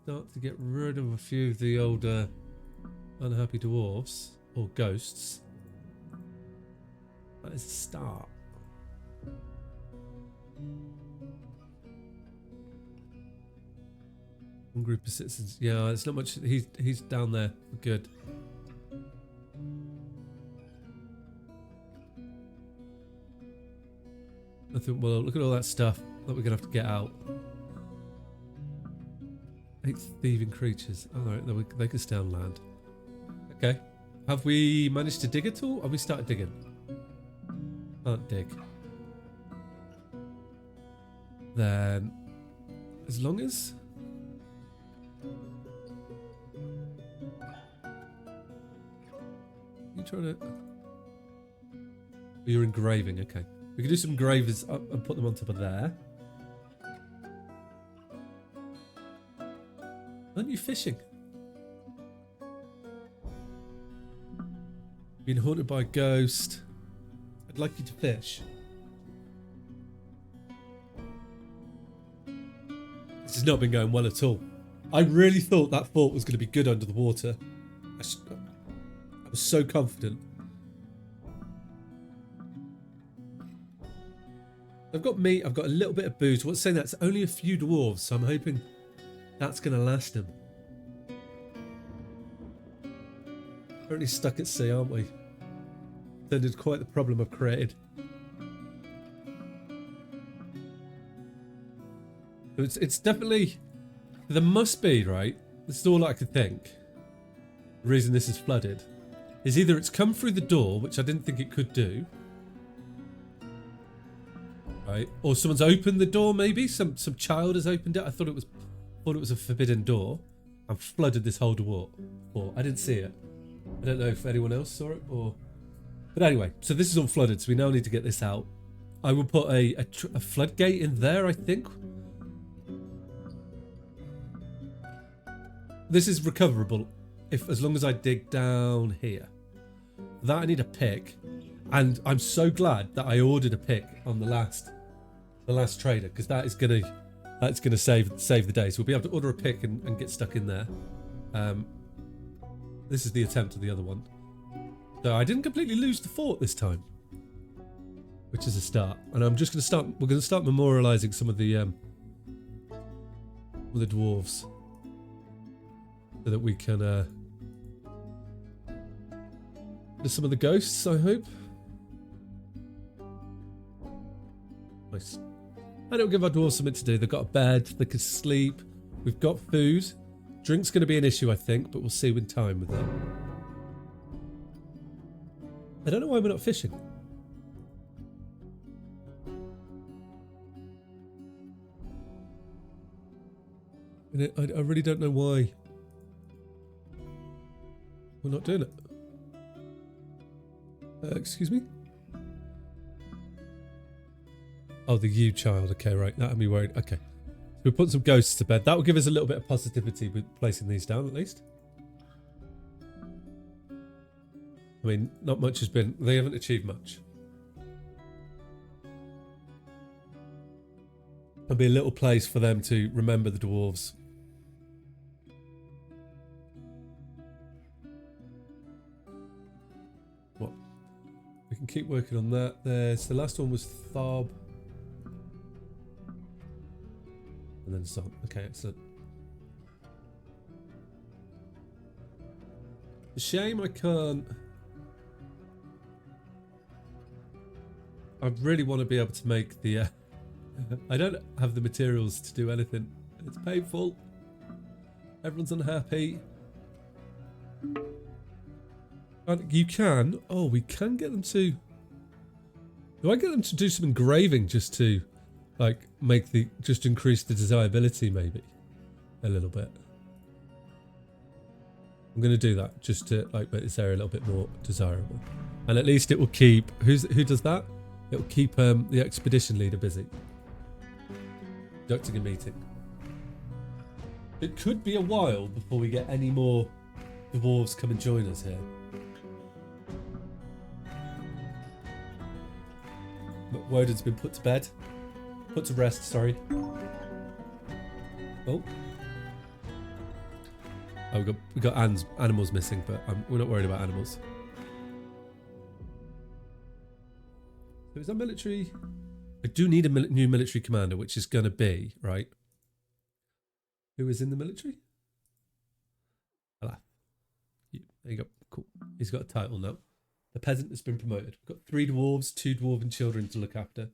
start to get rid of a few of the older unhappy dwarves or ghosts, that is a start. One group of citizens. Yeah, it's not much. He's down there. Good. I think, well, look at all that stuff that we're going to have to get out. 8 thieving creatures. Alright, they can stay on land. Okay. Have we managed to dig at all? Have we started digging? Can't dig. Then, as long as... You trying to... Oh, you're engraving, okay. We can do some engravers up and put them on top of there. Aren't you fishing? Being haunted by a ghost. I'd like you to fish. This has not been going well at all. I really thought that fort was going to be good under the water. I was so confident. I've got meat, I've got a little bit of booze. What's saying that's only a few dwarves, so I'm hoping that's going to last them. Currently stuck at sea, aren't we? That is quite the problem I've created. It's definitely... There must be, right? This is all I could think. The reason this is flooded is either it's come through the door, which I didn't think it could do. Right? Or someone's opened the door, maybe. Some child has opened it. I thought it was a forbidden door and flooded this whole door. I didn't see it. I don't know if anyone else saw it or... But anyway, so this is all flooded, so we now need to get this out. I will put a floodgate in there, I think. This is recoverable as long as I dig down here. That I need a pick, and I'm so glad that I ordered a pick on the last trader, because that's gonna save the day. So we'll be able to order a pick and get stuck in there. This is the attempt of the other one. So I didn't completely lose the fort this time, which is a start. And I'm just gonna we're gonna start memorializing some of the dwarves, so that we can there's some of the ghosts, I hope. Nice. And it'll give our dwarves something to do. They've got a bed, they can sleep, we've got food. Drink's going to be an issue, I think, but we'll see with time with that. I don't know why we're not fishing. I really don't know why we're not doing it. Excuse me? Oh, the you child. Okay, right. That had me worried. Okay. So we'll put some ghosts to bed. That will give us a little bit of positivity with placing these down, at least. I mean, not much has been... They haven't achieved much. There'll be a little place for them to remember the dwarves. What? We can keep working on that. There's... The last one was Thob. And then some. Okay, excellent. It's a shame I can't... I really want to be able to make the... I don't have the materials to do anything. It's painful. Everyone's unhappy. And you can... Oh, we can get them to... Do I get them to do some engraving just to... Like, make the... Just increase the desirability, maybe. A little bit. I'm going to do that. Just to, like, make this area a little bit more desirable. And at least it will keep... Who does that? It will keep the expedition leader busy. Conducting a meeting. It could be a while before we get any more dwarves come and join us here. But Woden's been put to bed. Put to rest, sorry. Oh. Oh, we got animals missing, but we're not worried about animals. So is that military? I do need a new military commander, which is going to be, right? Who is in the military? Alaf. There you go. Cool. He's got a title now. The peasant has been promoted. We've got 3 dwarves, 2 dwarven children to look after.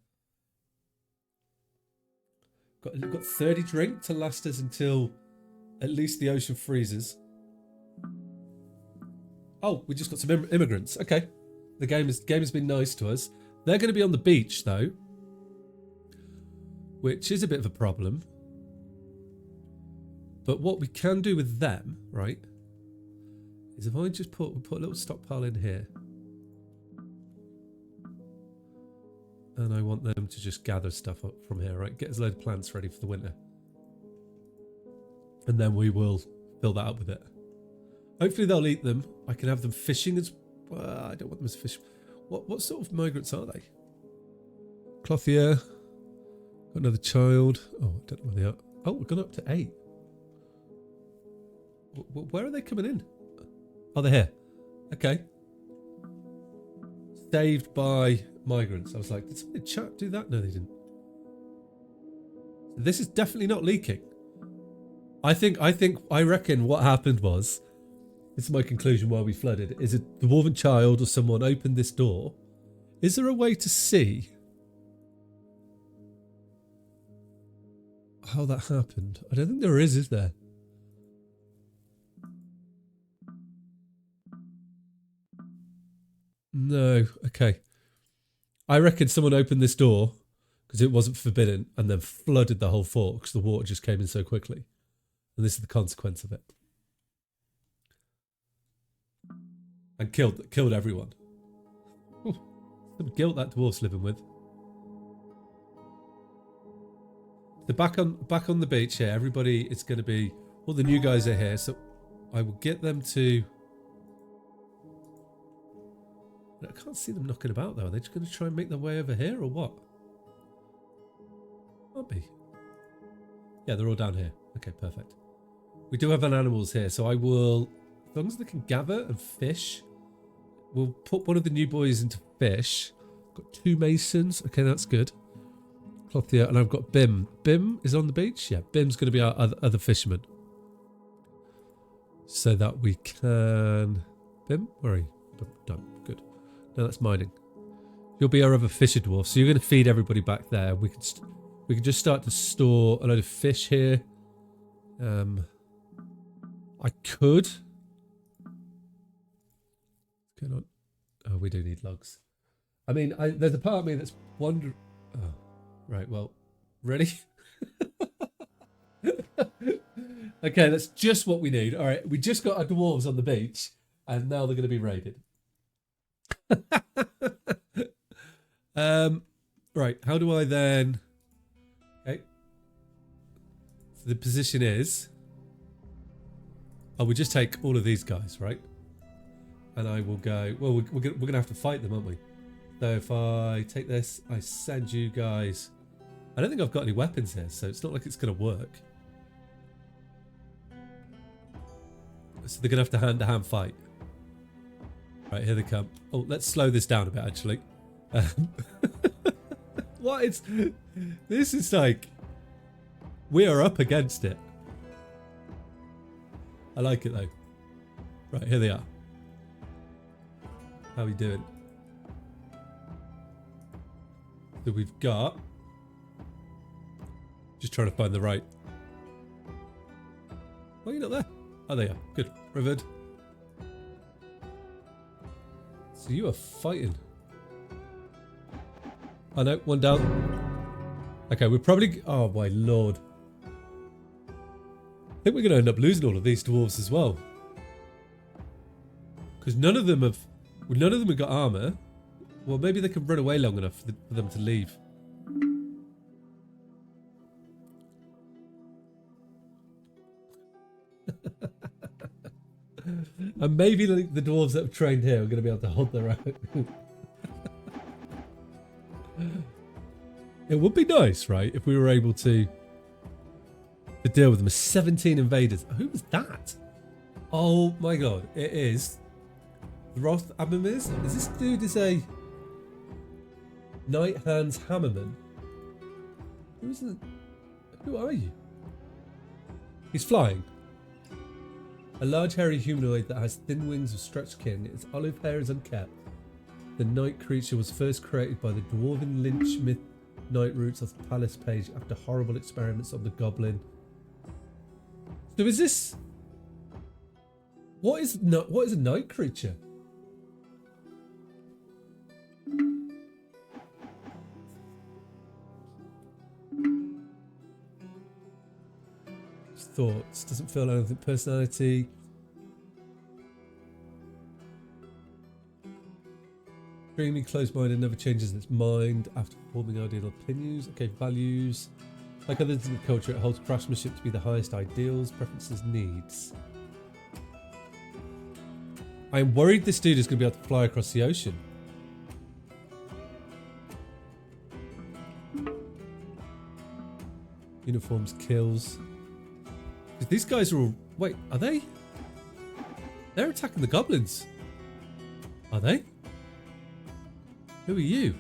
Got 30 drink to last us until at least the ocean freezes. Oh, we just got some immigrants. Okay. The game has been nice to us. They're going to be on the beach, though. Which is a bit of a problem. But what we can do with them, right, is if I just put a little stockpile in here. And I want them to just gather stuff up from here, right? Get us a load of plants ready for the winter. And then we will fill that up with it. Hopefully they'll eat them. I can have them fishing as well. I don't want them as fish. What sort of migrants are they? Clothier. Got another child. Oh, I don't know where they are. Oh, we've gone up to 8. Where are they coming in? Oh, they're here. Okay. Saved by migrants. I was like, did somebody in chat do that? No, they didn't. This is definitely not leaking. I reckon what happened was, this is my conclusion while we flooded, is it the dwarven child or someone opened this door? Is there a way to see how that happened? I don't think there is there? No, okay. I reckon someone opened this door because it wasn't forbidden and then flooded the whole fort because the water just came in so quickly. And this is the consequence of it. And killed everyone. Ooh, some guilt that dwarf's living with. So back on the beach here, everybody, it's going to be, all the new guys are here, so I will get them to... I can't see them knocking about though. Are they just going to try and make their way over here or what? Might be. Yeah, they're all down here. Okay, perfect. We do have animals here, so I will, as long as they can gather and fish, we'll put one of the new boys into fish. Got 2 masons. Okay, that's good. Clothier, and I've got Bim. Bim is on the beach? Yeah, Bim's going to be our other fisherman. So that we can... Bim, where are you? Done. Good. No, that's mining. You'll be our other fisher dwarf. So you're going to feed everybody back there. We can just start to store a load of fish here. I could. What's going on? Oh, we do need logs. I mean, there's a part of me that's wondering... Oh, right, well, really? Okay, that's just what we need. All right, we just got our dwarves on the beach, and now they're going to be raided. Right, how do I then... Okay. So the position is... Oh, we just take all of these guys, right? And I will go... Well, we're going to have to fight them, aren't we? So if I take this, I send you guys... I don't think I've got any weapons here, so it's not like it's going to work. So they're going to have to hand-to-hand fight. Right, here they come. Oh, let's slow this down a bit, actually. What is... This is like... We are up against it. I like it, though. Right, here they are. How are we doing? So we've got... Just trying to find the right... Oh, you're not there. Oh, there you are. Good. Rivered. So you are fighting. Oh no, one down. Okay, we're probably... Oh my lord. I think we're going to end up losing all of these dwarves as well. Because none of them have got armor. Well, maybe they can run away long enough for them to leave. And maybe like, the dwarves that have trained here are going to be able to hold their own. It would be nice, right, if we were able to deal with them. 17 invaders. Who was that? Oh my god, it is Roth Abamiz. Is this dude is a Knight Hands Hammerman? Who are you? He's flying. A large hairy humanoid that has thin wings of stretched kin. Its olive hair is unkept. The night creature was first created by the dwarven lynch myth Night Roots of the Palace page after horrible experiments on the goblin. So is this... What is a night creature? Thoughts. Doesn't feel anything. Personality. Extremely close-minded, never changes its mind after forming ideal opinions. Okay, values. Like others in the culture, it holds craftsmanship to be the highest ideals, preferences, needs. I am worried this dude is going to be able to fly across the ocean. Uniforms, kills. These guys are all... Wait, are they? They're attacking the goblins. Are they? Who are you?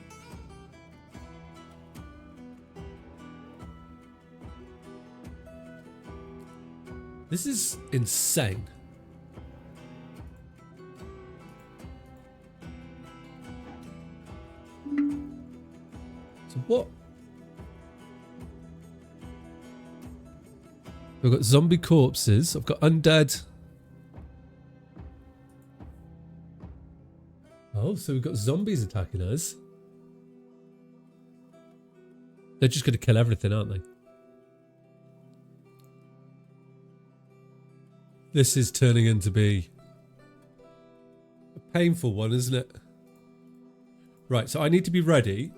This is insane. So what? We've got zombie corpses. I've got undead. Oh, so we've got zombies attacking us. They're just going to kill everything, aren't they? This is turning into be a painful one, isn't it? Right, so I need to be ready.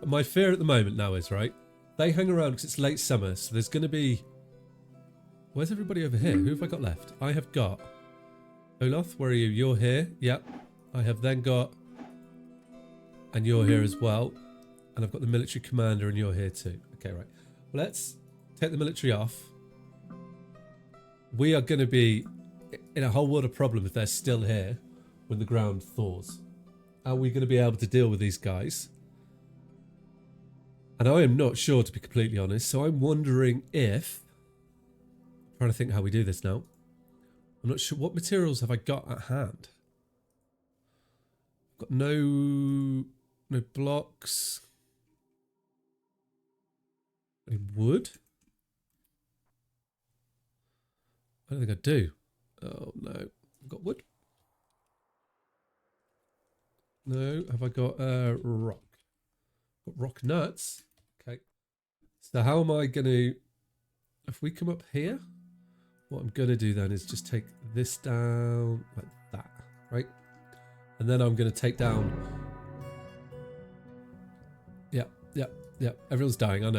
My fear at the moment now is, right, they hang around because it's late summer, so there's going to be... Where's everybody over here? Who have I got left? I have got... Olaf, where are you? You're here. Yep. I have then got... And you're here as well. And I've got the military commander and you're here too. Okay, right. Well, let's take the military off. We are going to be in a whole world of problem if they're still here when the ground thaws. Are we going to be able to deal with these guys? And I am not sure, to be completely honest. So I'm wondering if... I'm trying to think how we do this now. I'm not sure. What materials have I got at hand? I've got no blocks. Any wood? I don't think I do. Oh no. I've got wood. No. Have I got rock? Got rock nuts. Okay. So how am I going to... If we come up here, what I'm going to do then is just take this down like that, right? And then I'm going to take down... Yeah. Everyone's dying, I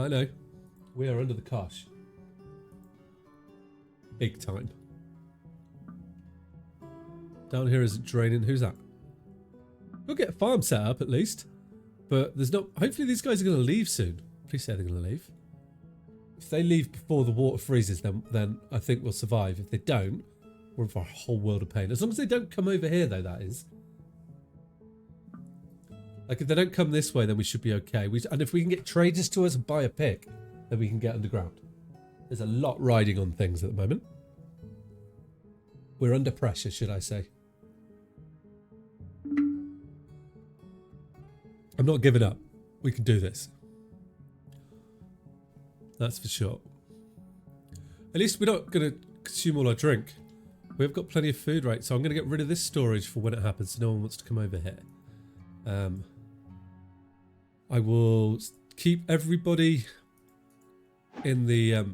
know. We are under the cosh. Big time. Down here is draining. Who's that? We'll get a farm set up at least. But there's not... Hopefully these guys are going to leave soon. Please say they're going to leave. If they leave before the water freezes, then I think we'll survive. If they don't, we're in for a whole world of pain. As long as they don't come over here, though, that is. Like, if they don't come this way, then we should be okay. And if we can get traders to us and buy a pick, then we can get underground. There's a lot riding on things at the moment. We're under pressure, should I say. I'm not giving up. We can do this. That's for sure. At least we're not going to consume all our drink. We've got plenty of food, right? So I'm going to get rid of this storage for when it happens, so no one wants to come over here. I will keep everybody in the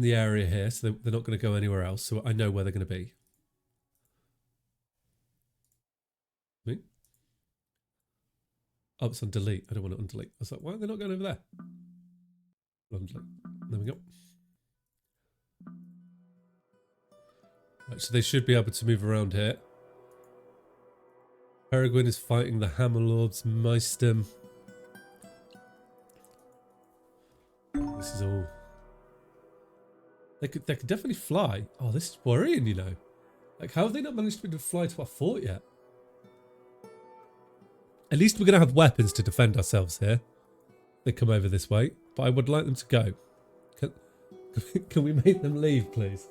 area here, so they're not going to go anywhere else. So I know where they're going to be. Me? Oh, it's on delete. I don't want it on delete. I was like, why are they not going over there? There we go. Right, so they should be able to move around here. Peregrine is fighting the Hammerlords, Meistem. This is all... They could definitely fly. Oh, this is worrying, you know. Like, how have they not managed to fly to our fort yet? At least we're going to have weapons to defend ourselves here. They come over this way, but I would like them to go. Can we make them leave, please?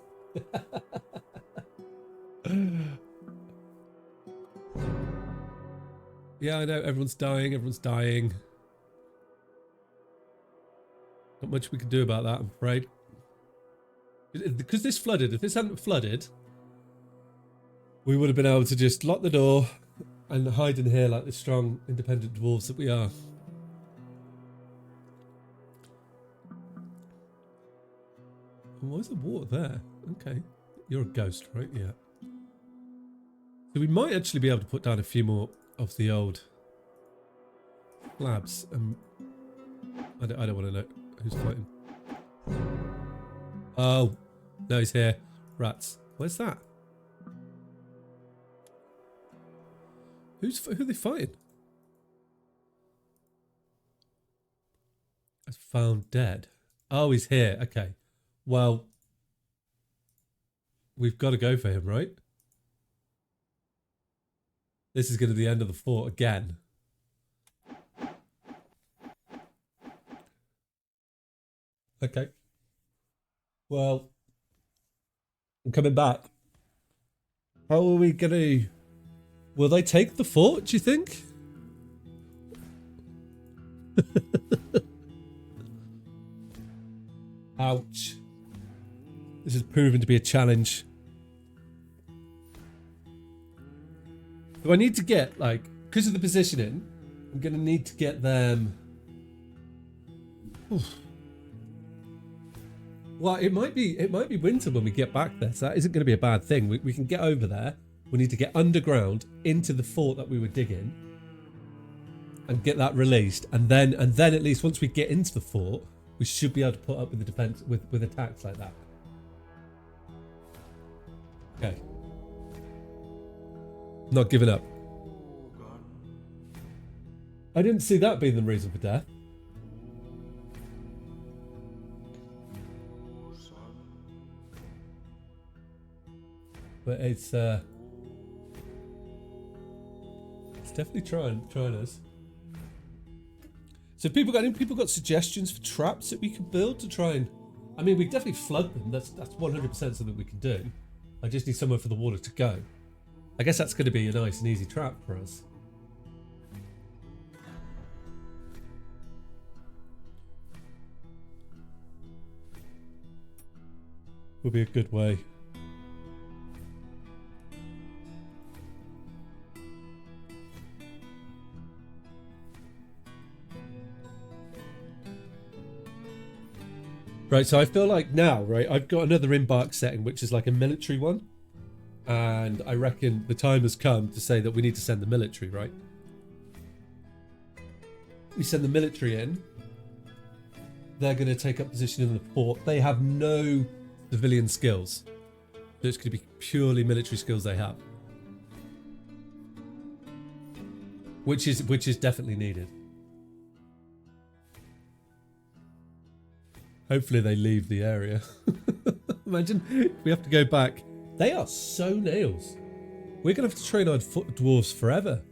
Yeah, I know, everyone's dying, everyone's dying. Not much we can do about that, I'm afraid. Because this flooded, if this hadn't flooded, we would have been able to just lock the door and hide in here like the strong, independent dwarves that we are. Why is the water there? Okay. You're a ghost, right? Yeah. So we might actually be able to put down a few more of the old slabs. I don't want to know who's fighting. Oh, no, he's here. Rats. Where's that? Who are they fighting? I found dead. Oh, he's here. Okay. Well, we've got to go for him, right? This is going to be the end of the fort again. Okay. Well, I'm coming back. How are we going to... Will they take the fort, do you think? Ouch. This has proven to be a challenge. Do I need to get, like, because of the positioning, I'm going to need to get them... Oof. Well, it might be winter when we get back there, so that isn't going to be a bad thing. We can get over there. We need to get underground into the fort that we were digging and get that released, and then at least once we get into the fort, we should be able to put up with the defense with attacks like that. Okay. Not giving up. I didn't see that being the reason for death. But it's definitely trying us. So people got suggestions for traps that we could build to try and... I mean, we definitely flood them. That's 100% something we can do. I just need somewhere for the water to go. I guess that's going to be a nice and easy trap for us. Will be a good way. Right, so I feel like now, right, I've got another embark setting, which is like a military one. And I reckon the time has come to say that we need to send the military, right? We send the military in. They're going to take up position in the fort. They have no civilian skills. So it's going to be purely military skills they have. Which is definitely needed. Hopefully they leave the area. Imagine we have to go back. They are so nails. We're going to have to train our dwarves forever.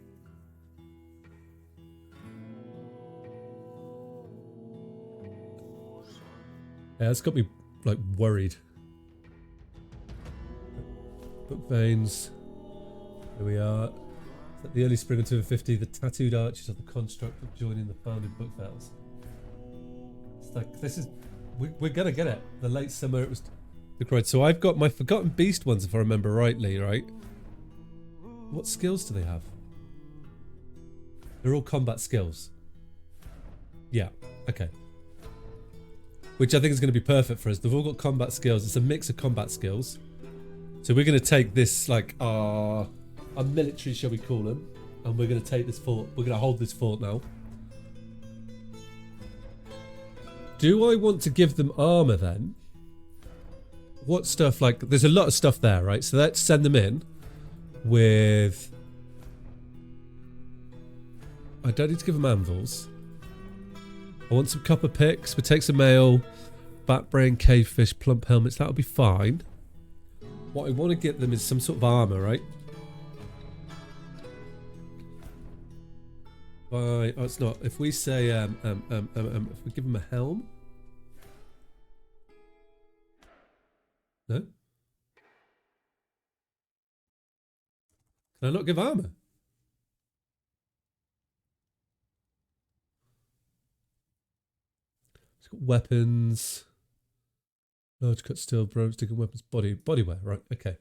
Yeah, that's got me like worried. Book veins. Here we are. At the early spring of 250, the tattooed arches of the construct of joining the founded book veils. It's like, this is... We're going to get it. The late summer, it was... Right, so I've got my Forgotten Beast ones, if I remember rightly, right? What skills do they have? They're all combat skills. Yeah, okay. Which I think is going to be perfect for us. They've all got combat skills. It's a mix of combat skills. So we're going to take this, like, our military, shall we call them, and we're going to take this fort. We're going to hold this fort now. Do I want to give them armor then? what stuff, like, there's a lot of stuff there, right? So let's send them in with... I don't need to give them anvils. I want some copper picks. We'll take some mail, bat brain, cavefish, plump helmets. That'll be fine. What I want to get them is some sort of armor, right? Oh, it's not. If we say, if we give them a helm. No? Can I not give armor? It's got weapons. Large cut steel, bronze, sticking weapons, bodywear, right? Okay.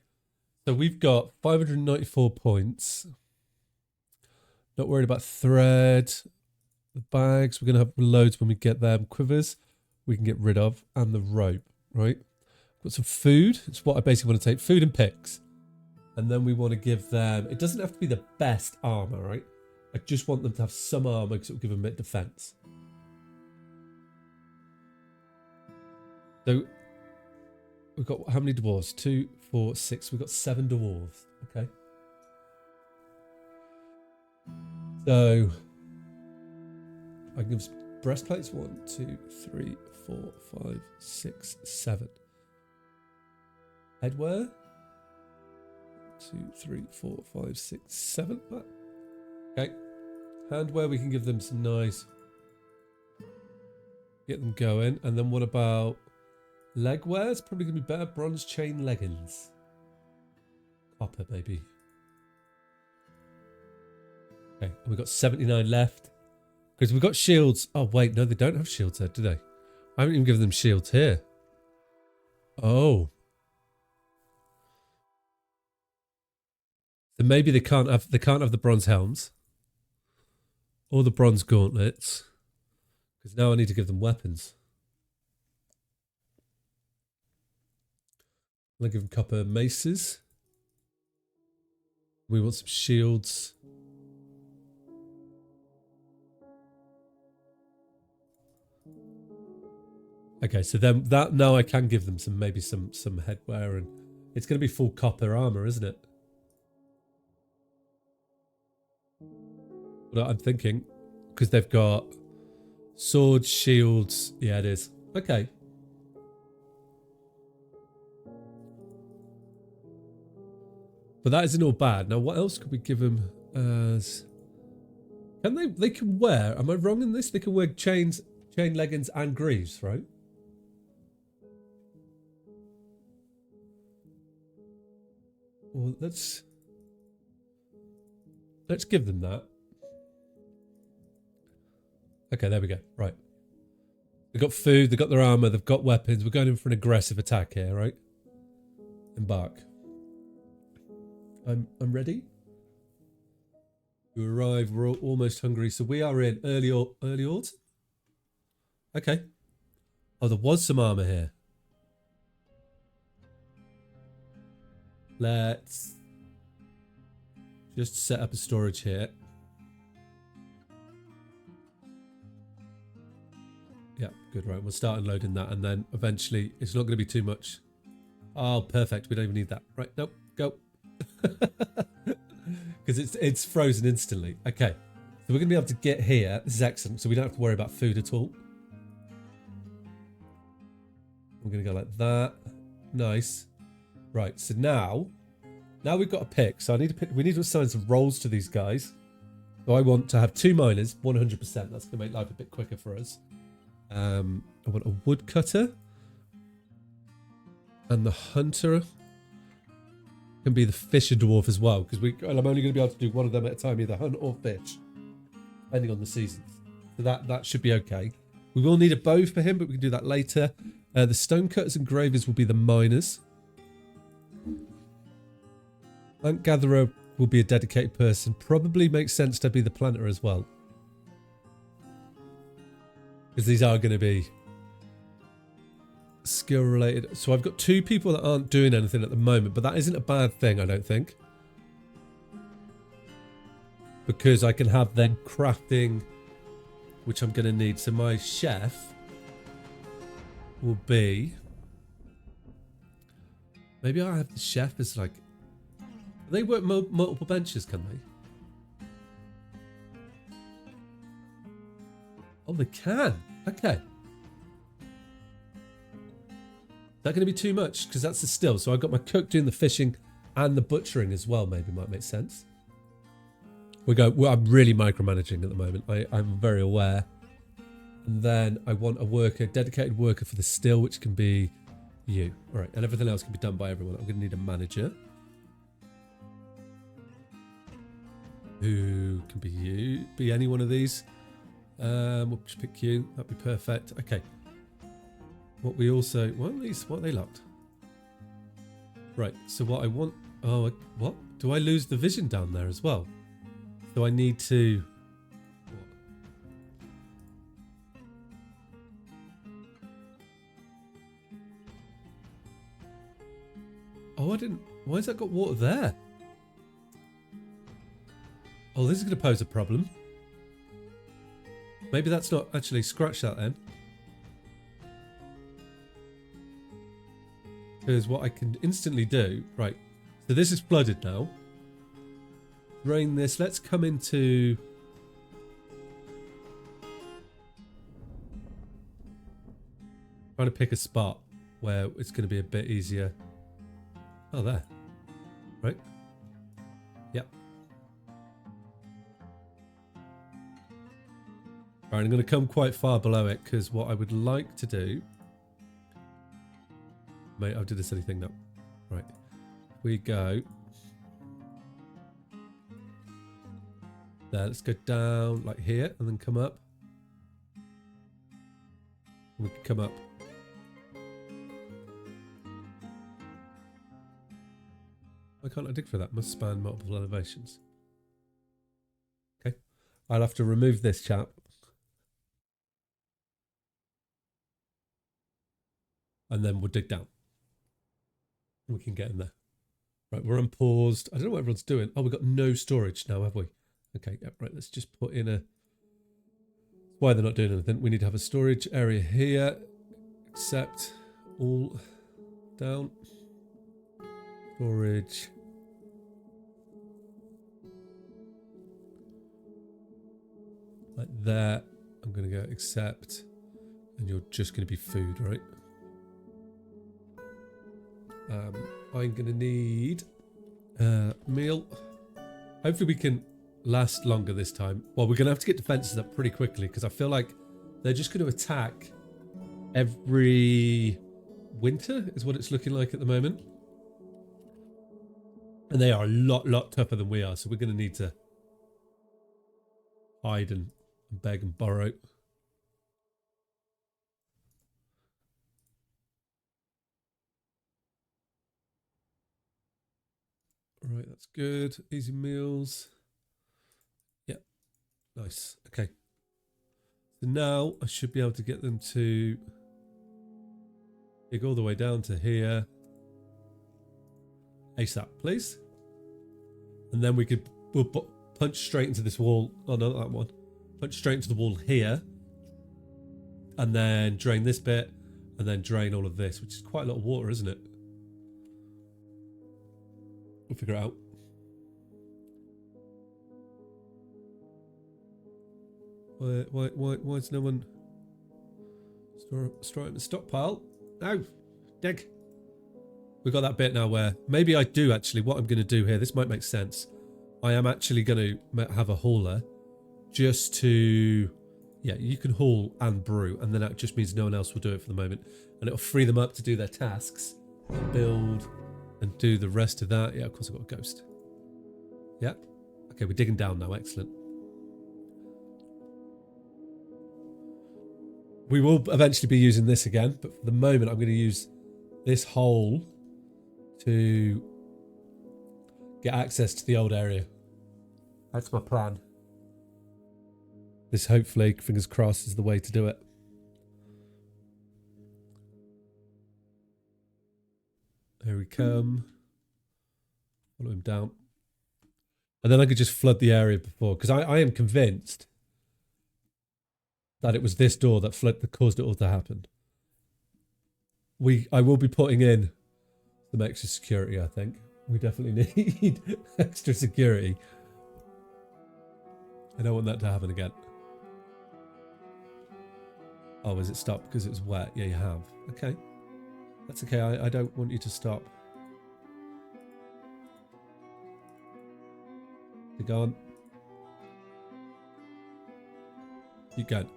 So we've got 594 points. Not worried about thread. The bags, we're going to have loads when we get them. Quivers, we can get rid of. And the rope, right? Got some food. It's what I basically want to take. Food and picks. And then we want to give them... It doesn't have to be the best armor, right? I just want them to have some armor because it will give them a bit of defense. So, we've got how many dwarves? 2, 4, 6. We've got 7 dwarves. Okay. So, I can give some breastplates. 1, 2, 3, 4, 5, 6, 7. Headwear. 2, 3, 4, 5, 6, 7. Okay. Handwear, we can give them some nice. Get them going. And then what about leg wear? It's probably going to be better. Bronze chain leggings. Copper, maybe. Okay. And we've got 79 left. Because we've got shields. Oh, wait. No, they don't have shields there, do they? I haven't even given them shields here. Oh. So maybe they can't have the bronze helms. Or the bronze gauntlets. Because now I need to give them weapons. I'll give them copper maces. We want some shields. Okay, so then that now I can give them some maybe some headwear, and it's going to be full copper armor, isn't it? What I'm thinking, because they've got swords, shields. Yeah, it is. Okay. But that isn't all bad. Now, what else could we give them as... Can they... They can wear... Am I wrong in this? They can wear chain leggings and greaves, right? Well, let's give them that. Okay, there we go. Right. They've got food, they've got their armor, they've got weapons. We're going in for an aggressive attack here, right? Embark. I'm ready. You arrive, we're almost hungry. So we are in early autumn. Okay. Oh, there was some armor here. Let's just set up a storage here. Yeah, good, right. We'll start unloading that, and then eventually it's not going to be too much. Oh, perfect. We don't even need that. Right, nope, go. Because it's frozen instantly. Okay, so we're going to be able to get here. This is excellent, so we don't have to worry about food at all. We're going to go like that. Nice. Right, so now we've got a pick. So I need to pick. We need to assign some roles to these guys. So I want to have 2 miners, 100%. That's going to make life a bit quicker for us. I want a woodcutter, and the hunter can be the fisher dwarf as well, because I'm only going to be able to do one of them at a time, either hunt or fish, depending on the seasons. So that should be okay. We will need a bow for him, but we can do that later. The stonecutters and gravers will be the miners. Plant gatherer will be a dedicated person. Probably makes sense to be the planter as well, because these are going to be skill related. So I've got 2 people that aren't doing anything at the moment, but that isn't a bad thing, I don't think, because I can have then crafting, which I'm going to need. So my chef will be Maybe I have the chef as like... They work multiple benches, can they? Oh, they can. Okay. Is that going to be too much? Because that's the still. So I've got my cook doing the fishing and the butchering as well. Maybe might make sense. I'm really micromanaging at the moment. I'm very aware. And then I want a worker, dedicated worker for the still, which can be you. All right. And everything else can be done by everyone. I'm going to need a manager. Who can be you? Be any one of these. We'll just pick you. That'd be perfect. Okay. What we also... What are they locked? Right. So what I want... Oh, what? Do I lose the vision down there as well? Do I need to... Oh, I didn't... Why has that got water there? Oh, this is going to pose a problem. Maybe that's not actually... Scratch that then. Because what I can instantly do... Right. So this is flooded now. Drain this. Let's come into... Trying to pick a spot where it's going to be a bit easier. Oh, there. Right. Yep. Alright, I'm going to come quite far below it because what I would like to do... Mate, I did a silly thing now. Right. We go... There, let's go down like here and then come up. We can come up. Why can't I dig for that? Must span multiple elevations. Okay. I'll have to remove this chap. And then we'll dig down. We can get in there. Right, we're unpaused. I don't know what everyone's doing. Oh, we've got no storage now, have we? Okay, yeah, right, let's just put in a... Why they're not doing anything. We need to have a storage area here. Accept all down. Storage. Like there. I'm going to go accept. And you're just going to be food, right? I'm going to need meal. Hopefully we can last longer this time. Well, we're going to have to get defenses up pretty quickly because I feel like they're just going to attack every winter is what it's looking like at the moment. And they are a lot tougher than we are. So we're going to need to hide and beg and borrow. Right, that's good. Easy meals. Yeah, nice. Okay. So now I should be able to get them to dig all the way down to here. ASAP, please. And then we'll punch straight into this wall. Oh, no, not that one. Punch straight into the wall here. And then drain this bit. And then drain all of this, which is quite a lot of water, isn't it? We'll figure it out. Why is no one storing the stockpile? No, dig. We've got that bit now where maybe I do actually. What I'm going to do here, this might make sense. I am actually going to have a hauler just to, yeah, you can haul and brew, and then that just means no one else will do it for the moment, and it'll free them up to do their tasks, and build. And do the rest of that. Yeah, of course I've got a ghost. Yeah. Okay, we're digging down now. Excellent. We will eventually be using this again, but for the moment I'm going to use this hole to get access to the old area. That's my plan. This hopefully, fingers crossed, is the way to do it. There we come. Follow him down. And then I could just flood the area before. Because I am convinced that it was this door that caused it all to happen. I will be putting in some extra security, I think. We definitely need extra security. I don't want that to happen again. Oh, has it stopped because it was wet? Yeah, you have. Okay. That's okay. I don't want you to stop. You're gone. Keep going.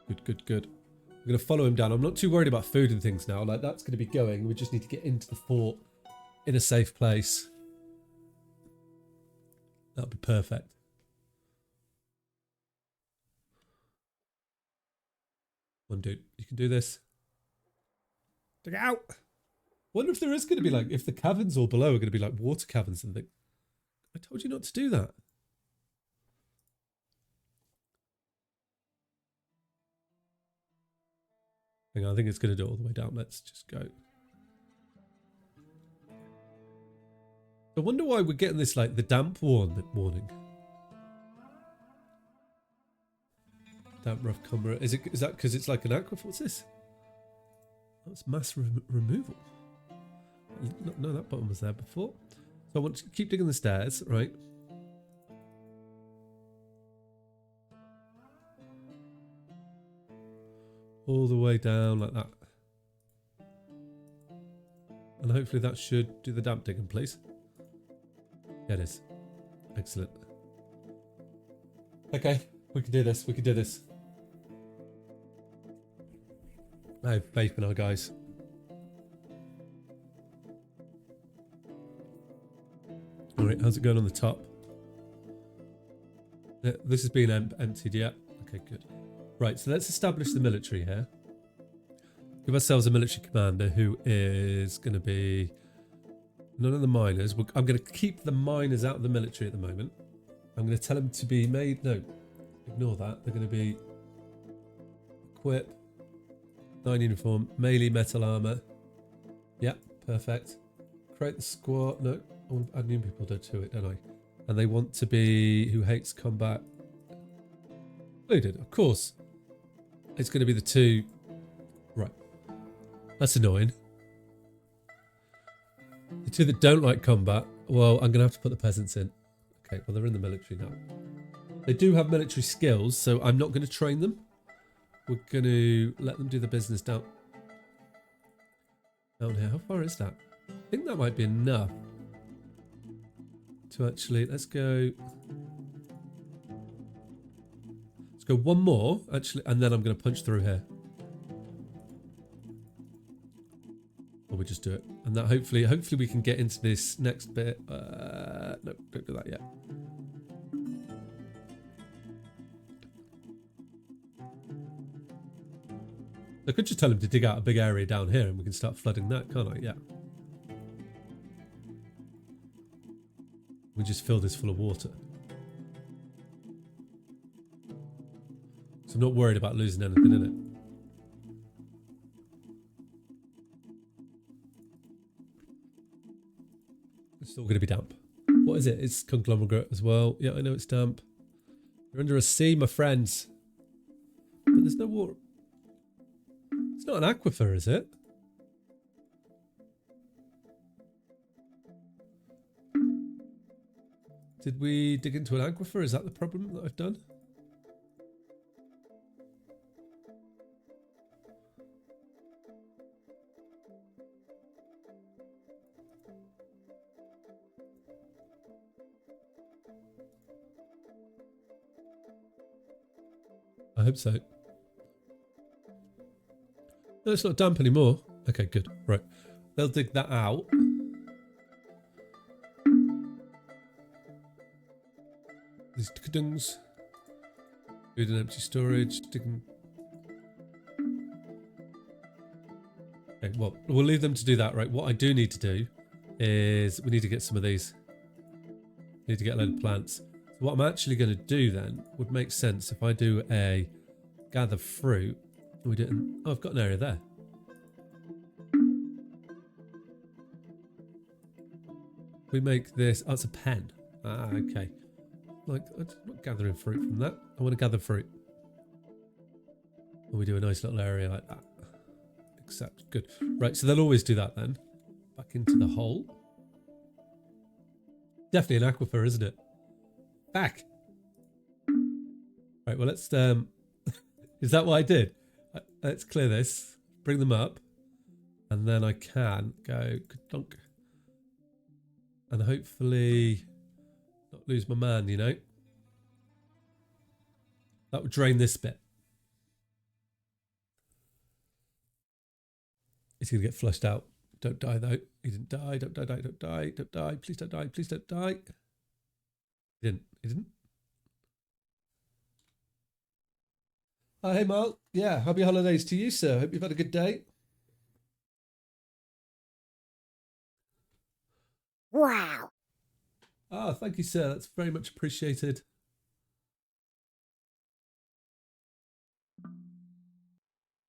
Good, good, good. I'm going to follow him down. I'm not too worried about food and things now. Like, that's going to be going. We just need to get into the fort in a safe place. That'll be perfect. Come on, dude. You can do this. Dig out. Wonder if there is going to be, like, if the caverns all below are going to be like water caverns and things. I told you not to do that. Hang on, I think it's going to do it all the way down. Let's just go. I wonder why we're getting this, like, the damp warning. Damp rough cumber. Is that because it's like an aquifer? What's this? That's mass removal. No, that button was there before. So I want to keep digging the stairs, right? All the way down like that. And hopefully that should do the damp digging, please. Yeah, it is. Excellent. Okay, we can do this. We can do this. I have faith in our guys. Alright, how's it going on the top? This has been emptied, yeah. Okay, good. Right, so let's establish the military here. Give ourselves a military commander who is going to be none of the miners. I'm going to keep the miners out of the military at the moment. I'm going to tell them to be made... No, ignore that. They're going to be equip, 9 uniform, melee metal armor. Yeah, perfect. Create the squad. No, I want to add new people to it, don't I? And they want to be who hates combat. Included, of course. It's going to be the 2. Right. That's annoying. The 2 that don't like combat. Well, I'm going to have to put the peasants in. Okay, well, they're in the military now. They do have military skills, so I'm not going to train them. We're going to let them do the business down here. How far is that? I think that might be enough to actually... Let's go one more, actually, and then I'm going to punch through here. Or we just do it. And that hopefully we can get into this next bit. No, don't do that yet. I could just tell him to dig out a big area down here and we can start flooding that, can't I? Yeah. We just fill this full of water. So I'm not worried about losing anything in it. It's still going to be damp. What is it? It's conglomerate as well. Yeah, I know it's damp. You're under a sea, my friends. But there's no water. It's not an aquifer, is it? Did we dig into an aquifer? Is that the problem that I've done? I hope so. No, it's not damp anymore. Okay, good. Right. They'll dig that out. These tickadungs. Food and empty storage. Digging. Okay, well, we'll leave them to do that, right? What I do need to do is we need to get some of these. We need to get a load of plants. So what I'm actually going to do then would make sense if I do a gather fruit. We didn't. Oh, I've got an area there. We make this. Oh, it's a pen. Ah, okay. Like, I'm not gathering fruit from that. I want to gather fruit. And we do a nice little area like that. Except, good. Right, so they'll always do that then. Back into the hole. Definitely an aquifer, isn't it? Back! Right, well, let's... is that what I did? Let's clear this. Bring them up. And then I can go... Dunk. And hopefully not lose my man, you know? That would drain this bit. He's going to get flushed out. Don't die, though. He didn't die. Don't die, don't die, don't die. Please don't die. Please don't die. He didn't. He didn't. Oh, hey, Mark. Yeah, happy holidays to you, sir. Hope you've had a good day. Wow. Ah, thank you, sir. That's very much appreciated.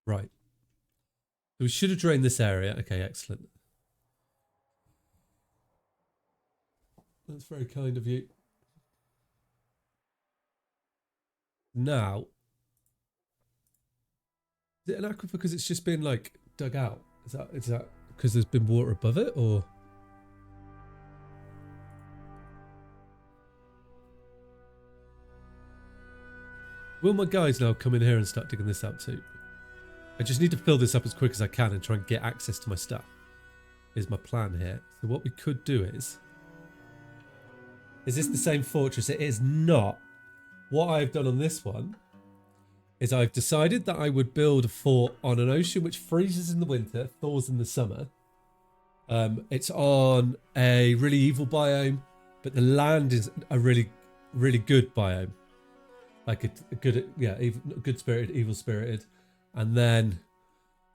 Right. So we should have drained this area. Okay, excellent. That's very kind of you. Now, is it an aquifer because it's just been like dug out? Is that because there's been water above it, or? Will my guys now come in here and start digging this out too? I just need to fill this up as quick as I can and try and get access to my stuff. Is my plan here. So what we could do is this the same fortress? It is not. What I've done on this one is I've decided that I would build a fort on an ocean which freezes in the winter, thaws in the summer. It's on a really evil biome, but the land is a really, really good biome. Like a good, yeah, good spirited, evil spirited. And then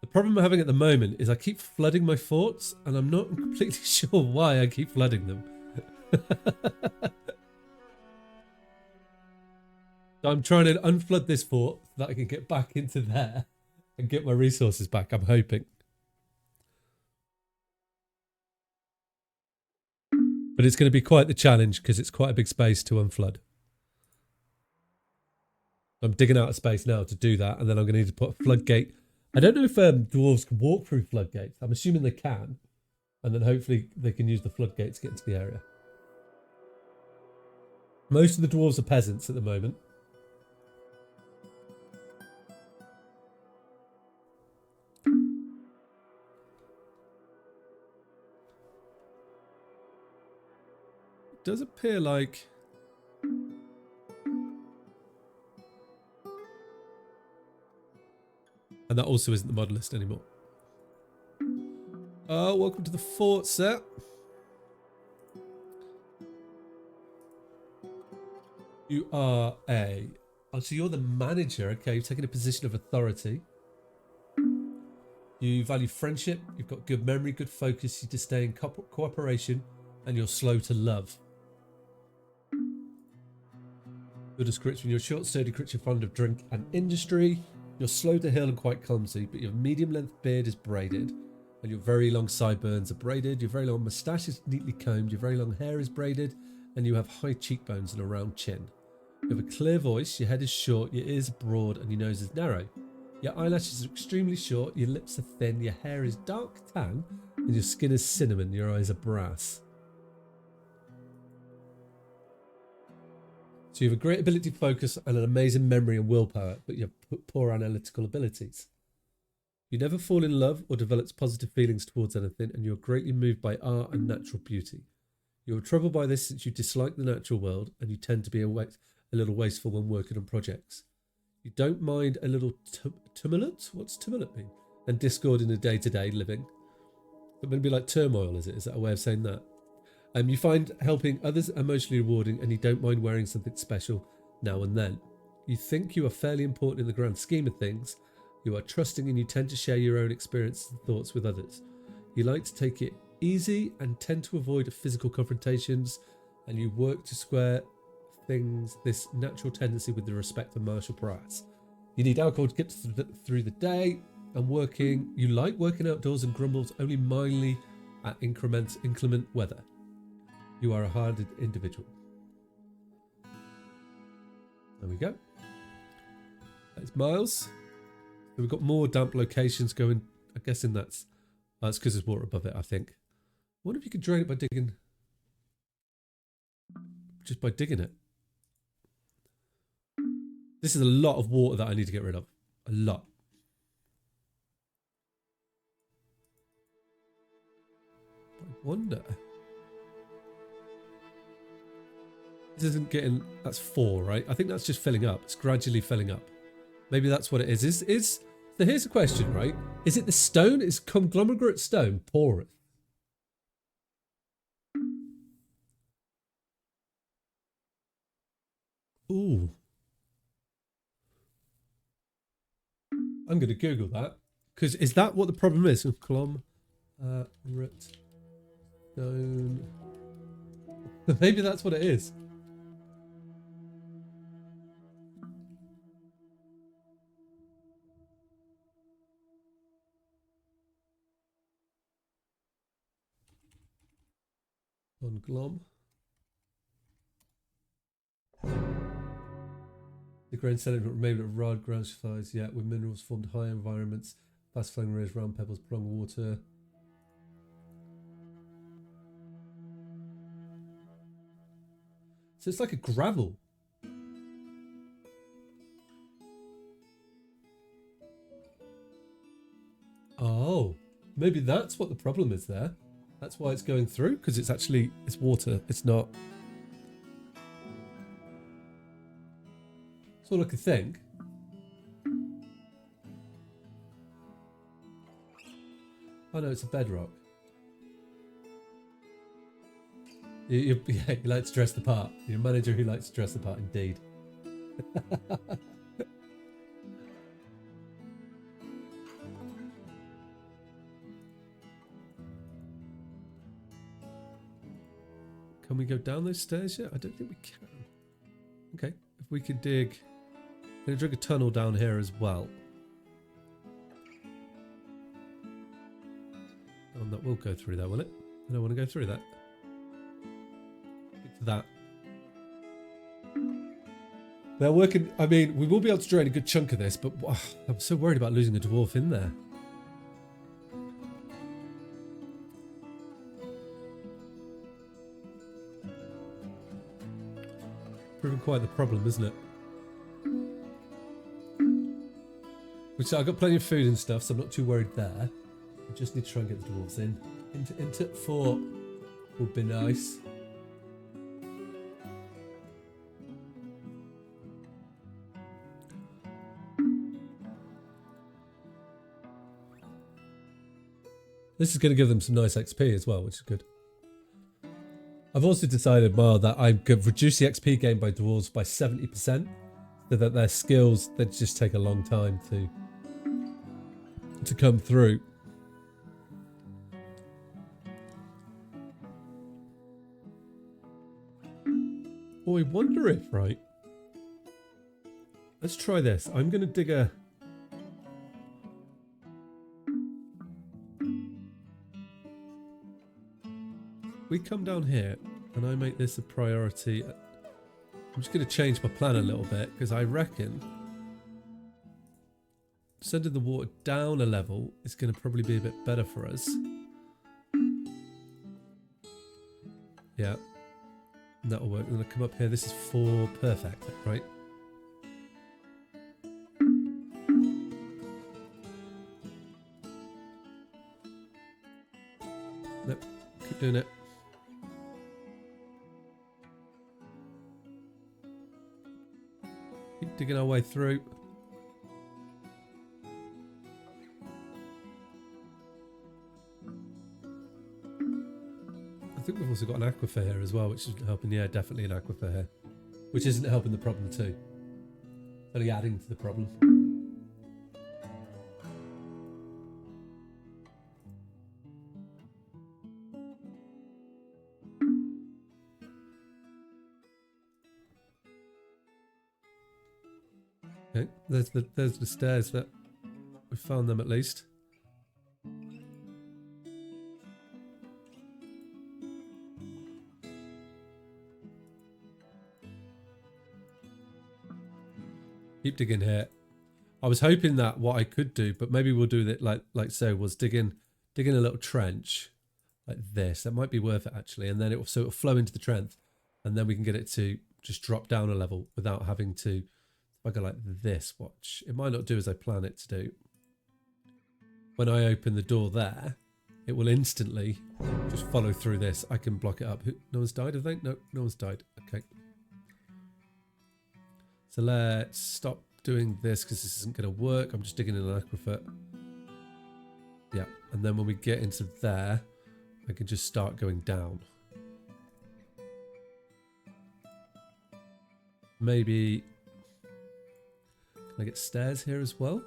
the problem I'm having at the moment is I keep flooding my forts, and I'm not completely sure why I keep flooding them. So I'm trying to unflood this fort so that I can get back into there and get my resources back, I'm hoping. But it's going to be quite the challenge because it's quite a big space to unflood. I'm digging out a space now to do that, and then I'm going to need to put a floodgate. I don't know if dwarves can walk through floodgates. I'm assuming they can, and then hopefully they can use the floodgates to get into the area. Most of the dwarves are peasants at the moment. It does appear like... And that also isn't the mod list anymore. Oh, welcome to the fort, sir. You are a... Oh, so you're the manager. Okay, you've taken a position of authority. You value friendship. You've got good memory, good focus. You disdain cooperation. And you're slow to love. Your description. You're a short, sturdy creature fond of drink and industry. You're slow to heal and quite clumsy, but your medium-length beard is braided, and your very long sideburns are braided. Your very long moustache is neatly combed. Your very long hair is braided, and you have high cheekbones and a round chin. You have a clear voice. Your head is short. Your ears are broad, and your nose is narrow. Your eyelashes are extremely short. Your lips are thin. Your hair is dark tan, and your skin is cinnamon. Your eyes are brass. So you have a great ability to focus and an amazing memory and willpower, but you have poor analytical abilities. You never fall in love or develop positive feelings towards anything, and you are greatly moved by art and natural beauty. You are troubled by this since you dislike the natural world, and you tend to be a little wasteful when working on projects. You don't mind a little tumult? What's tumult mean? And discord in the day-to-day living. It would be like turmoil, is it? Is that a way of saying that? You find helping others emotionally rewarding, and you don't mind wearing something special now and then. You think you are fairly important in the grand scheme of things. You are trusting, and you tend to share your own experiences and thoughts with others. You like to take it easy and tend to avoid physical confrontations, and you work to square things this natural tendency with the respect of martial brass. You need alcohol to get through the day and working. You like working outdoors and grumbles only mildly at inclement weather. You are a hardened individual. There we go. That's Miles. We've got more damp locations going. I'm guessing that's because there's water above it, I think. I wonder if you could drain it by digging. Just by digging it. This is a lot of water that I need to get rid of. A lot. I wonder. This isn't getting. That's 4, right? I think that's just filling up. It's gradually filling up. Maybe that's what it is. So here's the question, right? Is it the stone? Is conglomerate stone porous? Ooh. I'm going to Google that. Because is that what the problem is? Conglomerate stone. Maybe that's what it is. Glom. The grain sediment remained at rod ground size, yet with minerals formed high environments, fast flowing rivers, round pebbles, prolonged water. So it's like a gravel. Oh, maybe that's what the problem is there. That's why it's going through, because it's water. It's not. That's all I could think. Oh no, it's a bedrock. You like to dress the part. You're a manager who likes to dress the part, indeed. Can we go down those stairs yet? I don't think we can. Okay, if we can dig... I'm going to dig a tunnel down here as well. And that will go through there, will it? I don't want to go through that. To that. They're working... I mean, we will be able to drain a good chunk of this, but I'm so worried about losing a dwarf in there. Proving quite the problem, isn't it? Which I've got plenty of food and stuff, so I'm not too worried there. I just need to try and get the dwarves in. Into 4 would be nice. This is going to give them some nice XP as well, which is good. I've also decided, Mar, that I could reduce the XP gain by dwarves by 70%, so that their skills, they just take a long time to come through. Oh, I wonder if, right? Let's try this. I'm going to dig a... We come down here and I make this a priority. I'm just going to change my plan a little bit because I reckon sending the water down a level is going to probably be a bit better for us. Yeah, that'll work. I'm going to come up here. This is 4, perfect, right? Nope, keep doing it. Keep digging our way through. I think we've also got an aquifer here as well, which isn't helping. Yeah, definitely an aquifer here. Which isn't helping the problem too. Only adding to the problem. Okay, there's the stairs that we found them at least. Keep digging here. I was hoping that what I could do, but maybe we'll do that like so, was dig in a little trench like this. That might be worth it actually, and then it'll flow into the trench, and then we can get it to just drop down a level without having to. If I go like this, watch. It might not do as I plan it to do. When I open the door there, it will instantly just follow through this. I can block it up. No one's died, have they? No, no one's died. Okay. So let's stop doing this because this isn't going to work. I'm just digging in an aquifer. Yeah, and then when we get into there, I can just start going down. Maybe... Can I get stairs here as well?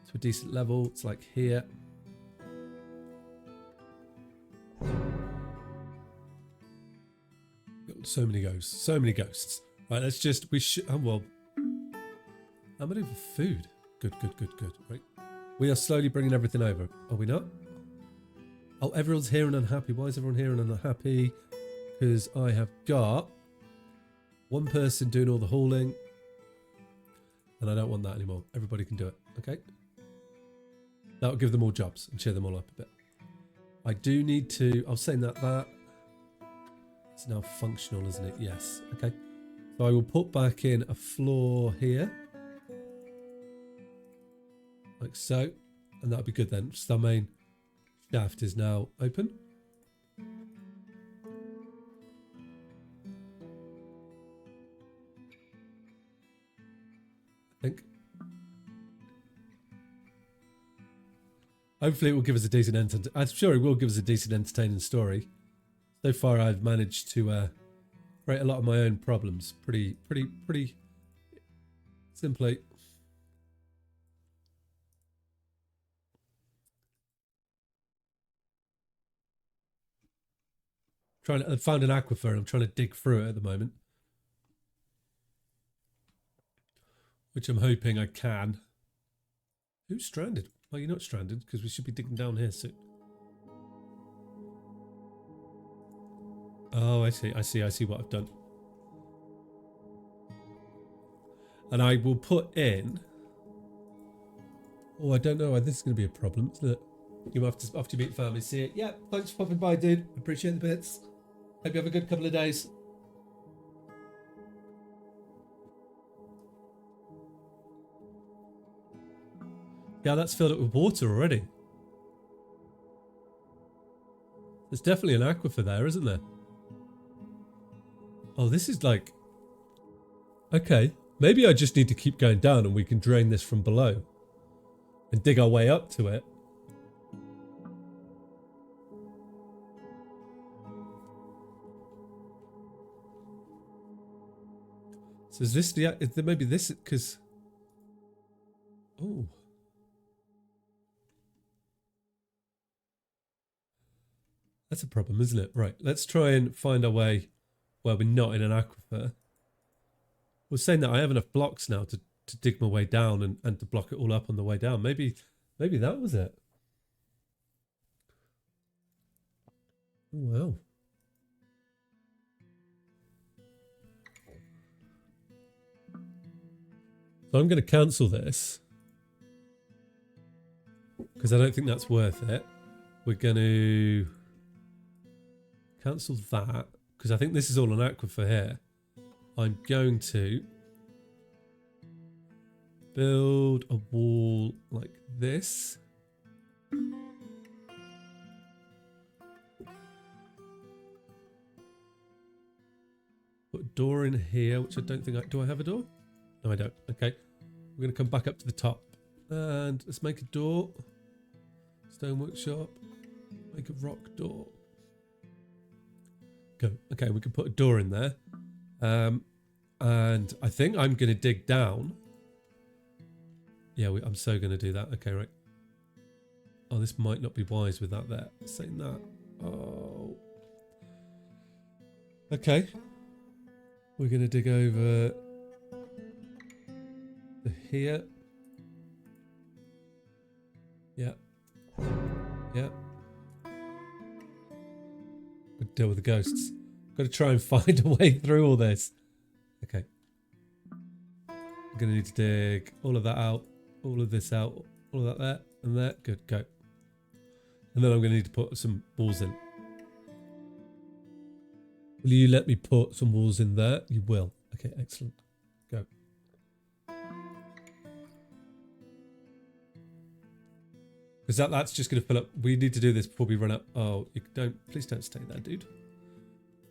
To a decent level. It's like here. So many ghosts. So many ghosts. Right, let's just... Oh, well... I'm going to do for food. Good, good, good, good. Right. We are slowly bringing everything over. Are we not? Oh, everyone's here and unhappy. Why is everyone here and unhappy? Because I have got one person doing all the hauling. And I don't want that anymore. Everybody can do it. Okay? That'll give them all jobs and cheer them all up a bit. I do need to... I'll say that. It's now functional, isn't it? Yes. Okay. So I will put back in a floor here. Like so. And that'll be good then. Just our main shaft is now open. I think. Hopefully it will give us a decent I'm sure it will give us a decent entertaining story. So far I've managed to create a lot of my own problems. Pretty simply. I found an aquifer and I'm trying to dig through it at the moment. Which I'm hoping I can. Who's stranded? Well, you're not stranded because we should be digging down here soon. Oh, I see what I've done. And I will put in... Oh, I don't know. This is going to be a problem, isn't it? You have to after you meet family, see it. Yeah, thanks for popping by, dude. Appreciate the bits. Hope you have a good couple of days. Yeah, that's filled up with water already. There's definitely an aquifer there, isn't there? Oh, this is like... Okay, maybe I just need to keep going down and we can drain this from below. And dig our way up to it. So is this the... Maybe this... Because... Oh... That's a problem, isn't it? Right, let's try and find our way where we're not in an aquifer. We're saying that I have enough blocks now to dig my way down and to block it all up on the way down. Maybe that was it. Oh, wow. So I'm going to cancel this because I don't think that's worth it. We're going to... Cancel that, because I think this is all an aquifer here. I'm going to build a wall like this. Put a door in here, which I don't think I... Do I have a door? No, I don't. Okay. We're going to come back up to the top. And let's make a door. Stone workshop. Make a rock door. Go. Okay, we can put a door in there. And I think I'm going to dig down. Yeah, I'm so going to do that. Okay, right. Oh, this might not be wise with that there. Saying that. Oh. Okay. We're going to dig over to here. Yeah. Yeah. Got to deal with the ghosts. Got to try and find a way through all this. Okay. I'm going to need to dig all of that out, all of this out, all of that there, and there. Good, go. And then I'm going to need to put some walls in. Will you let me put some walls in there? You will. Okay, excellent. Go. Because that's just going to fill up. We need to do this before we run out. Oh, you don't. Please don't stay there, dude.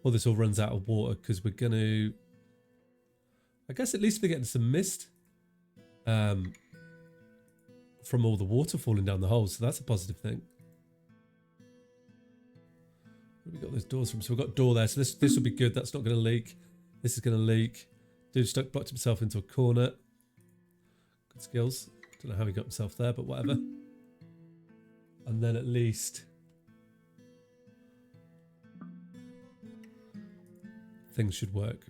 Or this all runs out of water because we're going to... I guess at least we're getting some mist from all the water falling down the holes. So that's a positive thing. Where have we got those doors from? So we've got a door there. So this will be good. That's not going to leak. This is going to leak. Dude blocked himself into a corner. Good skills. Don't know how he got himself there, but whatever. And then at least things should work.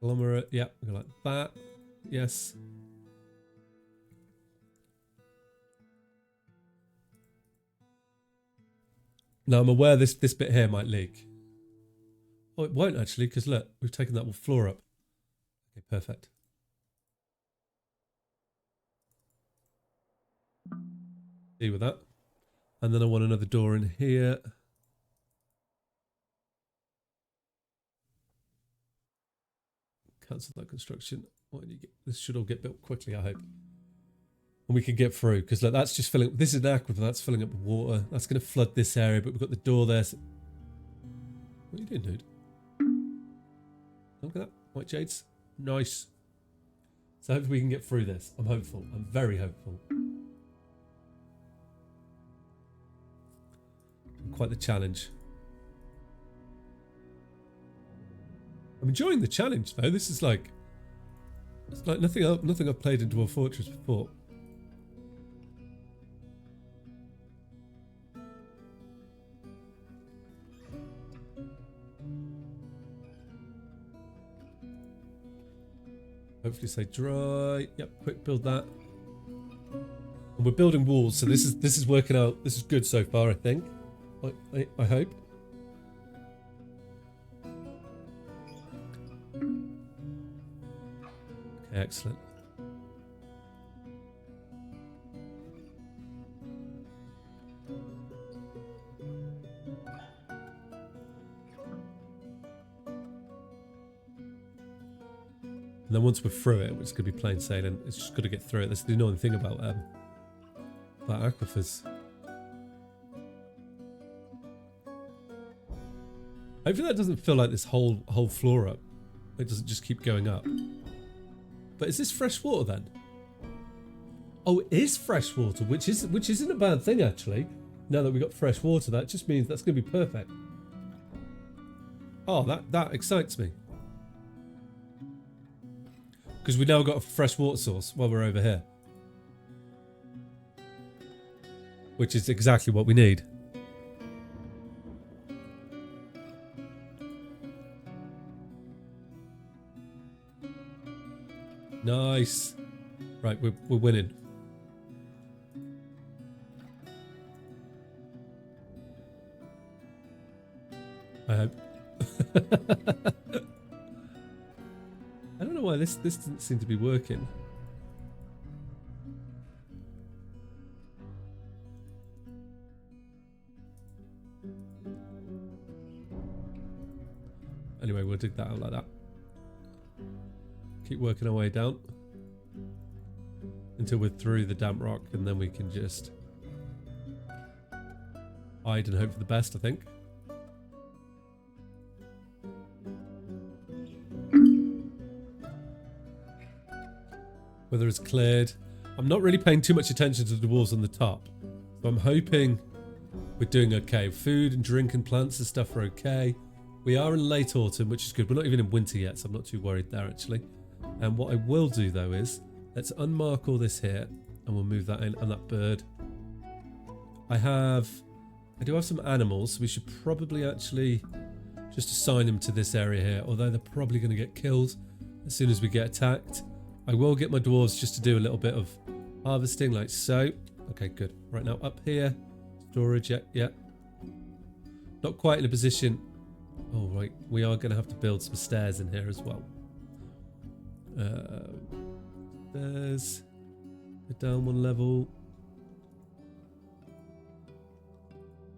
Conglomerate, yeah, we go like that. Yes. Now I'm aware this bit here might leak. Oh, it won't actually, because look, we've taken that floor up. Okay, perfect. Deal with that. And then I want another door in here. Cancel that construction. This should all get built quickly, I hope. And we can get through, because like, that's just filling... This is an aquifer, that's filling up with water. That's going to flood this area, but we've got the door there. So... What are you doing, dude? Look at that. White jades. Nice. So hopefully we can get through this. I'm hopeful. I'm very hopeful. Quite the challenge. I'm enjoying the challenge though. This is like... It's like nothing I've played in Dwarf Fortress before. Hopefully stay dry. Yep, quick build that. And we're building walls, so this is working out. This is good so far, I think. I hope. Okay, excellent. And then once we're through it, it's going to be plain sailing. It's just got to get through it. That's the annoying thing about aquifers. Hopefully that doesn't feel like this whole floor up. It doesn't just keep going up. But is this fresh water then? Oh, it is fresh water, which isn't a bad thing actually. Now that we've got fresh water, that just means that's going to be perfect. Oh, that excites me. Because we now got a fresh water source while we're over here. Which is exactly what we need. Nice. Right, we're winning. I hope. I don't know why this doesn't seem to be working. Anyway, we'll dig that out like that. Keep working our way down until we're through the damp rock, and then we can just hide and hope for the best, I think. Weather is cleared. I'm not really paying too much attention to the walls on the top, so I'm hoping we're doing okay. Food and drink and plants and stuff are okay. We are in late autumn, which is good. We're not even in winter yet, so I'm not too worried there actually. And what I will do though is, let's unmark all this here, and we'll move that in, and that bird. I do have some animals, so we should probably actually just assign them to this area here, although they're probably going to get killed as soon as we get attacked. I will get my dwarves just to do a little bit of harvesting, like so. Okay, good. Right now, up here, storage, yeah. Not quite in a position Oh, right. We are going to have to build some stairs in here as well. There's down one level.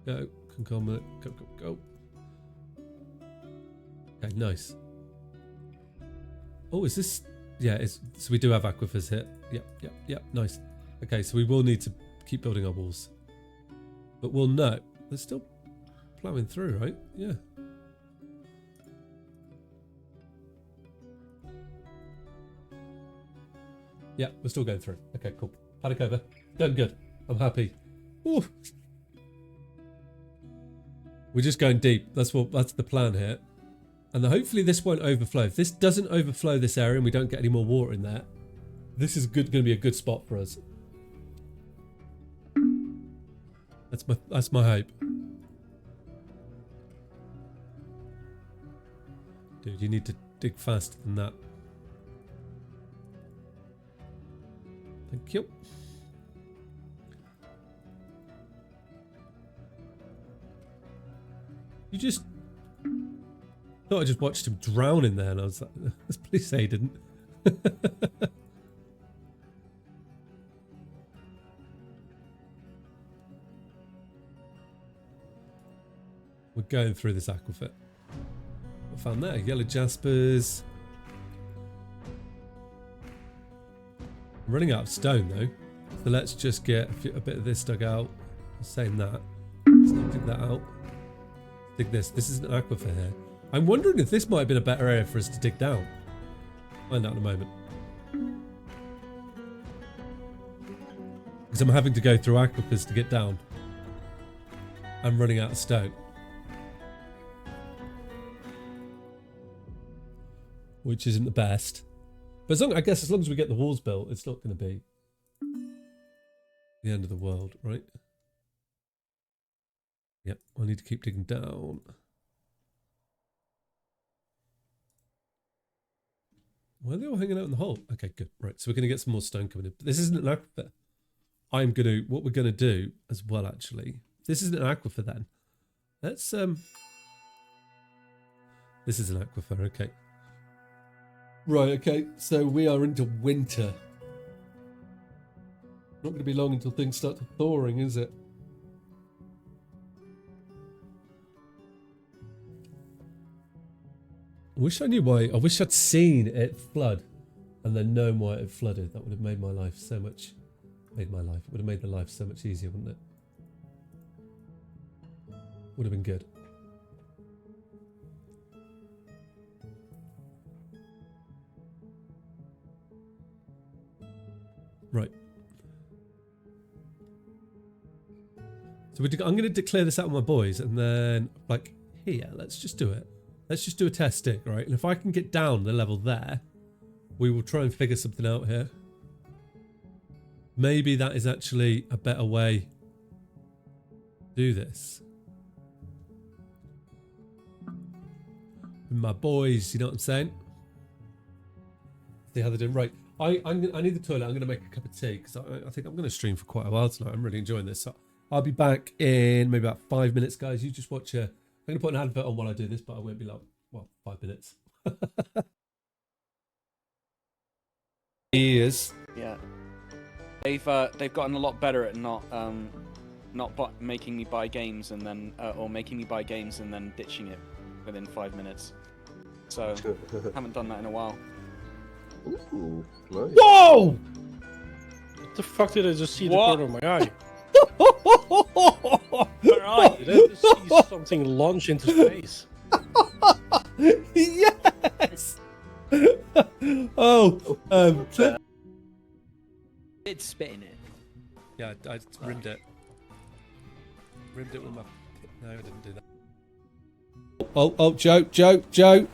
Go. Concomitant. Go, go, go. Okay, nice. Oh, is this... Yeah, so we do have aquifers here. Yep, nice. Okay, so we will need to keep building our walls. But we'll know. They're still plowing through, right? Yeah. Yeah, we're still going through. Okay, cool. Paddock over. Done good. I'm happy. Ooh. We're just going deep. That's the plan here. And hopefully this won't overflow. If this doesn't overflow this area and we don't get any more water in there, this is going to be a good spot for us. That's my hope. Dude, you need to dig faster than that. Thank you. You just... thought I just watched him drown in there and I was like, please say he didn't. We're going through this aquifer. I found there, yellow jaspers. I'm running out of stone though. So let's just get a bit of this dug out. Same that. Let's not dig that out. Dig this. This is an aquifer here. I'm wondering if this might have been a better area for us to dig down. Find out in a moment. Because I'm having to go through aquifers to get down. I'm running out of stone. Which isn't the best. But I guess as long as we get the walls built, it's not going to be the end of the world, right? Yep, I need to keep digging down. Why are they all hanging out in the hole? Okay, good. Right, so we're going to get some more stone coming in. But this isn't an aquifer. What we're going to do as well, actually. This isn't an aquifer then. Let's, this is an aquifer, okay. Right, okay, so we are into winter. Not going to be long until things start thawing, is it? I wish I knew why. I wish I'd seen it flood and then known why it flooded. That would have made my life so much... It would have made the life so much easier, wouldn't it? Would have been good. Right. So I'm going to declare this out with my boys and then, like, here, let's just do it. Let's just do a test stick, right? And if I can get down the level there, we will try and figure something out here. Maybe that is actually a better way to do this. With my boys, you know what I'm saying? See how they're doing. Right. I need the toilet. I'm going to make a cup of tea because I think I'm going to stream for quite a while tonight. I'm really enjoying this. So I'll be back in maybe about 5 minutes, guys. You just watch I'm going to put an advert on while I do this, but I won't be like, well, 5 minutes. He is. Yeah. They've gotten a lot better at not making me buy games and then or making me buy games and then ditching it within 5 minutes. So haven't done that in a while. Ooh, nice. Whoa! What the fuck did I just see the corner of my eye? Where are Did I just see something launch into space? Yes! Oh, It's spitting it. yeah, I rimmed it. Rimmed it with my... No, I didn't do that. Oh, Joe!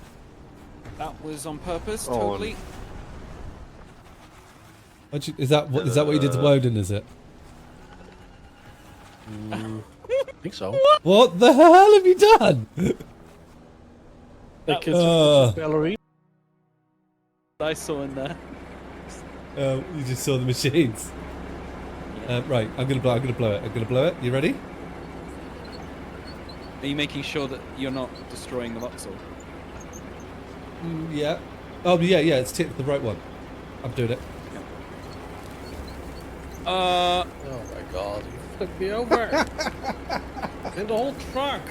That was on purpose, Oh, totally. Is that what you did to Woden, is it? I think so. What the hell have you done? Like it's a ballerina. I saw in there. Oh, you just saw the machines. Right, I'm gonna blow it. You ready? Are you making sure that you're not destroying the voxel? Yeah. Oh, yeah, it's ticked the right one. I'm doing it. Oh my god, you flipped me over. In the whole truck.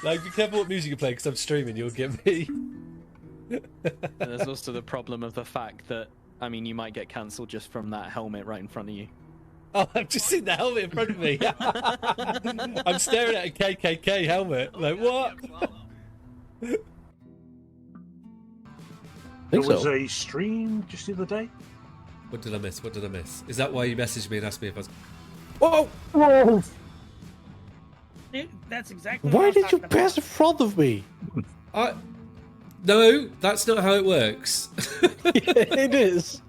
Like, be careful what music you play, because I'm streaming, you'll get me. And there's also the problem of the fact that, I mean, you might get cancelled just from that helmet right in front of you. Oh, I've just seen the helmet in front of me. I'm staring at a KKK helmet. Like, what? There was a stream just the other day. What did I miss? What did I miss? Is that why you messaged me and asked me if I was... Whoa! Whoa! That's exactly. Why did you pass in front of me? No, that's not how it works. It is.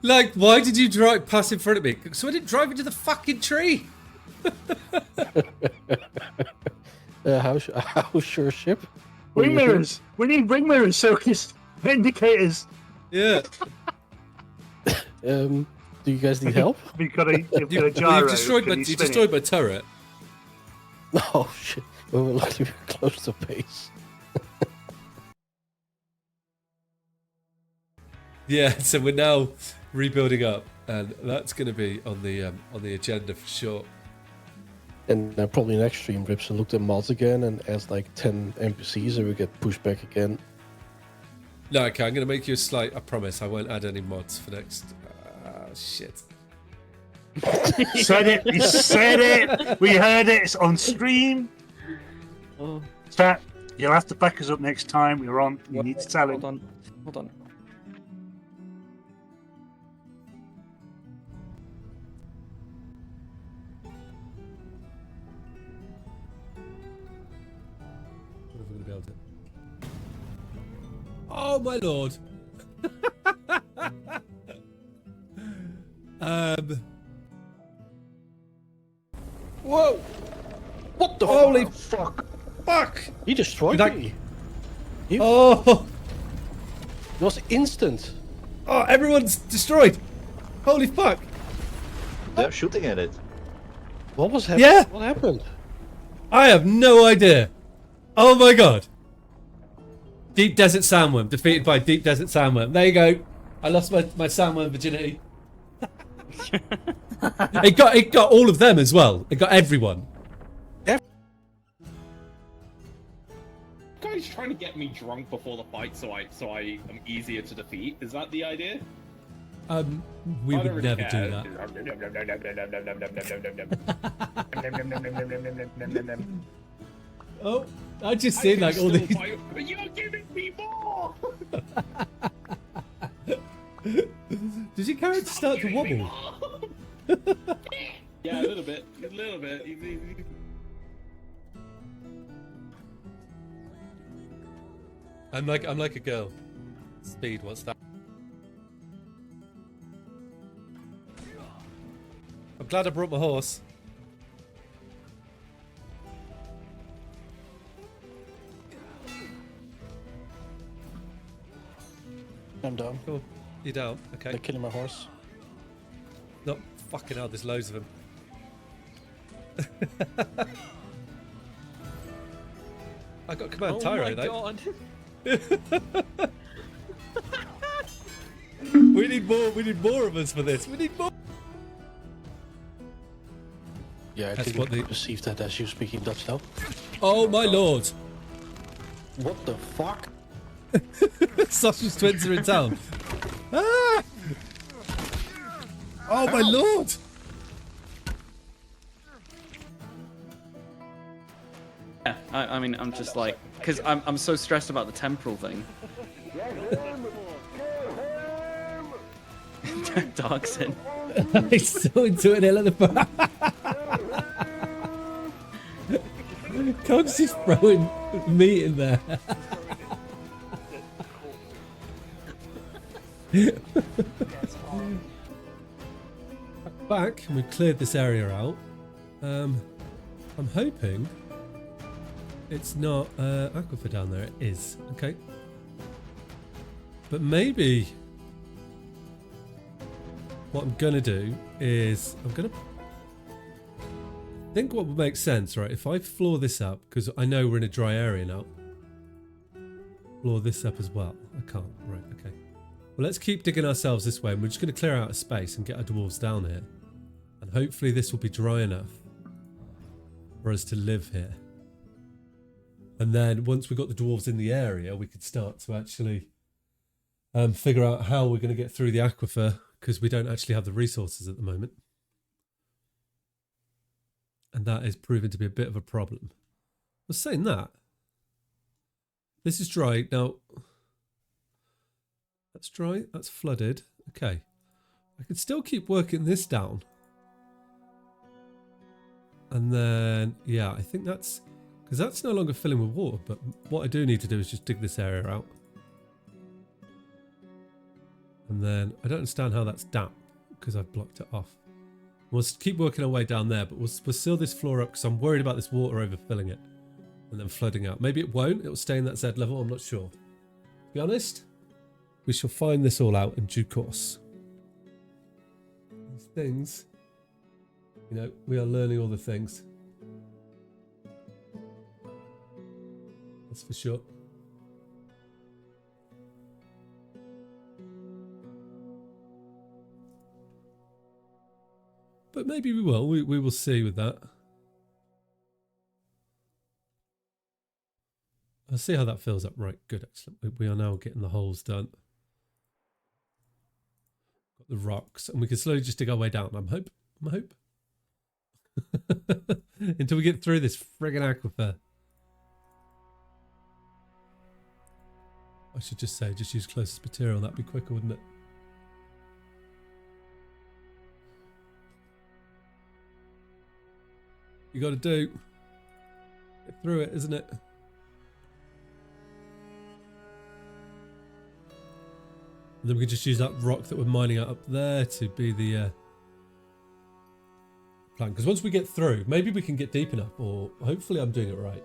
Like, why did you pass in front of me? So I didn't drive into the fucking tree. How's your ship? Wing mirrors. We need wing mirrors, so it's indicators. Yeah. Do you guys need help? You've got a gyro. You've destroyed my turret. Oh shit. Well, we're luckily we're close to base. Yeah, so we're now rebuilding up, and that's going to be on the agenda for sure. And probably next stream, Ribsin looked at mods again and adds like 10 NPCs, and we get pushed back again. No, okay, I'm going to make you a slight. I promise, I won't add any mods for next. Shit. Said it. He said it. We heard it. It's on stream. Chat, you'll have to back us up next time. We're on. You need to tell him. Hold on. What if we're going to be able to... Oh my lord. Whoa! What the Holy fuck? fuck! He destroyed me. Oh! It was instant. Oh, everyone's destroyed! Holy fuck! They're shooting at it. What was happening? Yeah! What happened? I have no idea. Oh my god. Deep Desert Sandworm, defeated by Deep Desert Sandworm. There you go. I lost my sandworm virginity. It got all of them as well. It got everyone. Guy's trying to get me drunk before the fight, so I am easier to defeat. Is that the idea? We I don't would really never care. do that. Oh, I just seen like all these. But you're giving me more. Does your character start to wobble? Yeah, a little bit. I'm like a girl. Speed, what's that? I'm glad I brought my horse. I'm down. Cool. You down? Okay. They're killing my horse. No, fucking hell, there's loads of them. I got command Tyro though. Oh my god! We need more of us for this. We need more. Yeah, I That's didn't what they- perceive that as you speaking Dutch now. Oh my lord. What the fuck? Sausage twins are in town. Ah! Oh my lord. Yeah, I mean, I'm just like, because I'm so stressed about the temporal thing. Dog's in. He's so into it at the back. Cog's just throwing meat in there. Back, and we've cleared this area out. I'm hoping it's not aquifer down there. It is. Okay. But maybe what I'm going to do is I'm going to think what would make sense, right? If I floor this up, because I know we're in a dry area now. Floor this up as well. I can't. Right, okay. Well, let's keep digging ourselves this way. And we're just going to clear out a space and get our dwarves down here. And hopefully this will be dry enough for us to live here. And then once we've got the dwarves in the area, we could start to actually figure out how we're going to get through the aquifer, because we don't actually have the resources at the moment. And that is proving to be a bit of a problem. I was saying that. This is dry. Now, that's dry. That's flooded. Okay. I could still keep working this down. And then, yeah, I think that's... because that's no longer filling with water. But what I do need to do is just dig this area out. And then, I don't understand how that's damp, because I've blocked it off. We'll keep working our way down there, but we'll seal this floor up, because I'm worried about this water overfilling it. And then flooding out. Maybe it won't. It will stay in that Z level. I'm not sure. To be honest, we shall find this all out in due course. These things, you know, we are learning all the things. That's for sure. But maybe we will. We will see with that. I'll see how that fills up. Right, good, excellent. We are now getting the holes done. Got the rocks, and we can slowly just dig our way down. I'm hope. Until we get through this friggin' aquifer. I should just say, just use closest material. That'd be quicker, wouldn't it? You got to do. Get through it, isn't it? And then we can just use that rock that we're mining out up there to be the plan. Because once we get through, maybe we can get deep enough, or hopefully I'm doing it right.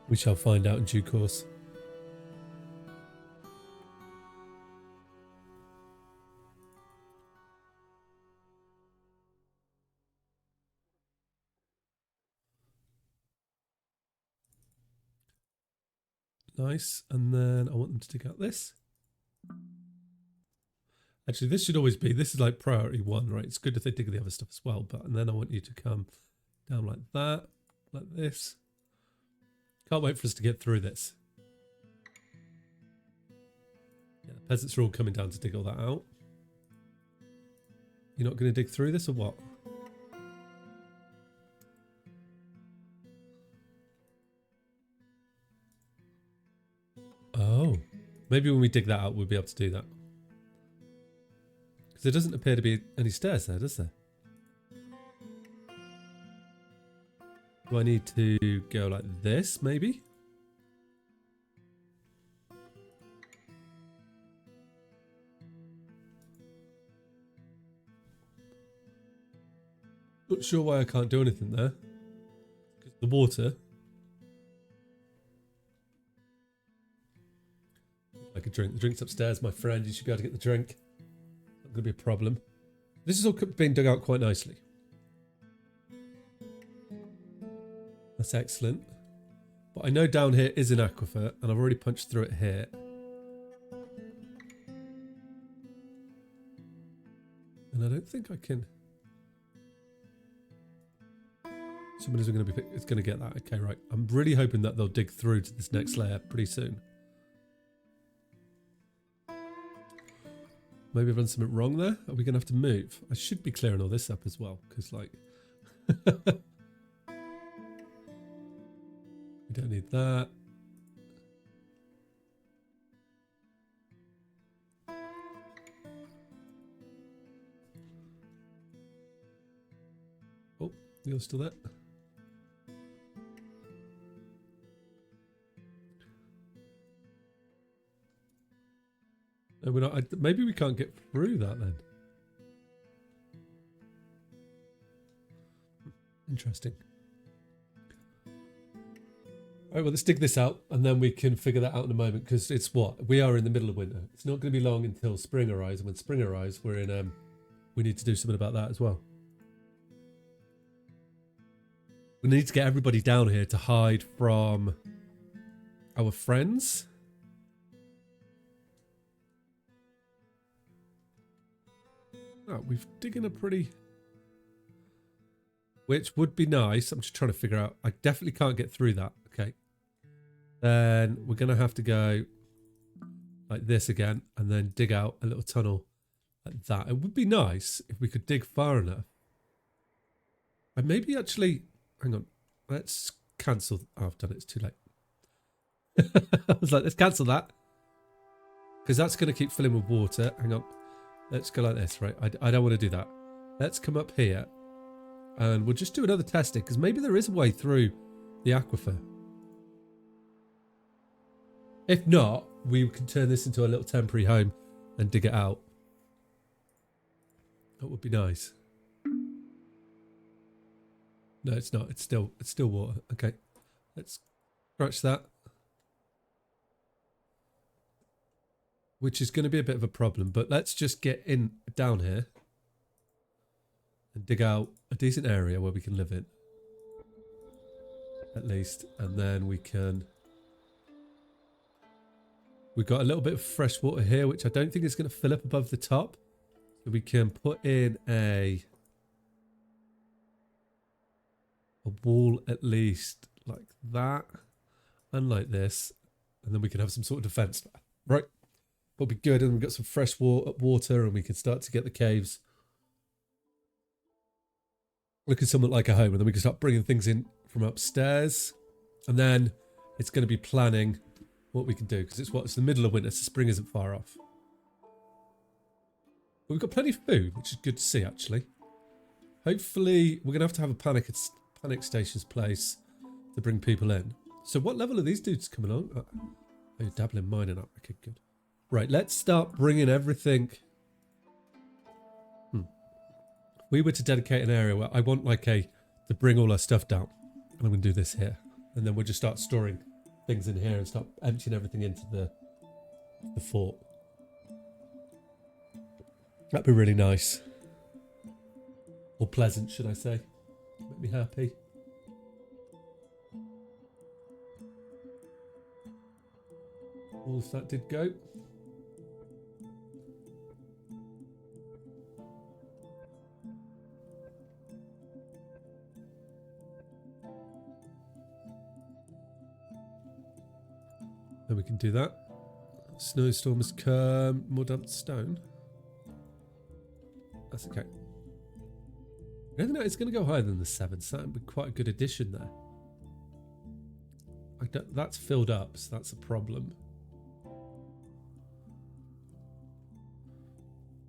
We shall find out in due course. Nice, and then I want them to dig out this. Actually, this should always be, this is like priority 1, right? It's good if they dig the other stuff as well, but and then I want you to come down like that, like this. Can't wait for us to get through this. Yeah, the peasants are all coming down to dig all that out. You're not going to dig through this or what? Oh, maybe when we dig that out, we'll be able to do that. Because there doesn't appear to be any stairs there, does there? Do I need to go like this, maybe? Not sure why I can't do anything there. Because the water. I could drink. The drink's upstairs, my friend. You should be able to get the drink. Not going to be a problem. This is all being dug out quite nicely. That's excellent. But I know down here is an aquifer, and I've already punched through it here. And I don't think I can... Somebody's going to be... It's going to get that. Okay, right. I'm really hoping that they'll dig through to this next layer pretty soon. Maybe I've done something wrong there. Are we going to have to move? I should be clearing all this up as well, because, like... We don't need that. Oh, you're still there. No, we're not. Maybe we can't get through that then. Right, well, let's dig this out, and then we can figure that out in a moment, because it's what? We are in the middle of winter. It's not going to be long until spring arrives, and when spring arrives, we're in, we need to do something about that as well. We need to get everybody down here to hide from our friends. Oh, we've digging a pretty... Which would be nice. I'm just trying to figure out. I definitely can't get through that. Okay. Then we're going to have to go like this again and then dig out a little tunnel like that. It would be nice if we could dig far enough. And maybe actually... Hang on. Let's cancel... Oh, I've done it. It's too late. I was like, let's cancel that. Because that's going to keep filling with water. Hang on. Let's go like this, right? I don't want to do that. Let's come up here. And we'll just do another testing. Because maybe there is a way through the aquifer. If not, we can turn this into a little temporary home and dig it out. That would be nice. No, it's not. It's still water. Okay. Let's scratch that. Which is going to be a bit of a problem, but let's just get in down here and dig out a decent area where we can live in. At least. And then we can... We've got a little bit of fresh water here, which I don't think is going to fill up above the top. So we can put in a wall at least like that and like this, and then we can have some sort of defense, right? That'll be good, and we've got some fresh water, and we can start to get the caves looking somewhat like a home, and then we can start bringing things in from upstairs, and then it's going to be planning what we can do, because it's the middle of winter, so spring isn't far off. But we've got plenty of food, which is good to see, actually. Hopefully, we're going to have a panic stations place to bring people in. So what level are these dudes coming on? Oh, you're dabbling mining up. Okay, good. Right, let's start bringing everything. If we were to dedicate an area where I want to bring all our stuff down. And I'm going to do this here. And then we'll just start storing things in here and start emptying everything into the fort. That'd be really nice. Or pleasant, should I say. Make me happy. All of that did go. Then we can do that. Snowstorm has come. More dumped stone. That's okay. I don't know, it's going to go higher than the 7, so that would be quite a good addition there. That's filled up, so that's a problem.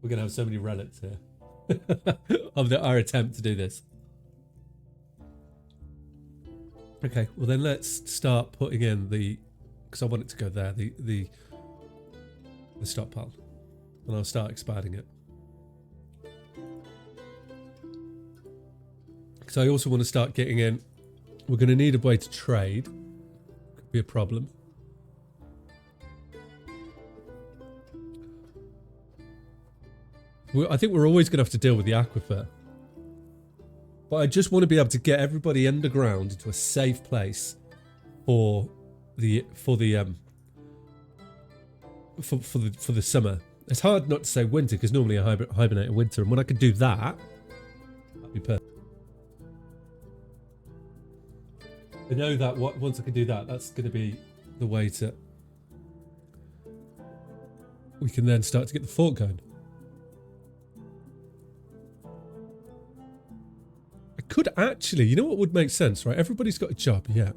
We're going to have so many relics here of our attempt to do this. Okay, well then let's start putting in because I want it to go there, the stockpile. And I'll start expanding it. So I also want to start getting in. We're going to need a way to trade. Could be a problem. I think we're always going to have to deal with the aquifer. But I just want to be able to get everybody underground into a safe place for the summer. It's hard not to say winter, because normally I hibernate in winter, and when I could do that, that'd be perfect. I know that once I can do that, that's going to be the way to... We can then start to get the fort going. I could actually... You know what would make sense, right? Everybody's got a job, yeah.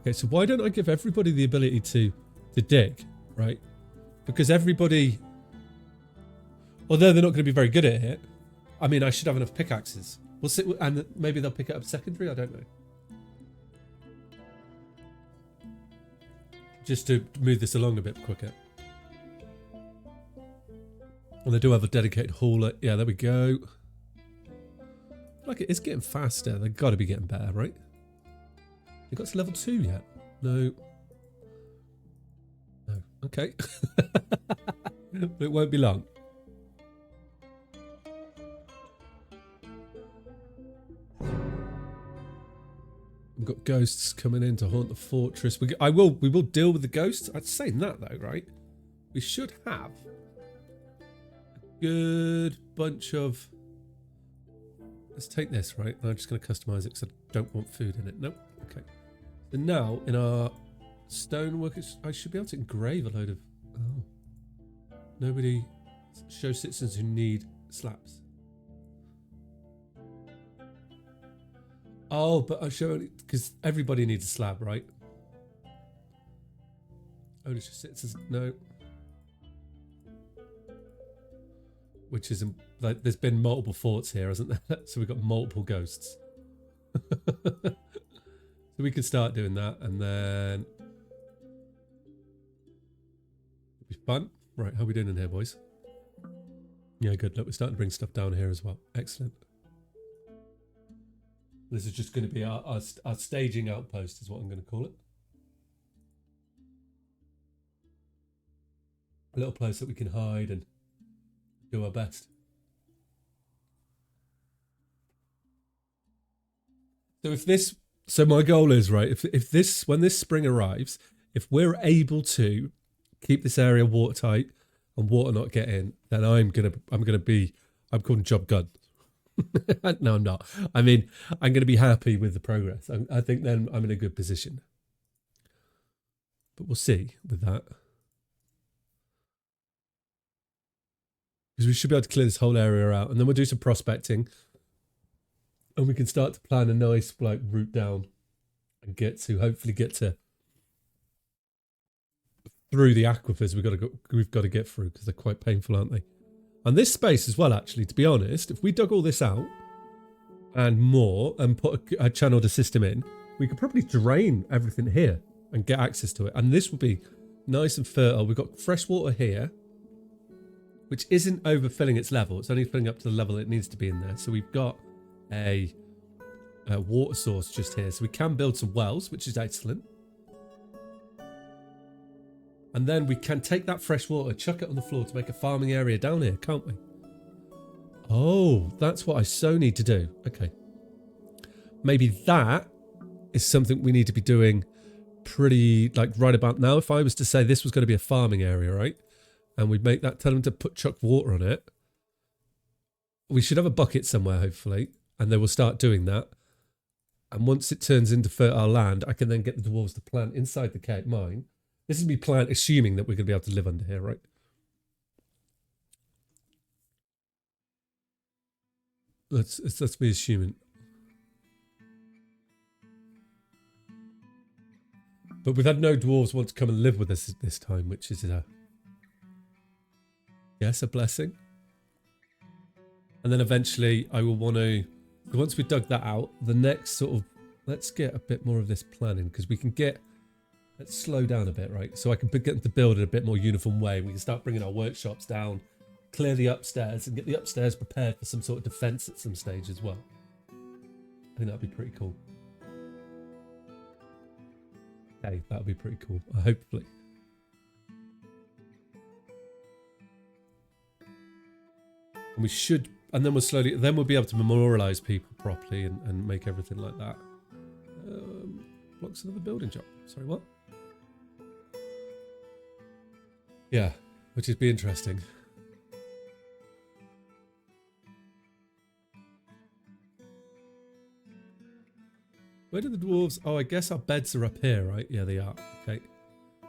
Okay, so why don't I give everybody the ability to dig, right? Because everybody... Although they're not going to be very good at it, I mean, I should have enough pickaxes. We'll see, and maybe they'll pick it up secondary, I don't know. Just to move this along a bit quicker. And they do have a dedicated hauler. Yeah, there we go. Like, it's getting faster. They've got to be getting better, right? They got to level 2 yet. No. No. Okay. It won't be long. We've got ghosts coming in to haunt the fortress. We will deal with the ghosts. I'd say that though, right? We should have a good bunch of. Let's take this, right? I'm just going to customize it because I don't want food in it. Nope. Okay. So now in our stonework, I should be able to engrave a load of. Oh. Nobody. Show citizens who need slabs. Oh, but I show only because everybody needs a slab, right? Only show citizens. No. Which is like there's been multiple forts here, hasn't there? So we've got multiple ghosts. So we can start doing that, and then it'll be fun. Right, how are we doing in here, boys? Yeah, good. Look, we're starting to bring stuff down here as well. Excellent. This is just going to be our staging outpost, is what I'm going to call it. A little place that we can hide and do our best. So my goal is, right, if this, when this spring arrives, if we're able to keep this area watertight and water not get in, then I'm called job done. No, I'm not. I mean, I'm going to be happy with the progress. I think then I'm in a good position. But we'll see with that. Because we should be able to clear this whole area out, and then we'll do some prospecting, and we can start to plan a nice route down and hopefully get to through the aquifers we've got to get through, because they're quite painful, aren't they? And this space as well, actually, to be honest, if we dug all this out and more and put a channeled system in, we could probably drain everything here and get access to it. And this would be nice and fertile. We've got fresh water here, which isn't overfilling its level. It's only filling up to the level it needs to be in there. So we've got a water source just here. So we can build some wells, which is excellent. And then we can take that fresh water, chuck it on the floor to make a farming area down here, can't we? Oh, that's what I so need to do. Okay. Maybe that is something we need to be doing pretty, right about now. If I was to say this was going to be a farming area, right? And we'd make that, tell them to chuck water on it. We should have a bucket somewhere, hopefully. And they will start doing that. And once it turns into fertile land, I can then get the dwarves to plant inside the cave mine. This is me assuming that we're going to be able to live under here, right? Let's be assuming. But we've had no dwarves want to come and live with us this time, which is a blessing. And then eventually I will want to, once we dug that out, the next sort of, let's get a bit more of this planning, because we can get. Let's slow down a bit, right? So I can begin to build it a bit more uniform way. We can start bringing our workshops down, clear the upstairs, and get the upstairs prepared for some sort of defense at some stage as well. I think that'd be pretty cool. Hey, that'd be pretty cool. Hopefully. And we should, and then we'll be able to memorialize people properly and make everything like that. Blocks another building job. Sorry, what? Yeah, which would be interesting. Where do the dwarves... Oh, I guess our beds are up here, right? Yeah, they are. Okay.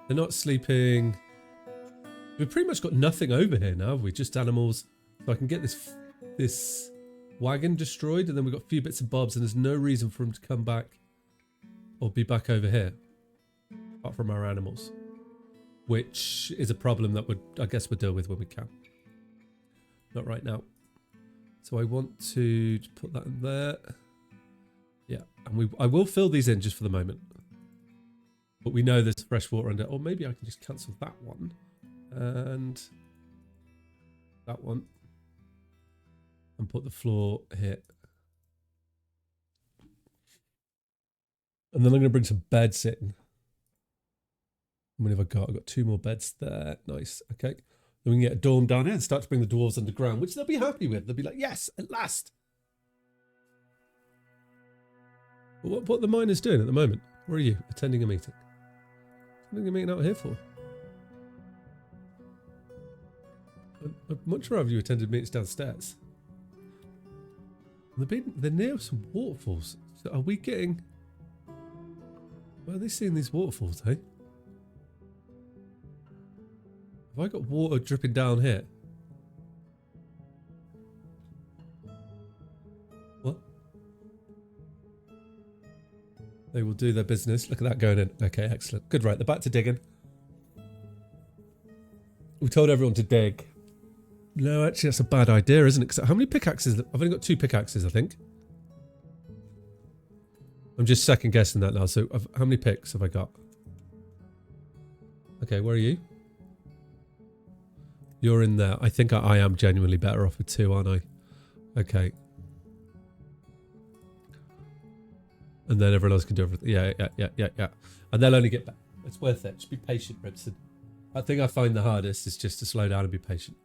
They're not sleeping... We've pretty much got nothing over here now, have we? Just animals. So I can get this wagon destroyed, and then we've got a few bits and bobs, and there's no reason for them to come back or be back over here. Apart from our animals. Which is a problem that I guess we'll deal with when we can. Not right now. So I want to put that in there. Yeah, and I will fill these in just for the moment. But we know there's fresh water under. Or maybe I can just cancel that one. And that one. And put the floor here. And then I'm going to bring some beds in. How many have I got? I've got 2 more beds there. Nice. Okay. Then we can get a dorm down here and start to bring the dwarves underground, which they'll be happy with. They'll be like, yes, at last. What are the miners doing at the moment? Where are you? Attending a meeting. Attending a meeting out here for? I'd much rather you attended meetings downstairs. They're near some waterfalls. So are we getting... Where are they seeing these waterfalls, eh? Have I got water dripping down here? What? They will do their business. Look at that going in. Okay, excellent. Good, right. They're back to digging. We told everyone to dig. No, actually, that's a bad idea, isn't it? 'Cause how many pickaxes? I've only got 2 pickaxes, I think. I'm just second guessing that now. So, how many picks have I got? Okay, where are you? You're in there. I think I am genuinely better off with 2, aren't I? Okay. And then everyone else can do everything. Yeah. And they'll only get back. It's worth it. Just be patient, Ribsin. I think I find the hardest is just to slow down and be patient.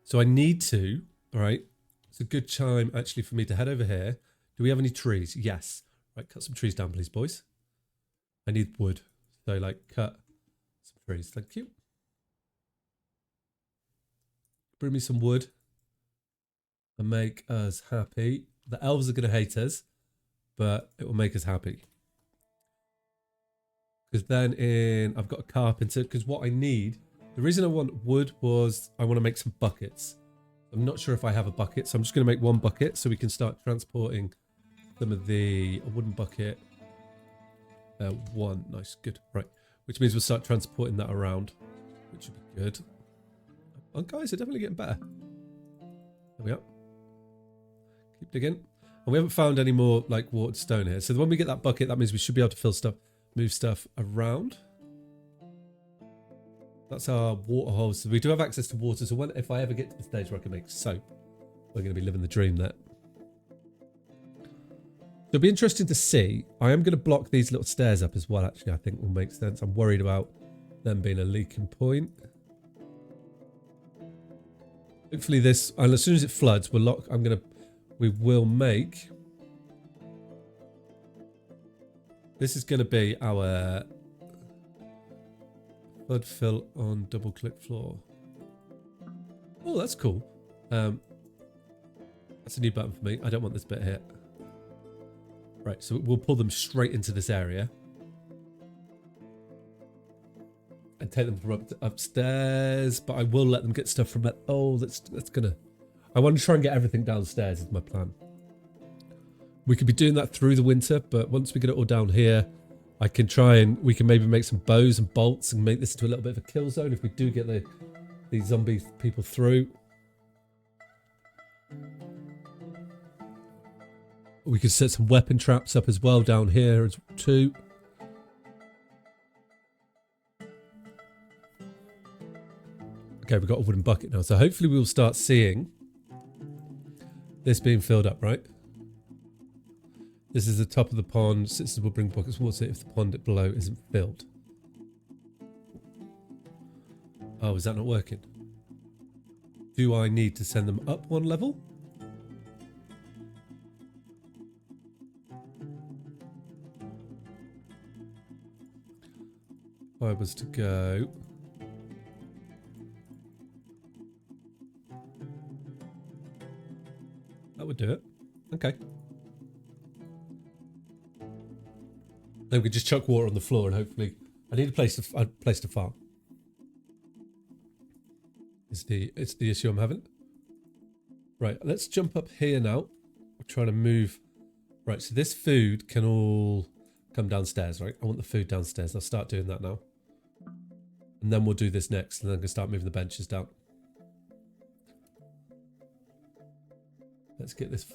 So I need to, all right, it's a good time actually for me to head over here. Do we have any trees? Yes. Right, cut some trees down, please, boys. I need wood. So, like, cut some trees. Thank you. Bring me some wood and make us happy. The elves are going to hate us, but it will make us happy. Because then I've got a carpenter, because what I need... The reason I want wood was I want to make some buckets. I'm not sure if I have a bucket, so I'm just going to make 1 bucket so we can start transporting some of a wooden bucket. 1, nice, good, right. Which means we'll start transporting that around, which would be good. Oh, guys are definitely getting better. There we are. Keep digging. And we haven't found any more like watered stone here. So when we get that bucket, that means we should be able to fill stuff, move stuff around. That's our water holes. So we do have access to water. So if I ever get to the stage where I can make soap, we're going to be living the dream there. So it'll be interesting to see. I am going to block these little stairs up as well, actually. I think will make sense. I'm worried about them being a leaking point. Hopefully this, and as soon as it floods, we will make... This is going to be our... Flood fill on double click floor. Oh, that's cool. That's a new button for me. I don't want this bit here. Right, so we'll pull them straight into this area. And take them from upstairs. But I will let them get stuff from that. Oh, that's gonna... I want to try and get everything downstairs is my plan. We could be doing that through the winter, but once we get it all down here, I can try and we can maybe make some bows and bolts and make this into a little bit of a kill zone if we do get the zombie people through. We could set some weapon traps up as well down here too. Okay, we've got a wooden bucket now. So hopefully we'll start seeing this being filled up, right? This is the top of the pond. Sisters will bring buckets of water if the pond below isn't filled. Oh, is that not working? Do I need to send them up 1 level? If I was to go... That would do it. Okay. Then we could just chuck water on the floor and hopefully... I need a place to farm. It's the issue I'm having. Right, let's jump up here now. We're trying to move... Right, so this food can all come downstairs, right? I want the food downstairs. I'll start doing that now. And then we'll do this next, and then I can start moving the benches down. Let's get this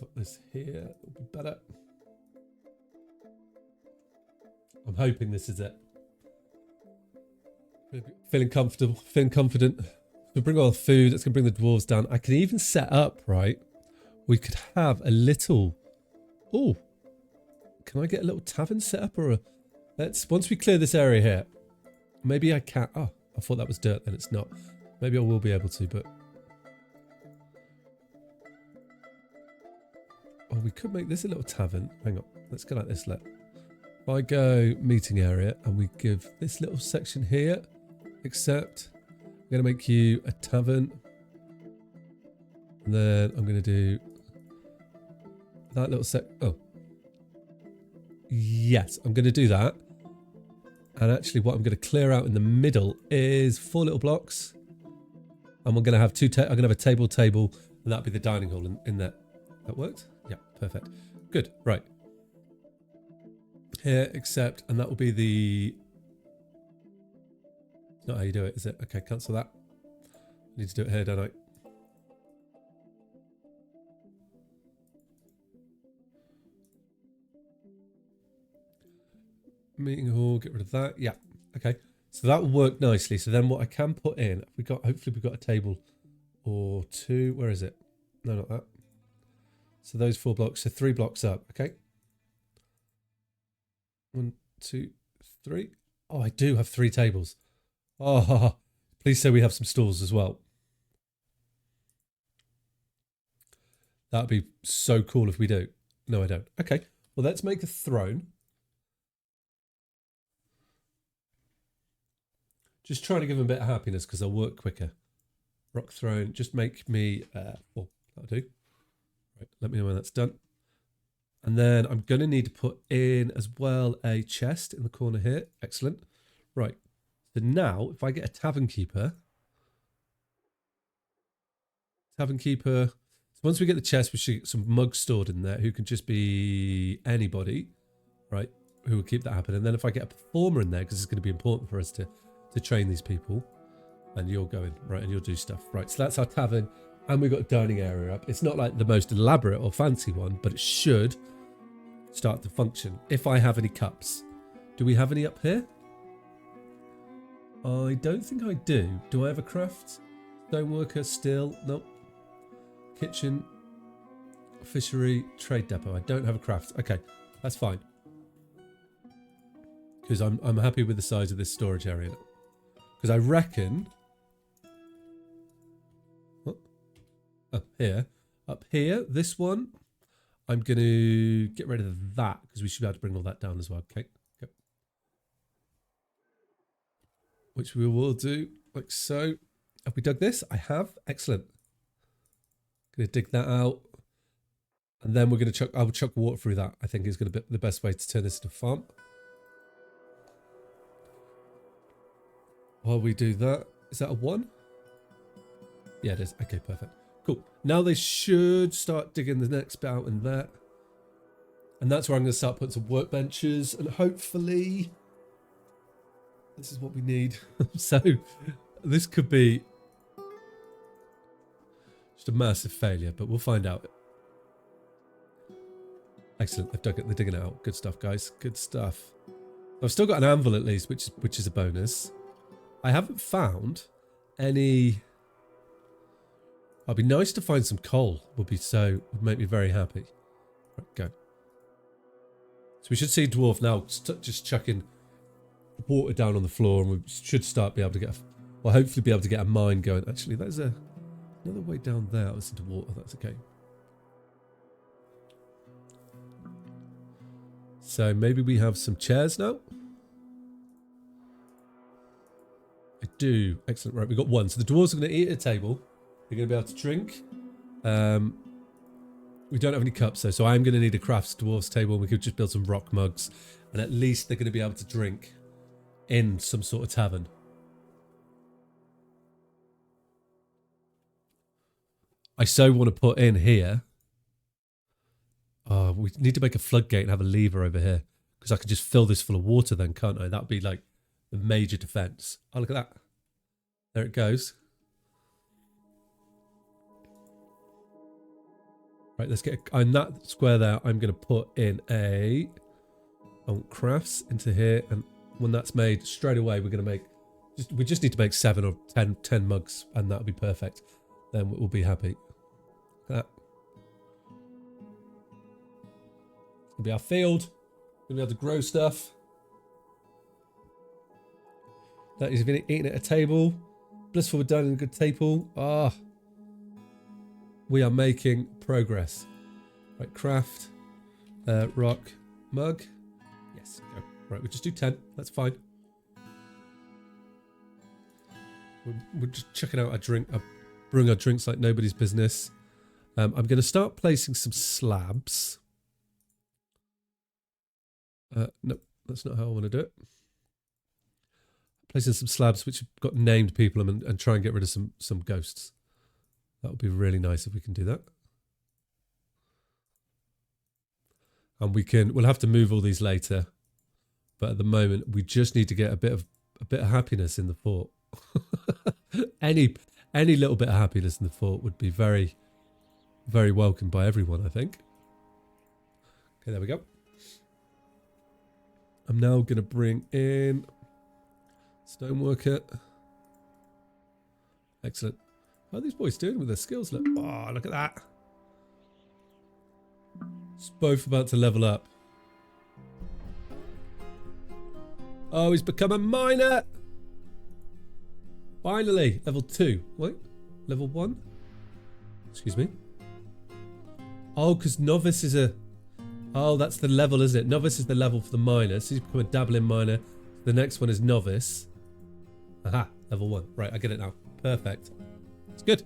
here. It'll be better. I'm hoping this is it. Feeling comfortable, feeling confident. We'll bring all the food. That's going to bring the dwarves down. I can even set up, right? We could have a little... Oh. can I get a little tavern set up or a... Once we clear this area here, maybe I can... Oh, I thought that was dirt, then it's not. Maybe I will be able to, but... Oh, we could make this a little tavern. Hang on, let's go like this. If I go meeting area and we give this little section here, except I'm going to make you a tavern. And then I'm going to do that little oh. Yes, I'm going to do that. And actually what I'm going to clear out in the middle is 4 little blocks. And we're going to have I'm going to have a table, and that'll be the dining hall in there. That worked? Yeah, perfect. Good, right. Here, except, and that will be the... Not how you do it, is it? Okay, cancel that. I need to do it here, don't I? Meeting hall, get rid of that. Yeah, okay. So that will work nicely. So then what I can put in, hopefully we've got a table or 2. Where is it? No, not that. So those 4 blocks, so 3 blocks up, okay? 1, 2, 3. Oh, I do have 3 tables. Oh, please say we have some stools as well. That'd be so cool if we do. No, I don't. Okay, well, let's make a throne. Just trying to give them a bit of happiness because they'll work quicker. Rock throne, just make me... oh, that'll do. Right, let me know when that's done. And then I'm going to need to put in as well a chest in the corner here. Excellent. Right. So now, if I get a tavern keeper... So once we get the chest, we should get some mugs stored in there who can just be anybody, right? Who will keep that happening. And then if I get a performer in there, because it's going to be important for us to train these people, and you're going, right, and you'll do stuff. Right, so that's our tavern, and we've got a dining area up. It's not like the most elaborate or fancy one, but it should start to function. If I have any cups. Do we have any up here? I don't think I do. Do I have a craft? Stoneworker still? Nope. Kitchen, fishery, trade depot. I don't have a craft. Okay, that's fine. Because I'm happy with the size of this storage area. Because I reckon... Oh, up here, this one, I'm going to get rid of that because we should be able to bring all that down as well. Okay. Yep. Which we will do like so. Have we dug this? I have. Excellent. Going to dig that out. And then we're going to I will chuck water through that. I think is going to be the best way to turn this into a farm. While we do that, is that a 1? Yeah, it is. Okay, perfect. Cool. Now they should start digging the next bit out in there. And that's where I'm going to start putting some workbenches. And hopefully, this is what we need. So, this could be just a massive failure, but we'll find out. Excellent. They've dug it. They're digging it out. Good stuff, guys. Good stuff. I've still got an anvil at least, which is a bonus. I haven't found any... It'd be nice to find some coal. Would make me very happy. Right, go. So we should see Dwarf now just chucking water down on the floor, and we should start be able to get hopefully be able to get a mine going. Actually, there's another way down there. I was into water. That's okay. So maybe we have some chairs now. I do. Excellent. Right, we've got 1. So the dwarves are going to eat at a table. They're going to be able to drink. We don't have any cups though, so I'm going to need a crafts dwarves table. We could just build some rock mugs, and at least they're going to be able to drink in some sort of tavern. I so want to put in here. Oh, we need to make a floodgate and have a lever over here, because I could just fill this full of water then, can't I? That would be like the major defense. Oh, look at that. There it goes. Right, let's get in that square there. I'm going to put in I want crafts into here, and when that's made, straight away we're going to make... we just need to make 7 or 10 mugs, and that'll be perfect. Then we'll be happy. Look at that. It'll be our field. Gonna be able to grow stuff. That is eating at a table. Blissful dining at a good table. Ah. We are making progress. Right, craft. Rock. Mug. Yes, go. Right, we'll just do 10. That's fine. We're just checking out our drink. Brewing our drinks like nobody's business. I'm going to start placing some slabs. No, that's not how I want to do it. Placing some slabs which have got named people and try and get rid of some ghosts. That would be really nice if we can do that. And we'll have to move all these later. But at the moment, we just need to get a bit of happiness in the fort. Any little bit of happiness in the fort would be very, very welcome by everyone, I think. Okay, there we go. I'm now going to bring in stoneworker. Excellent. How are these boys doing with their skills? Look, oh, look at that. It's both about to level up. Oh, he's become a miner. Finally, level 2. Wait, level 1? Excuse me. Oh, because novice is a... Oh, that's the level, isn't it? Novice is the level for the miner. So he's become a dabbling miner. The next one is novice. Aha, level 1. Right, I get it now. Perfect. It's good.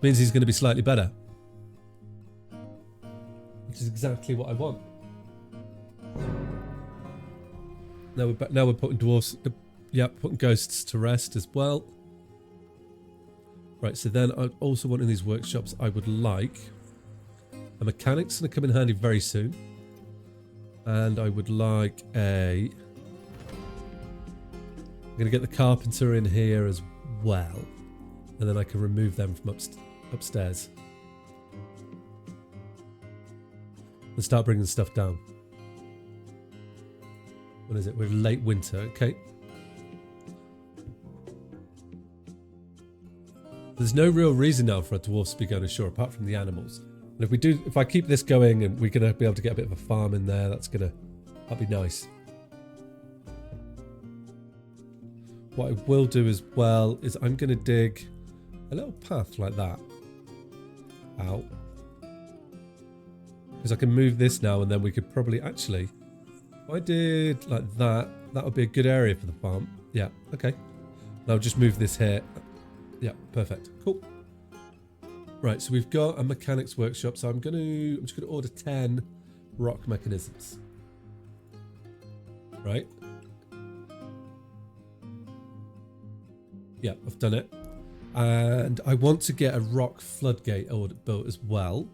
Means he's going to be slightly better. Which is exactly what I want. Now we're putting dwarves... Yeah, putting ghosts to rest as well. Right, so then I also want in these workshops, I would like a mechanic's going to come in handy very soon. And I would like a... I'm going to get the carpenter in here as well. And then I can remove them from upstairs. And start bringing stuff down. What is it? We're late winter, okay. There's no real reason now for our dwarves to be going ashore apart from the animals. And if I keep this going and we're going to be able to get a bit of a farm in there, that'll be nice. What I will do as well is I'm going to dig a little path like that out. Because I can move this now and then we could probably actually, if I did like that, that would be a good area for the farm. Yeah, okay. And I'll just move this here. Yeah, perfect. Cool. Right, so we've got a mechanics workshop. So I'm just gonna order 10 rock mechanisms. Right. Yeah, I've done it. And I want to get a rock floodgate built as well.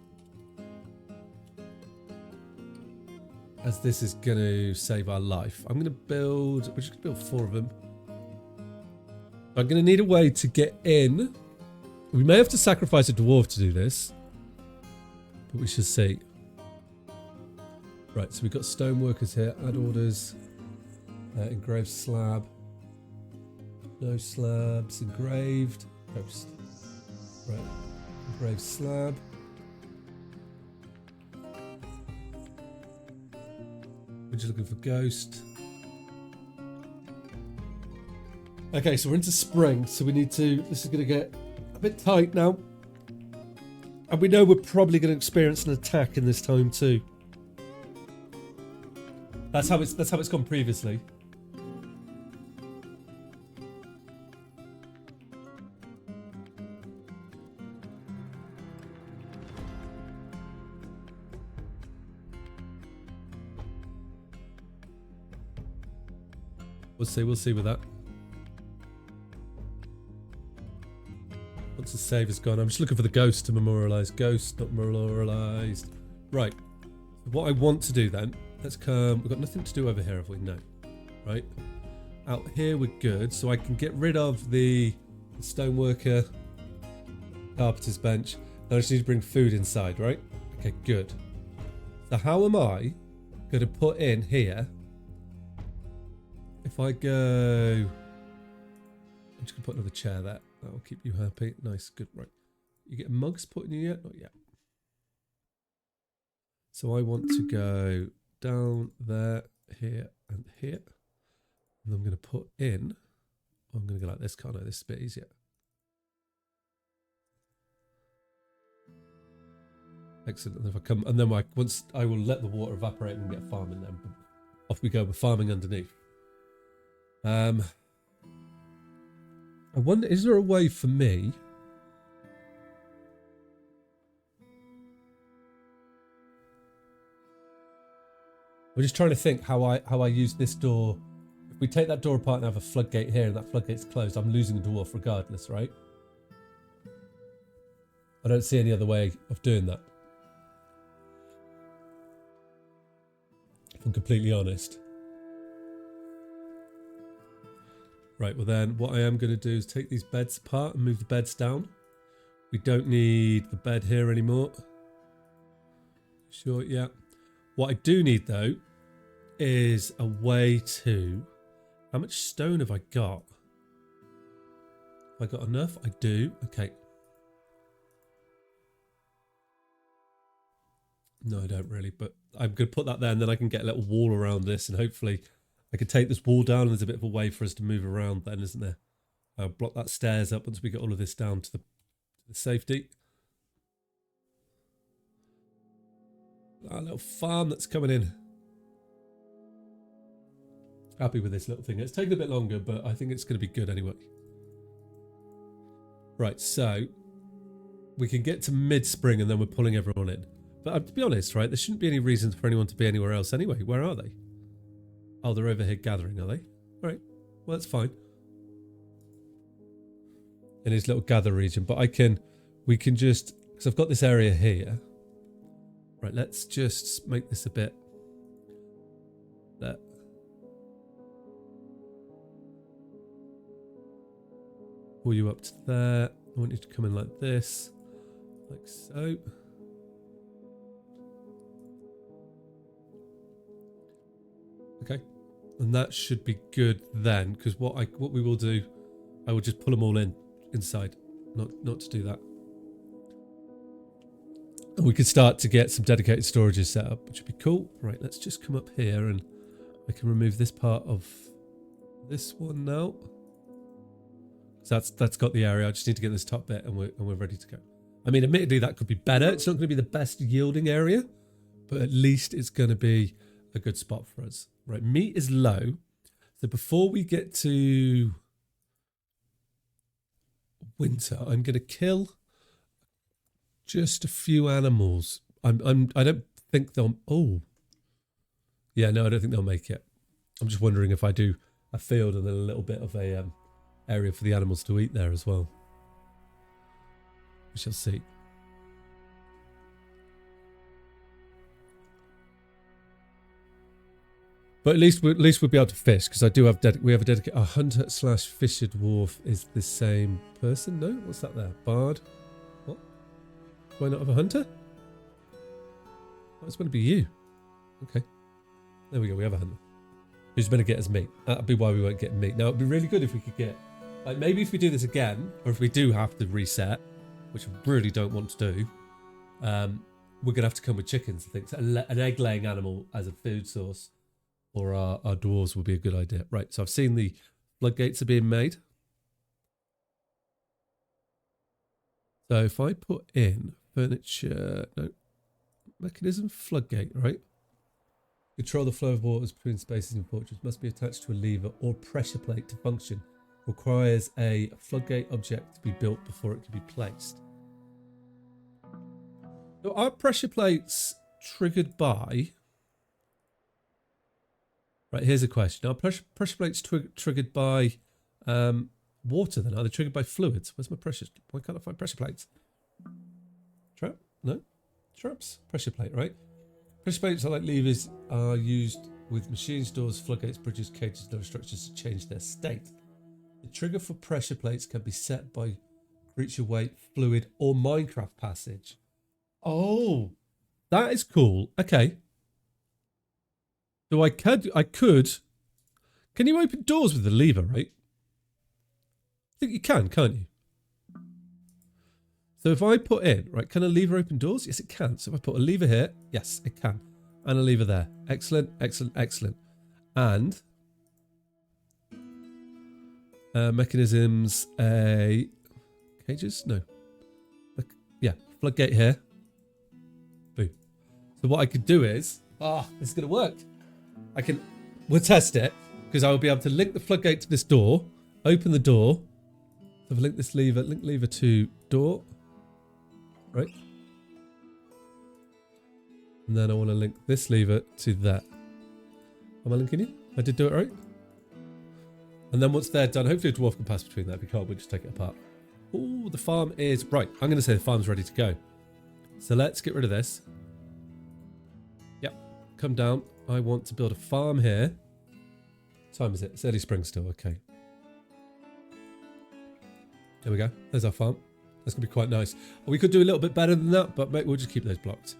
As this is going to save our life. We're just going to build 4 of them. I'm going to need a way to get in. We may have to sacrifice a dwarf to do this. But we shall see. Right, so we've got stoneworkers here. Add orders. Engraved slab. No slabs. Engraved. Ghost. Right. Engraved slab. We're just looking for ghost. Okay, so we're into spring, so we need to... This is going to get a bit tight now. And we know we're probably going to experience an attack in this time too. That's how it's gone previously. We'll see with that. Once the save is gone, I'm just looking for the ghost to memorialize. Ghost, not memorialized. Right. What I want to do then, let's come. We've got nothing to do over here, have we? No. Right. Out here we're good, so I can get rid of the stoneworker, carpenter's bench. Now I just need to bring food inside, right? Okay, good. So how am I going to put in here? If I go... I'm just going to put another chair there. That will keep you happy. Nice, good, right. You get mugs put in you yet? Not yet. So I want to go down there, here, and here. And I'm going to put in, I'm going to go like this, can't I? This is a bit easier. Excellent. And if I come, and then once I will let the water evaporate and get farming, then off we go with farming underneath. I wonder, is there a way for me? I'm just trying to think how I use this door. If we take that door apart and have a floodgate here and that floodgate's closed, I'm losing a dwarf regardless, right? I don't see any other way of doing that. If I'm completely honest. Right, well then what I am going to do is take these beds apart and move the beds down. We don't need the bed here anymore. Sure, yeah. What I do need though is a way to... How much stone have I got? Have I got enough? I do. Okay. No, I don't really, but I'm going to put that there and then I can get a little wall around this and hopefully I can take this wall down and there's a bit of a way for us to move around then, isn't there? I'll block that stairs up once we get all of this down to the safety. That little farm that's coming in. Happy with this little thing. It's taken a bit longer, but I think it's going to be good anyway. Right, so we can get to mid-spring and then we're pulling everyone in. But to be honest, right, there shouldn't be any reason for anyone to be anywhere else anyway. Where are they? Oh, they're over here gathering, are they? All right, well, that's fine. In his little gather region. But we can just, because I've got this area here. Right, let's just make this a bit. Pull you up to there. I want you to come in like this. Like so. Okay. And that should be good then, because what we will do, I will just pull them all inside. Not to do that. And we could start to get some dedicated storages set up, which would be cool. Right, let's just come up here and I can remove this part of this one now. So that's got the area. I just need to get this top bit and we're ready to go. I mean, admittedly, that could be better. It's not going to be the best yielding area, but at least it's going to be a good spot for us. Right, meat is low. So before we get to winter, I'm going to kill just a few animals. I don't think they'll... Oh. Yeah, no, I don't think they'll make it. I'm just wondering if I do a field and then a little bit of a area for the animals to eat there as well. We shall see. But at least we'll be able to fish, because I do have we have a dedicated... A hunter / fisher dwarf is the same person. No? What's that there? Bard? What? Do I not have a hunter? Oh, it's going to be you. Okay. There we go. We have a hunter. Who's going to get us meat. That'd be why we won't get meat. Now, it'd be really good if we could get... Like, maybe if we do this again, or if we do have to reset, which I really don't want to do, we're going to have to come with chickens, I think. So an egg-laying animal as a food source for our dwarves would be a good idea. Right, so I've seen the floodgates are being made. So if I put in furniture... No. Mechanism floodgate, right? Control the flow of waters between spaces in fortress. Must be attached to a lever or pressure plate to function. Requires a floodgate object to be built before it can be placed. So are pressure plates triggered by... Right, here's a question. Are pressure plates triggered by water then? Are they triggered by fluids? Where's my pressure? Why can't I find pressure plates? Trap? No? Traps? Pressure plate, right? Pressure plates are like levers, are used with machines, doors, floodgates, bridges, cages, and other structures to change their state. The trigger for pressure plates can be set by creature weight, fluid, or Minecraft passage. Oh, that is cool. Okay. So I could. Can you open doors with the lever, right? I think you can, can't you? So if I put in, right, can a lever open doors? Yes, it can. So if I put a lever here, yes, it can. and a lever there. Excellent, excellent, excellent. And mechanisms, cages? No. Yeah, floodgate here. Boom. So what I could do is, this is going to work. We'll test it, because I will be able to link the floodgate to this door, open the door. So I've linked this lever, link lever to door. Right. And then I want to link this lever to that. Am I linking you? I did do it right. And then once they're done, hopefully a dwarf can pass between that. If you can't, we'll just take it apart. Oh, the farm is... Right, I'm going to say the farm's ready to go. So let's get rid of this. Yep, come down. I want to build a farm here. What time is it? It's early spring still, okay. There we go. There's our farm. That's going to be quite nice. We could do a little bit better than that, but we'll just keep those blocks.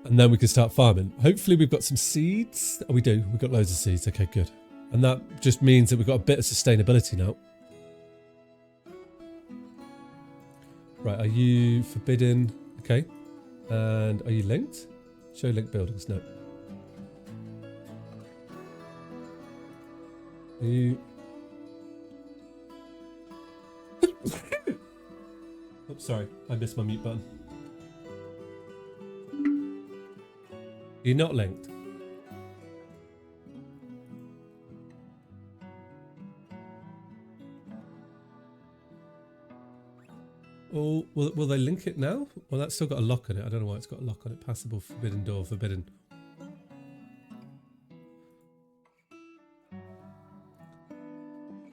And then we can start farming. Hopefully we've got some seeds. Oh, we do. We've got loads of seeds. Okay, good. And that just means that we've got a bit of sustainability now. Right, are you forbidden? Okay. And are you linked? Show linked buildings. No. Are you... Oops, sorry. I missed my mute button. You're not linked. Oh, will they link it now? Well, that's still got a lock on it. I don't know why it's got a lock on it. Passable, forbidden door, forbidden.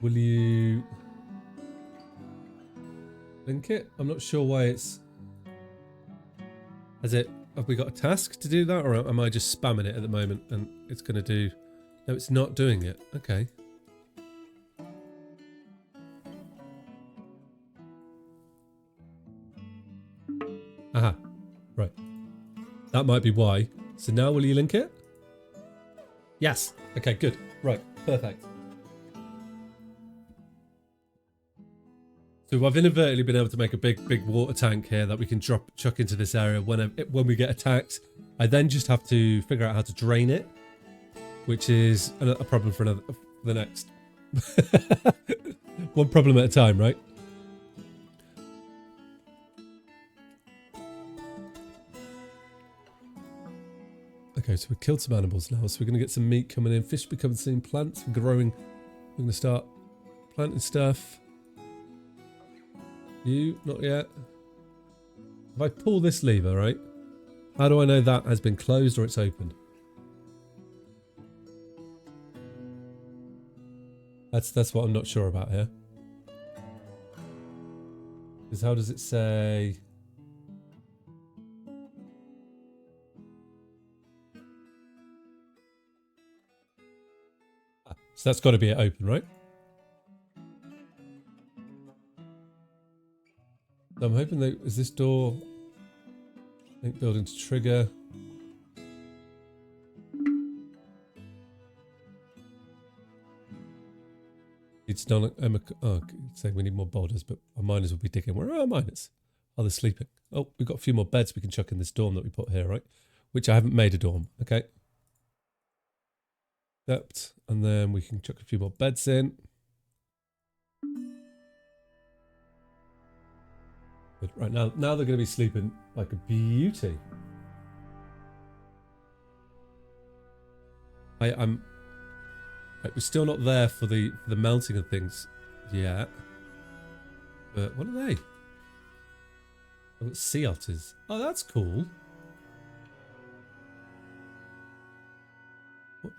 Will you link it? I'm not sure why it's... Have we got a task to do that, or am I just spamming it at the moment and it's going to do... No, it's not doing it. Okay. Aha. Right. That might be why. So now will you link it? Yes. Okay, good. Right. Perfect. So I've inadvertently been able to make a big water tank here that we can chuck into this area when we get attacked. I then just have to figure out how to drain it, which is a problem for the next. One problem at a time, right? Okay, so we killed some animals now, so we're going to get some meat coming in. Fish becoming seen, plants growing. We're going to start planting stuff. You, not yet. If I pull this lever, right? How do I know that has been closed or it's open? That's what I'm not sure about here. Because how does it say... So that's got to be it open, right? So I'm hoping that... Is this door... Link building to trigger... It's not... Oh, it's saying we need more boulders, but our miners will be digging. Where are our miners? Oh, they're sleeping. Oh, we've got a few more beds we can chuck in this dorm that we put here, right? Which I haven't made a dorm. Okay. Accept. And then we can chuck a few more beds in. But right now they're going to be sleeping like a beauty. I'm... Right, we're still not there for the melting of things yet. But what are they? I've got sea otters. Oh, that's cool. What,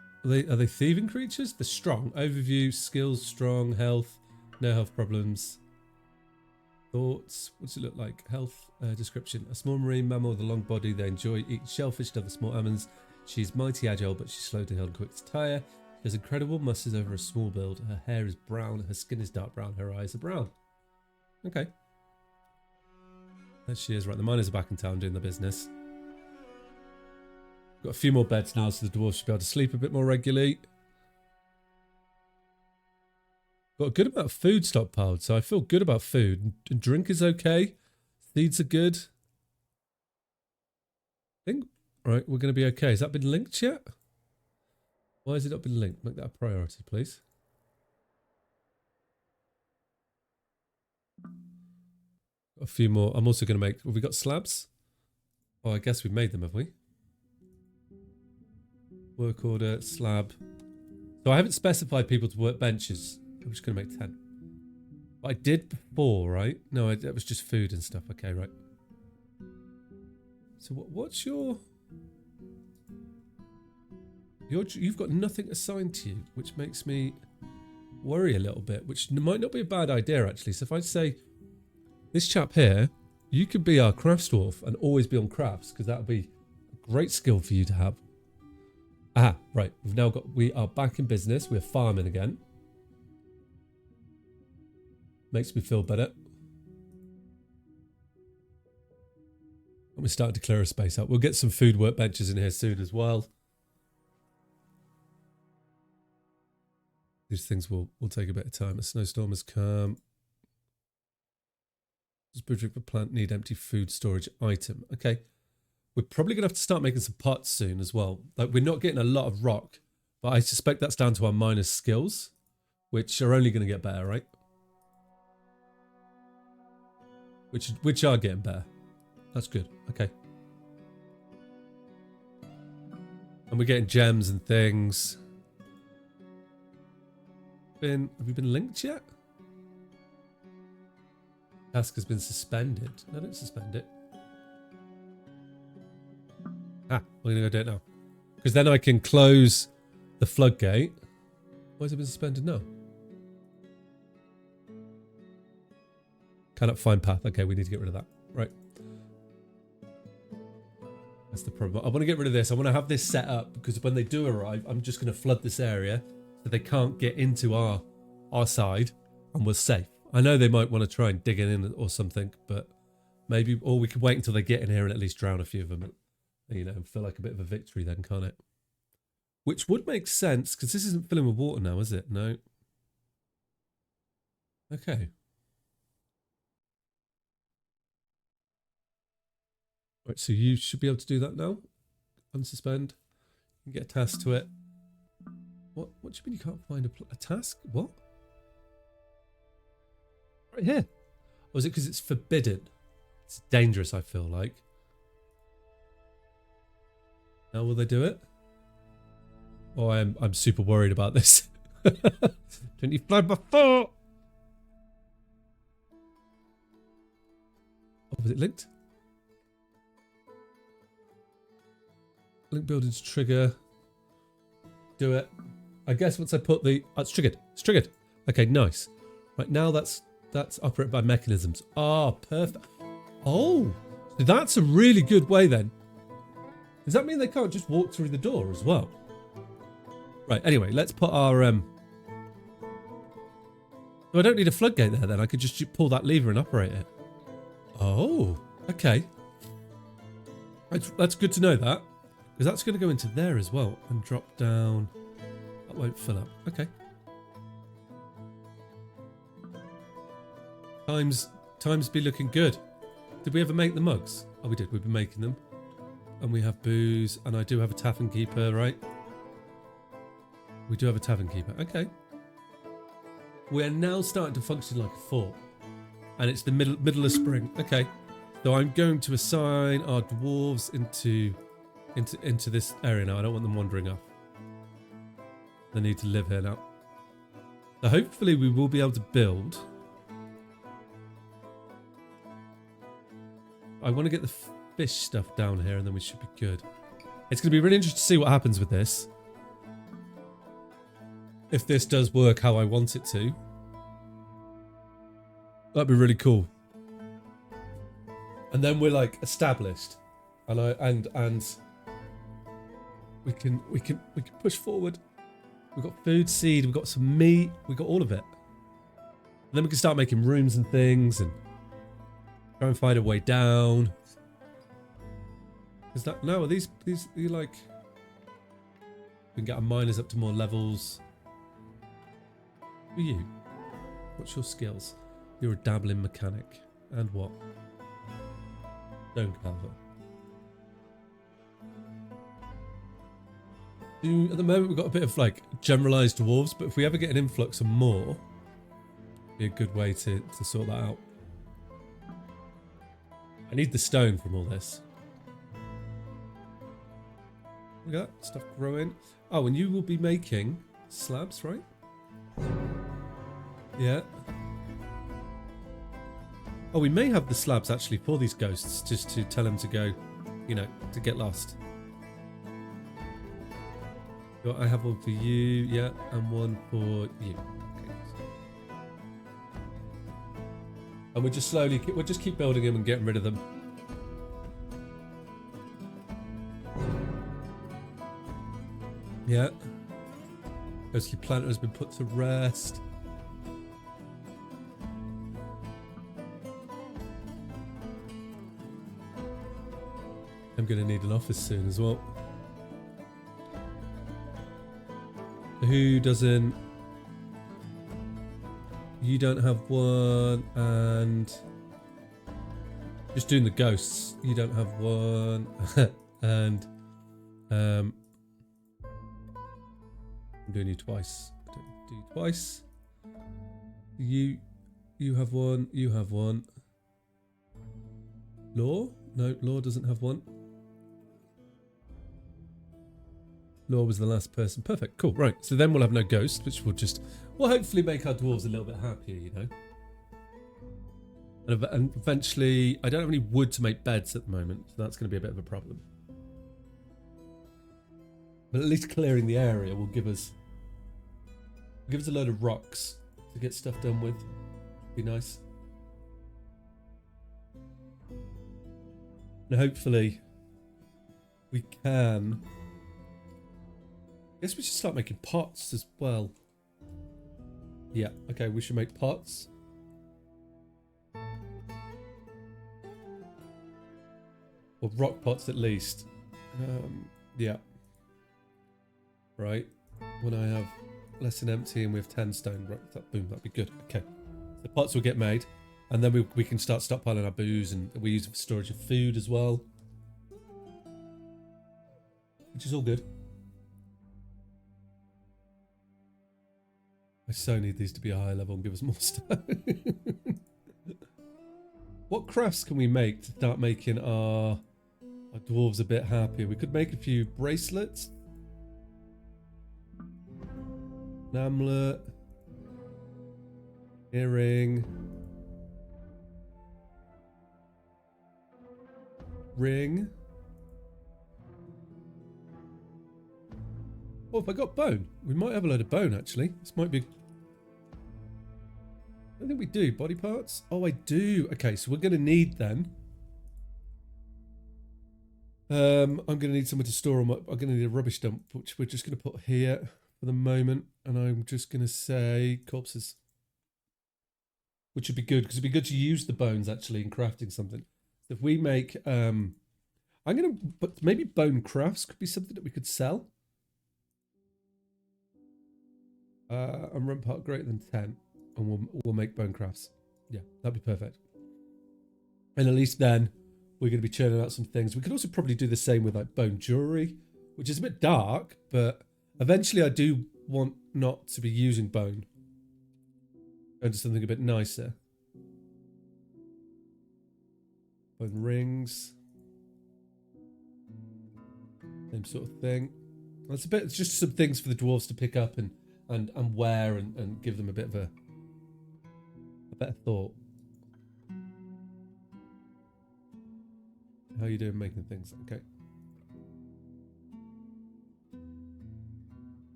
are they thieving creatures? They're strong. Overview, skills, strong, health, no health problems. Thoughts. What does it look like? Health description. A small marine mammal with a long body. They enjoy eating shellfish and other small animals. She's mighty agile, but she's slow to heal and quick to tire. She has incredible muscles over a small build. Her hair is brown. Her skin is dark brown. Her eyes are brown. Okay. There she is. Right, the miners are back in town doing their business. Got a few more beds now, so the dwarves should be able to sleep a bit more regularly. Got a good amount of food stockpiled, so I feel good about food. And drink is okay. Seeds are good. think, right, we're going to be okay. Has that been linked yet? Why has it not been linked? Make that a priority, please. A few more. I'm also going to make... Have we got slabs? Oh, I guess we've made them, have we? Work order, slab. So I haven't specified people to work benches. I'm just going to make 10. But I did before, right? No, that was just food and stuff. Okay, right. So what's your... You've got nothing assigned to you, which makes me worry a little bit, which might not be a bad idea, actually. So if I say, this chap here, you could be our crafts dwarf and always be on crafts, because that would be a great skill for you to have. Ah, right. We are back in business. We're farming again. Makes me feel better. And we're starting to clear a space out. We'll get some food workbenches in here soon as well. These things will take a bit of time. A snowstorm has come. Does bridge for plant need empty food storage item? Okay. We're probably going to have to start making some pots soon as well. Like, we're not getting a lot of rock, but I suspect that's down to our miners' skills, which are only going to get better, right? Which are getting better. That's good. Okay. And we're getting gems and things. Have you been linked yet? Task has been suspended. No, don't suspend it. Ah, we're going to go do it now. Because then I can close the floodgate. Why has it been suspended now? Cannot find path. Okay, we need to get rid of that. Right. That's the problem. I want to get rid of this. I want to have this set up because when they do arrive, I'm just going to flood this area so they can't get into our side and we're safe. I know they might want to try and dig in or something, but maybe, or we could wait until they get in here and at least drown a few of them. You know, feel like a bit of a victory then, can't it? Which would make sense, because this isn't filling with water now, is it? No. Okay. Right, so you should be able to do that now. Unsuspend. You can get a task to it. What do you mean you can't find a task? What? Right here. Or is it because it's forbidden? It's dangerous, I feel like. Now will they do it? Oh, I'm super worried about this. 25 before. Oh, was it linked? Link buildings trigger. Do it. I guess once I put the... Oh, it's triggered. It's triggered. Okay, nice. Right, now that's operated by mechanisms. Ah, perfect. Oh, so that's a really good way then. Does that mean they can't just walk through the door as well? Right, anyway, let's put our... So I don't need a floodgate there then. I could just pull that lever and operate it. Oh, okay. That's good to know that. Because that's going to go into there as well. And drop down. That won't fill up. Okay. Times be looking good. Did we ever make the mugs? Oh, we did. We've been making them. And we have booze. And I do have a tavern keeper, right? We do have a tavern keeper. Okay. We're now starting to function like a fort. And it's the middle of spring. Okay. So I'm going to assign our dwarves into this area now. I don't want them wandering off. They need to live here now. So hopefully we will be able to build. I want to get the fish stuff down here and then we should be good. It's going to be really interesting to see what happens with this. If this does work how I want it to. That'd be really cool. And then we're like established. And we can push forward. We've got food, seed, we've got some meat, we've got all of it. And then we can start making rooms and things and try and find a way down. Is that no? Are these like we can get our miners up to more levels. Who are you? What's your skills? You're a dabbling mechanic. And what? Stone carver. At the moment, we've got a bit of like generalized dwarves, but if we ever get an influx of more, it'd be a good way to sort that out. I need the stone from all this. Look at that stuff growing. Oh, and you will be making slabs, right? Yeah. Oh, we may have the slabs actually for these ghosts, just to tell them to go, you know, to get lost. So I have one for you, yeah, and one for you. Okay. And we'll just keep building them and getting rid of them. Yeah. Ghostly planter has been put to rest. I'm going to need an office soon as well. Who doesn't? You don't have one, and just doing the ghosts. You don't have one, and I'm doing you twice. I don't do you twice. You have one. You have one. Law? No, Law doesn't have one. Law was the last person. Perfect. Cool. Right. So then we'll have no ghost, which will hopefully make our dwarves a little bit happier, you know. And eventually, I don't have any wood to make beds at the moment, so that's going to be a bit of a problem. But at least clearing the area will give us a load of rocks to get stuff done with. Be nice. And hopefully, we can. I guess we should start making pots as well. Yeah, okay, we should make pots. Or rock pots at least. Yeah. Right. When I have less than empty and we have 10 stone, right, boom, that'd be good. Okay. The pots will get made. And then we can start stockpiling our booze, and we use it for storage of food as well. Which is all good. I so need these to be a higher level and give us more stone. What crafts can we make to start making our dwarves a bit happier? We could make a few bracelets. An amulet. Earring. Ring. Oh, if I got bone, we might have a load of bone actually. This might be. I don't think we do body parts. Oh, I do. Okay, so we're going to need then. I'm going to need somewhere to store them. I'm going to need a rubbish dump, which we're just going to put here for the moment, and I'm just going to say corpses, which would be good because it'd be good to use the bones actually in crafting something. If we make, I'm going to, but maybe bone crafts could be something that we could sell. And run part greater than 10, and we'll make bone crafts. Yeah, that'd be perfect. And at least then we're going to be churning out some things. We could also probably do the same with like bone jewelry, which is a bit dark, but eventually I do want not to be using bone. Go into something a bit nicer. Bone rings. Same sort of thing. It's just some things for the dwarves to pick up and wear and give them a bit of a better thought. How are you doing making things? Okay.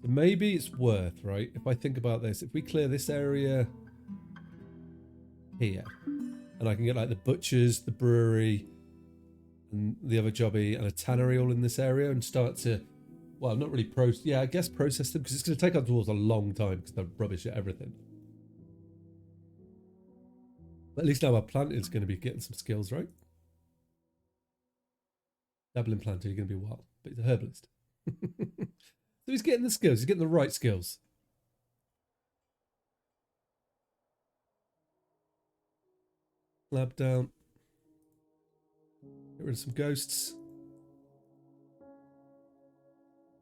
So maybe it's worth, right? If I think about this, if we clear this area here, and I can get like the butchers, the brewery, and the other jobby, and a tannery all in this area, and start to, well, not really I guess process them, because it's going to take our dwarves a long time because they're rubbish at everything. But at least now our planter is going to be getting some skills, right? Dabbling planter, you're going to be wild, but he's a herbalist. So he's getting the skills, he's getting the right skills. Lab down. Get rid of some ghosts.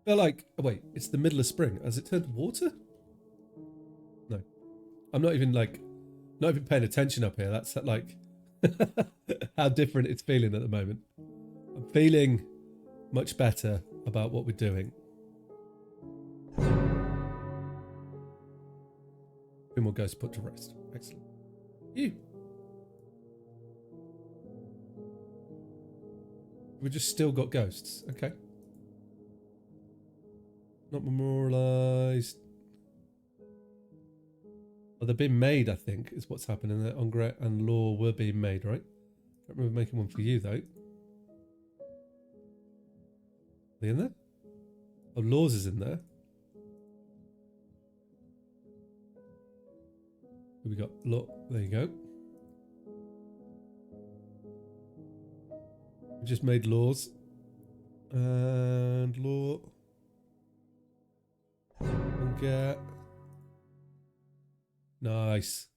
They're like, oh wait, it's the middle of spring. Has it turned water? No. I'm not even paying attention up here. That's like how different it's feeling at the moment. I'm feeling much better about what we're doing. 3 more ghosts put to rest. Excellent. You. We've just still got ghosts. Okay. Not memorialized. Oh, they're being made, I think, is what's happening there. Ongret and Law were being made, right? Don't remember making one for you, though. Are they in there? Oh, Laws is in there. Here we got Law. There you go. We just made Laws. And Law. Ongret. Nice.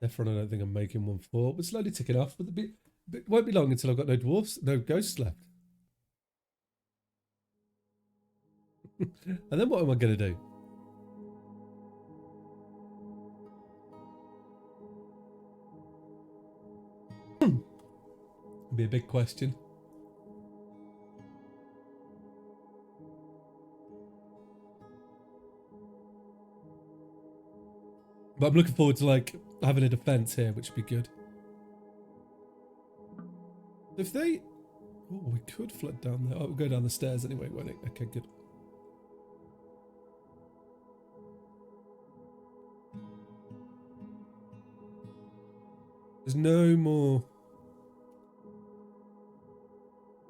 Efron, I don't think I'm making one for. We're slowly ticking off, but it won't be long until I've got no dwarfs, no ghosts left. And then what am I going to do? Be a big question. But I'm looking forward to like having a defense here, which would be good. If they... Oh, we could flood down there. Oh, we'll go down the stairs anyway, won't it? Okay, good. There's no more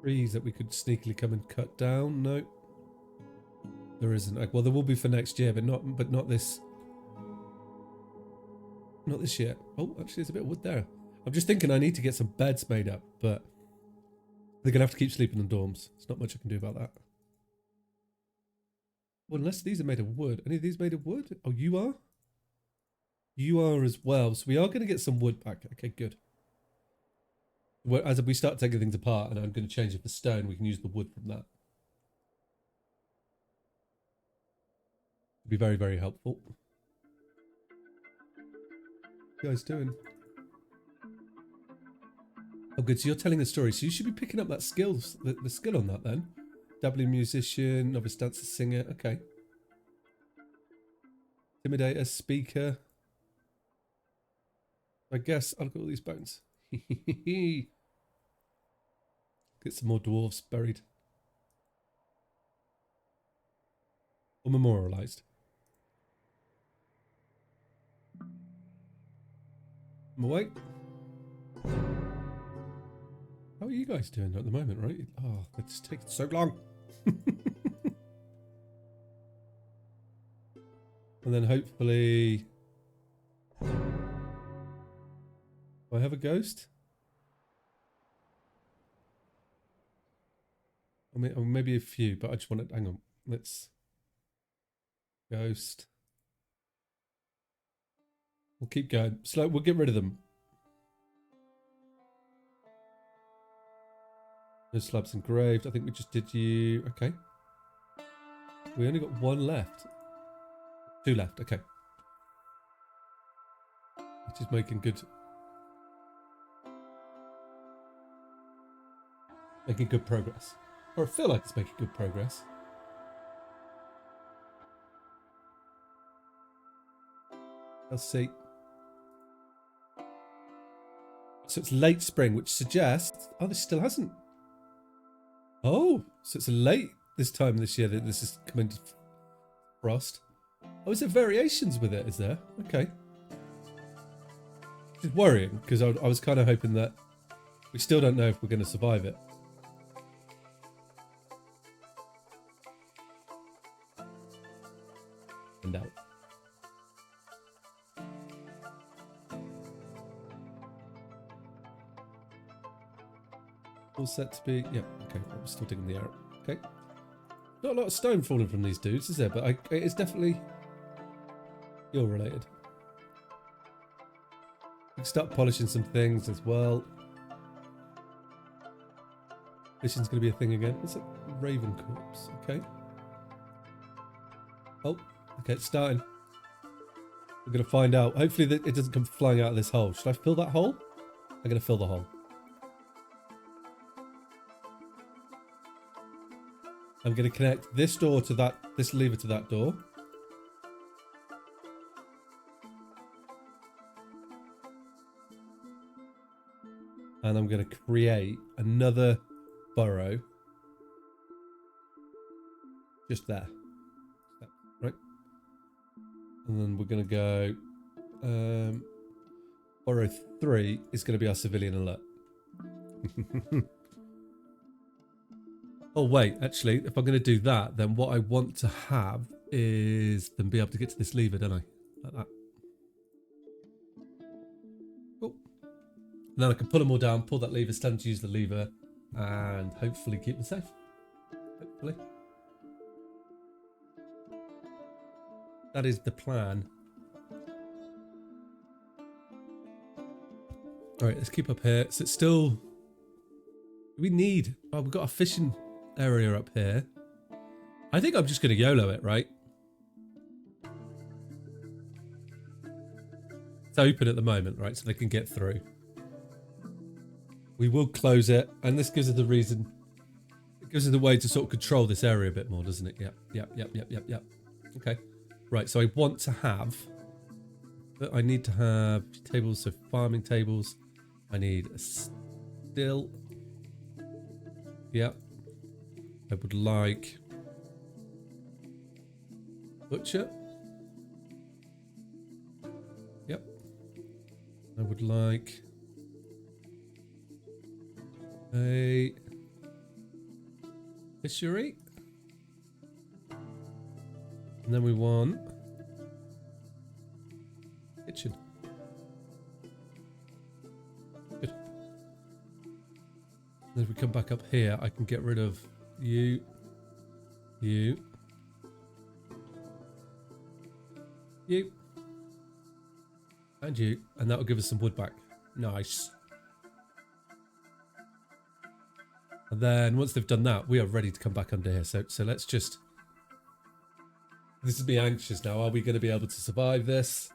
trees that we could sneakily come and cut down. No. There isn't. Like, well, there will be for next year, but not this... Not this year. Oh, actually, there's a bit of wood there. I'm just thinking I need to get some beds made up, but they're going to have to keep sleeping in dorms. There's not much I can do about that. Well, unless these are made of wood. Any of these made of wood? Oh, you are? You are as well. So we are going to get some wood back. Okay, good. As we start taking things apart, and I'm going to change it for stone, we can use the wood from that. It'll be very, very helpful. What are you guys doing? Oh, good. So you're telling a story. So you should be picking up that skills, the skill on that then. Dabbling musician, novice dancer, singer. Okay. Intimidator, speaker. I guess I'll look at all these bones. Get some more dwarves buried. Or memorialized. I'm awake. How are you guys doing at the moment, right? Oh, it's taking so long. And then hopefully... Do I have a ghost? I mean, maybe a few, but I just want to... Hang on. Let's... Ghost. We'll keep going. Slow. We'll get rid of them. No slabs engraved. I think we just did you... Okay. We only got 1 left. 2 left. Okay. Which is making good... Making good progress. Or I feel like it's making good progress. Let's see. So it's late spring, which suggests... Oh, this still hasn't... Oh, so it's late this time this year that this is coming to frost. Oh, is there variations with it, is there? Okay. It's worrying, because I was kind of hoping that... We still don't know if we're going to survive it. And out. All set to be... Yeah, okay. I'm still digging the arrow. Okay. Not a lot of stone falling from these dudes, is there? But it's definitely... You're related. We can start polishing some things as well. Mission's going to be a thing again. What's it? Raven corpse. Okay. Oh, okay, it's starting. We're going to find out. Hopefully that it doesn't come flying out of this hole. Should I fill that hole? I'm going to fill the hole. I'm going to connect this door to that, this lever to that door. And I'm going to create another burrow. Just there. Right. And then we're going to go... burrow 3 is going to be our civilian alert. Oh, wait. Actually, if I'm going to do that, then what I want to have is them be able to get to this lever, don't I? Like that. Cool. And then I can pull them all down, pull that lever, stand to use the lever, and hopefully keep them safe. Hopefully. That is the plan. Alright, let's keep up here. So it's still... We need... Oh, we've got a fishing area up here. I think I'm just going to YOLO it, right? It's open at the moment, right? So they can get through. We will close it, and this gives us the reason. It gives us the way to sort of control this area a bit more, doesn't it? Yep. Okay. Right, so I want to have... I need to have tables, so farming tables. I need a still. Yep. I would like... Butcher. Yep. I would like... a fishery, and then we want kitchen. Good. And if we come back up here, I can get rid of you, and you, and that will give us some wood back. Nice. And then once they've done that, we are ready to come back under here. So let's just... This is me anxious now. Are we going to be able to survive this?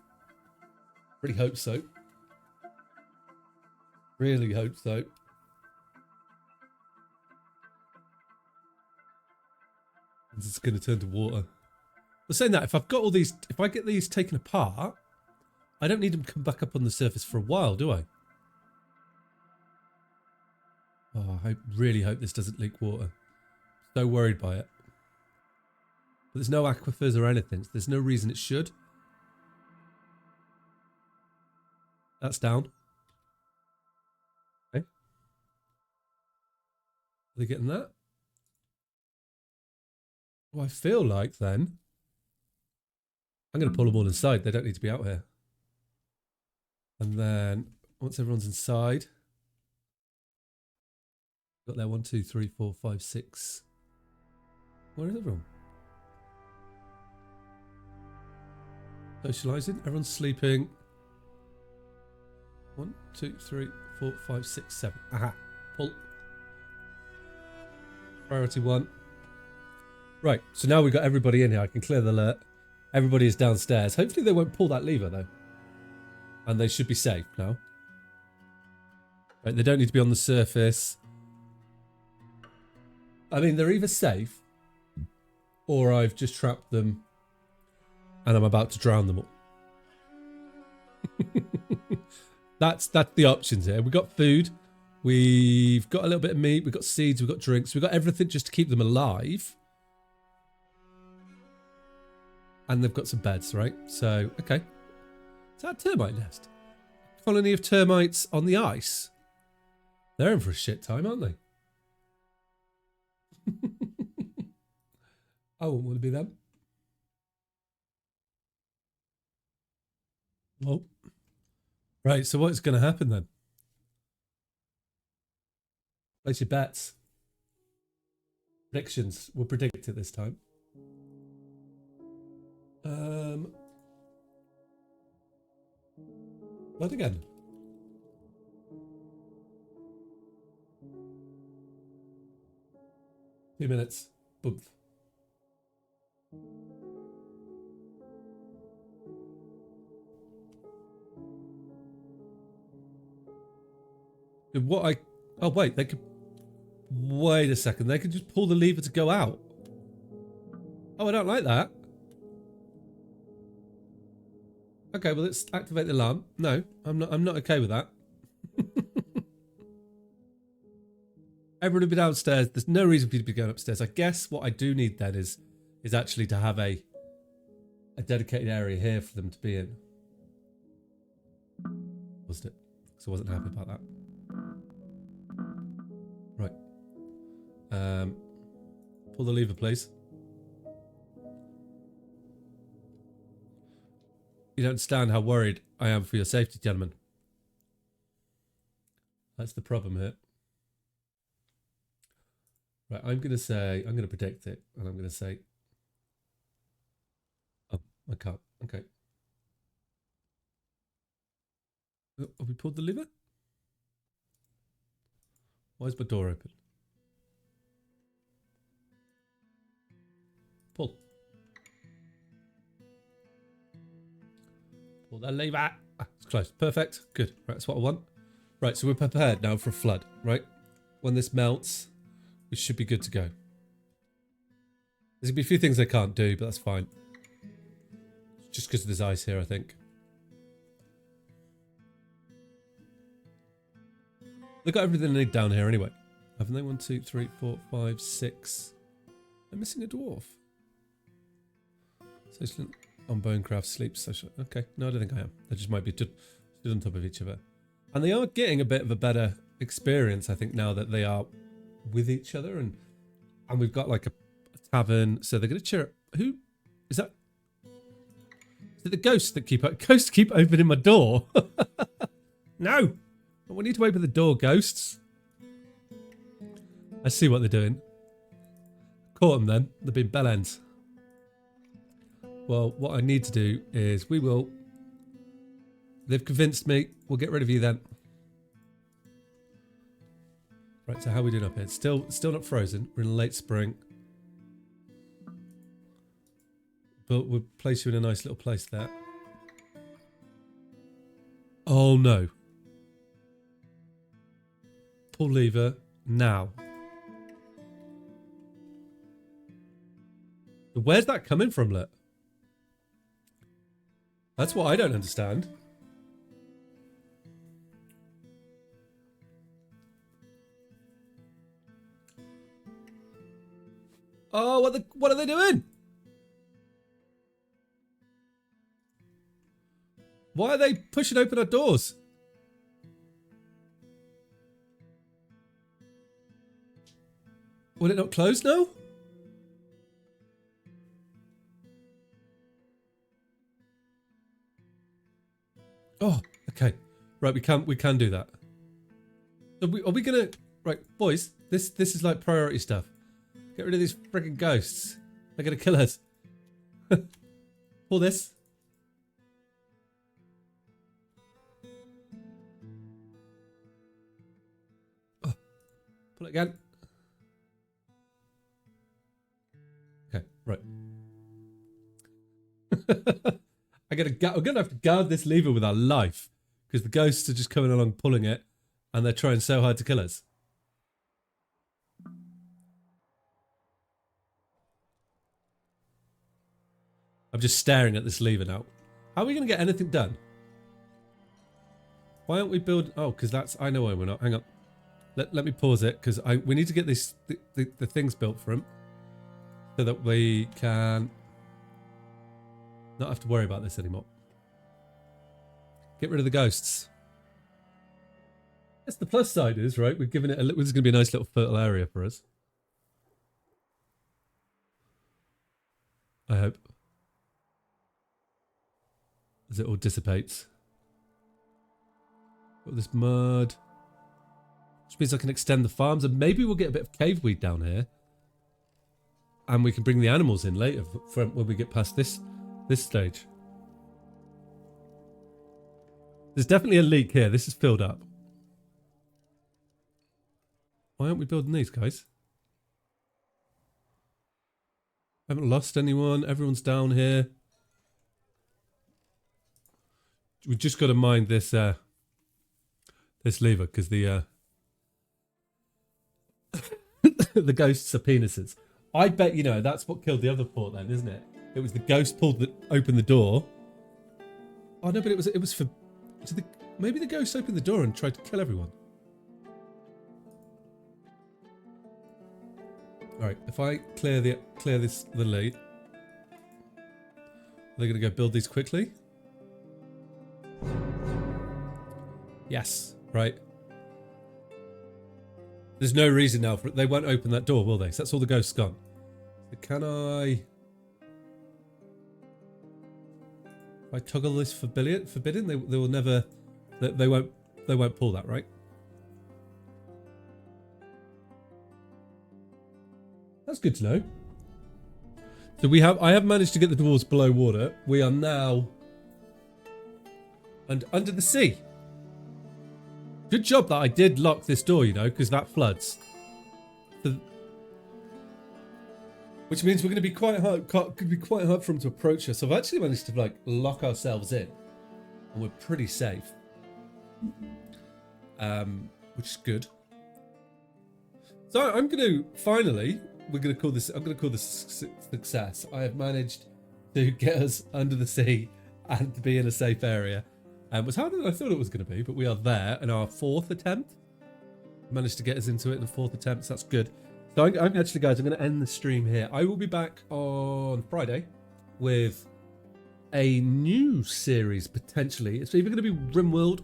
Really hope so. Really hope so. This is going to turn to water. But saying that, if I've got all these... If I get these taken apart, I don't need them to come back up on the surface for a while, do I? Oh, I really hope this doesn't leak water. So worried by it. But there's no aquifers or anything. So there's no reason it should. That's down. Okay. Are they getting that? Well, I feel like then... I'm going to pull them all inside. They don't need to be out here. And then, once everyone's inside... Got there 1, 2, 3, 4, 5, 6. Where is everyone? Socializing. Everyone's sleeping. 1, 2, 3, 4, 5, 6, 7. Aha. Pull. Priority 1. Right. So now we've got everybody in here. I can clear the alert. Everybody is downstairs. Hopefully they won't pull that lever though. And they should be safe now. Right. They don't need to be on the surface. I mean, they're either safe or I've just trapped them and I'm about to drown them all. That's the options here. We've got food. We've got a little bit of meat. We've got seeds. We've got drinks. We've got everything just to keep them alive. And they've got some beds, right? So, okay. Is that a termite nest? Colony of termites on the ice. They're in for a shit time, aren't they? I wouldn't want to be them. Well, right, so what's going to happen then? Place your bets. Predictions. We'll predict it this time. What again? 2 minutes. Boom. What I... Oh, wait, they could... Wait a second. They could just pull the lever to go out. Oh, I don't like that. Okay, well, let's activate the alarm. No, I'm not okay with that. Everyone will be downstairs. There's no reason for you to be going upstairs. I guess what I do need then is actually to have a dedicated area here for them to be in. Wasn't it? So I wasn't happy about that. Right. Pull the lever, please. You don't understand how worried I am for your safety, gentlemen. That's the problem here. Right, I'm going to predict it, and I'm going to say, oh, I can't. Okay. Oh, have we pulled the lever? Why is my door open? Pull. Pull that lever. Ah, it's closed. Perfect. Good. Right, that's what I want. Right, so we're prepared now for a flood, right? When this melts, we should be good to go. There's going to be a few things I can't do, but that's fine. Just because there's ice here, I think. They've got everything they need down here anyway. Haven't they? 1, 2, 3, 4, 5, 6. I'm missing a dwarf. Social on bonecraft, sleep, social. Okay, no, I don't think I am. They just might be stood on top of each other. And they are getting a bit of a better experience, I think, now that they are with each other. And we've got like a tavern, so they're going to cheer up. Who is that? Is it the ghosts that keep opening my door? No! We need to open the door, ghosts. I see what they're doing. Caught them then. They've been bell ends. Well, what I need to do is they've convinced me. We'll get rid of you then. Right, so how are we doing up here? It's still not frozen. We're in late spring. But we'll place you in a nice little place there. Oh no. Pull lever now. Where's that coming from, Lit? That's what I don't understand. Oh, what are they doing? Why are they pushing open our doors? Will it not close now? Oh, okay. Right, we can do that. Are we gonna... Right, boys, this is like priority stuff. Get rid of these friggin' ghosts. They're gonna kill us. Pull this. Oh, pull it again. Okay, right. I'm gonna have to guard this lever with our life because the ghosts are just coming along pulling it, and they're trying so hard to kill us. I'm just staring at this lever now. How are we gonna get anything done? Why aren't we building? Oh, because that's... I know why we're not. Hang on. Let me pause it because we need to get this the things built for him so that we can not have to worry about this anymore. Get rid of the ghosts. That's the plus side is, right? We've given it this is going to be a nice little fertile area for us. I hope. As it all dissipates. Got this mud. Which means I can extend the farms and maybe we'll get a bit of cave weed down here. And we can bring the animals in later when we get past this stage. There's definitely a leak here. This is filled up. Why aren't we building these, guys? Haven't lost anyone. Everyone's down here. We've just got to mind this this lever because the the ghosts are penises. I bet that's what killed the other fort then, isn't it? It was the ghost opened the door. Oh no, but it was for maybe the ghost opened the door and tried to kill everyone. All right, if I clear the lead, they're gonna go build these quickly. Yes, right. There's no reason now for it. They won't open that door, will they? So that's all the ghosts gone. So can I? If I toggle this forbidden, they will never. They won't pull that, right? That's good to know. So I have managed to get the dwarves below water. We are now under the sea. Good job that I did lock this door, because that floods. Which means we're going to be quite hard. Could be quite hard for them to approach us. So I've actually managed to lock ourselves in, and we're pretty safe. Which is good. So I'm going to finally. I'm going to call this success. I have managed to get us under the sea and to be in a safe area. It was harder than I thought it was going to be, but we are there in our 4th attempt. Managed to get us into it in the 4th attempt, so that's good. So I'm actually, guys, I'm going to end the stream here. I will be back on Friday with a new series, potentially. It's either going to be RimWorld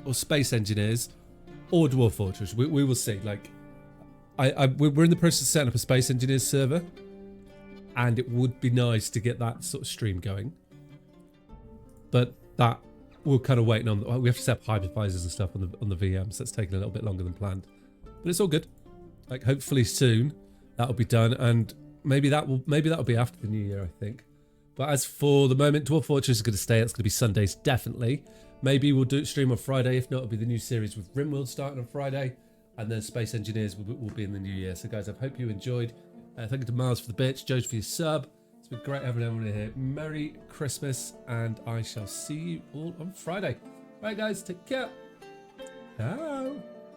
or Space Engineers or Dwarf Fortress. We will see. We're in the process of setting up a Space Engineers server, and it would be nice to get that sort of stream going. But that we're kind of waiting on. We have to set up hypervisors and stuff on the VMs. That's taking a little bit longer than planned, but it's all good. Hopefully soon that'll be done, and maybe that'll be after the new year, I think. But as for the moment, Dwarf Fortress is going to stay. It's going to be Sundays definitely. Maybe we'll do it stream on Friday. If not, it'll be the new series with RimWorld starting on Friday. And then Space Engineers will be in the new year. So guys, I hope you enjoyed. Thank you to Miles for the bitch, Joe for your sub. It's been great having everyone here. Merry Christmas, and I shall see you all on Friday. Right guys, take care. Bye.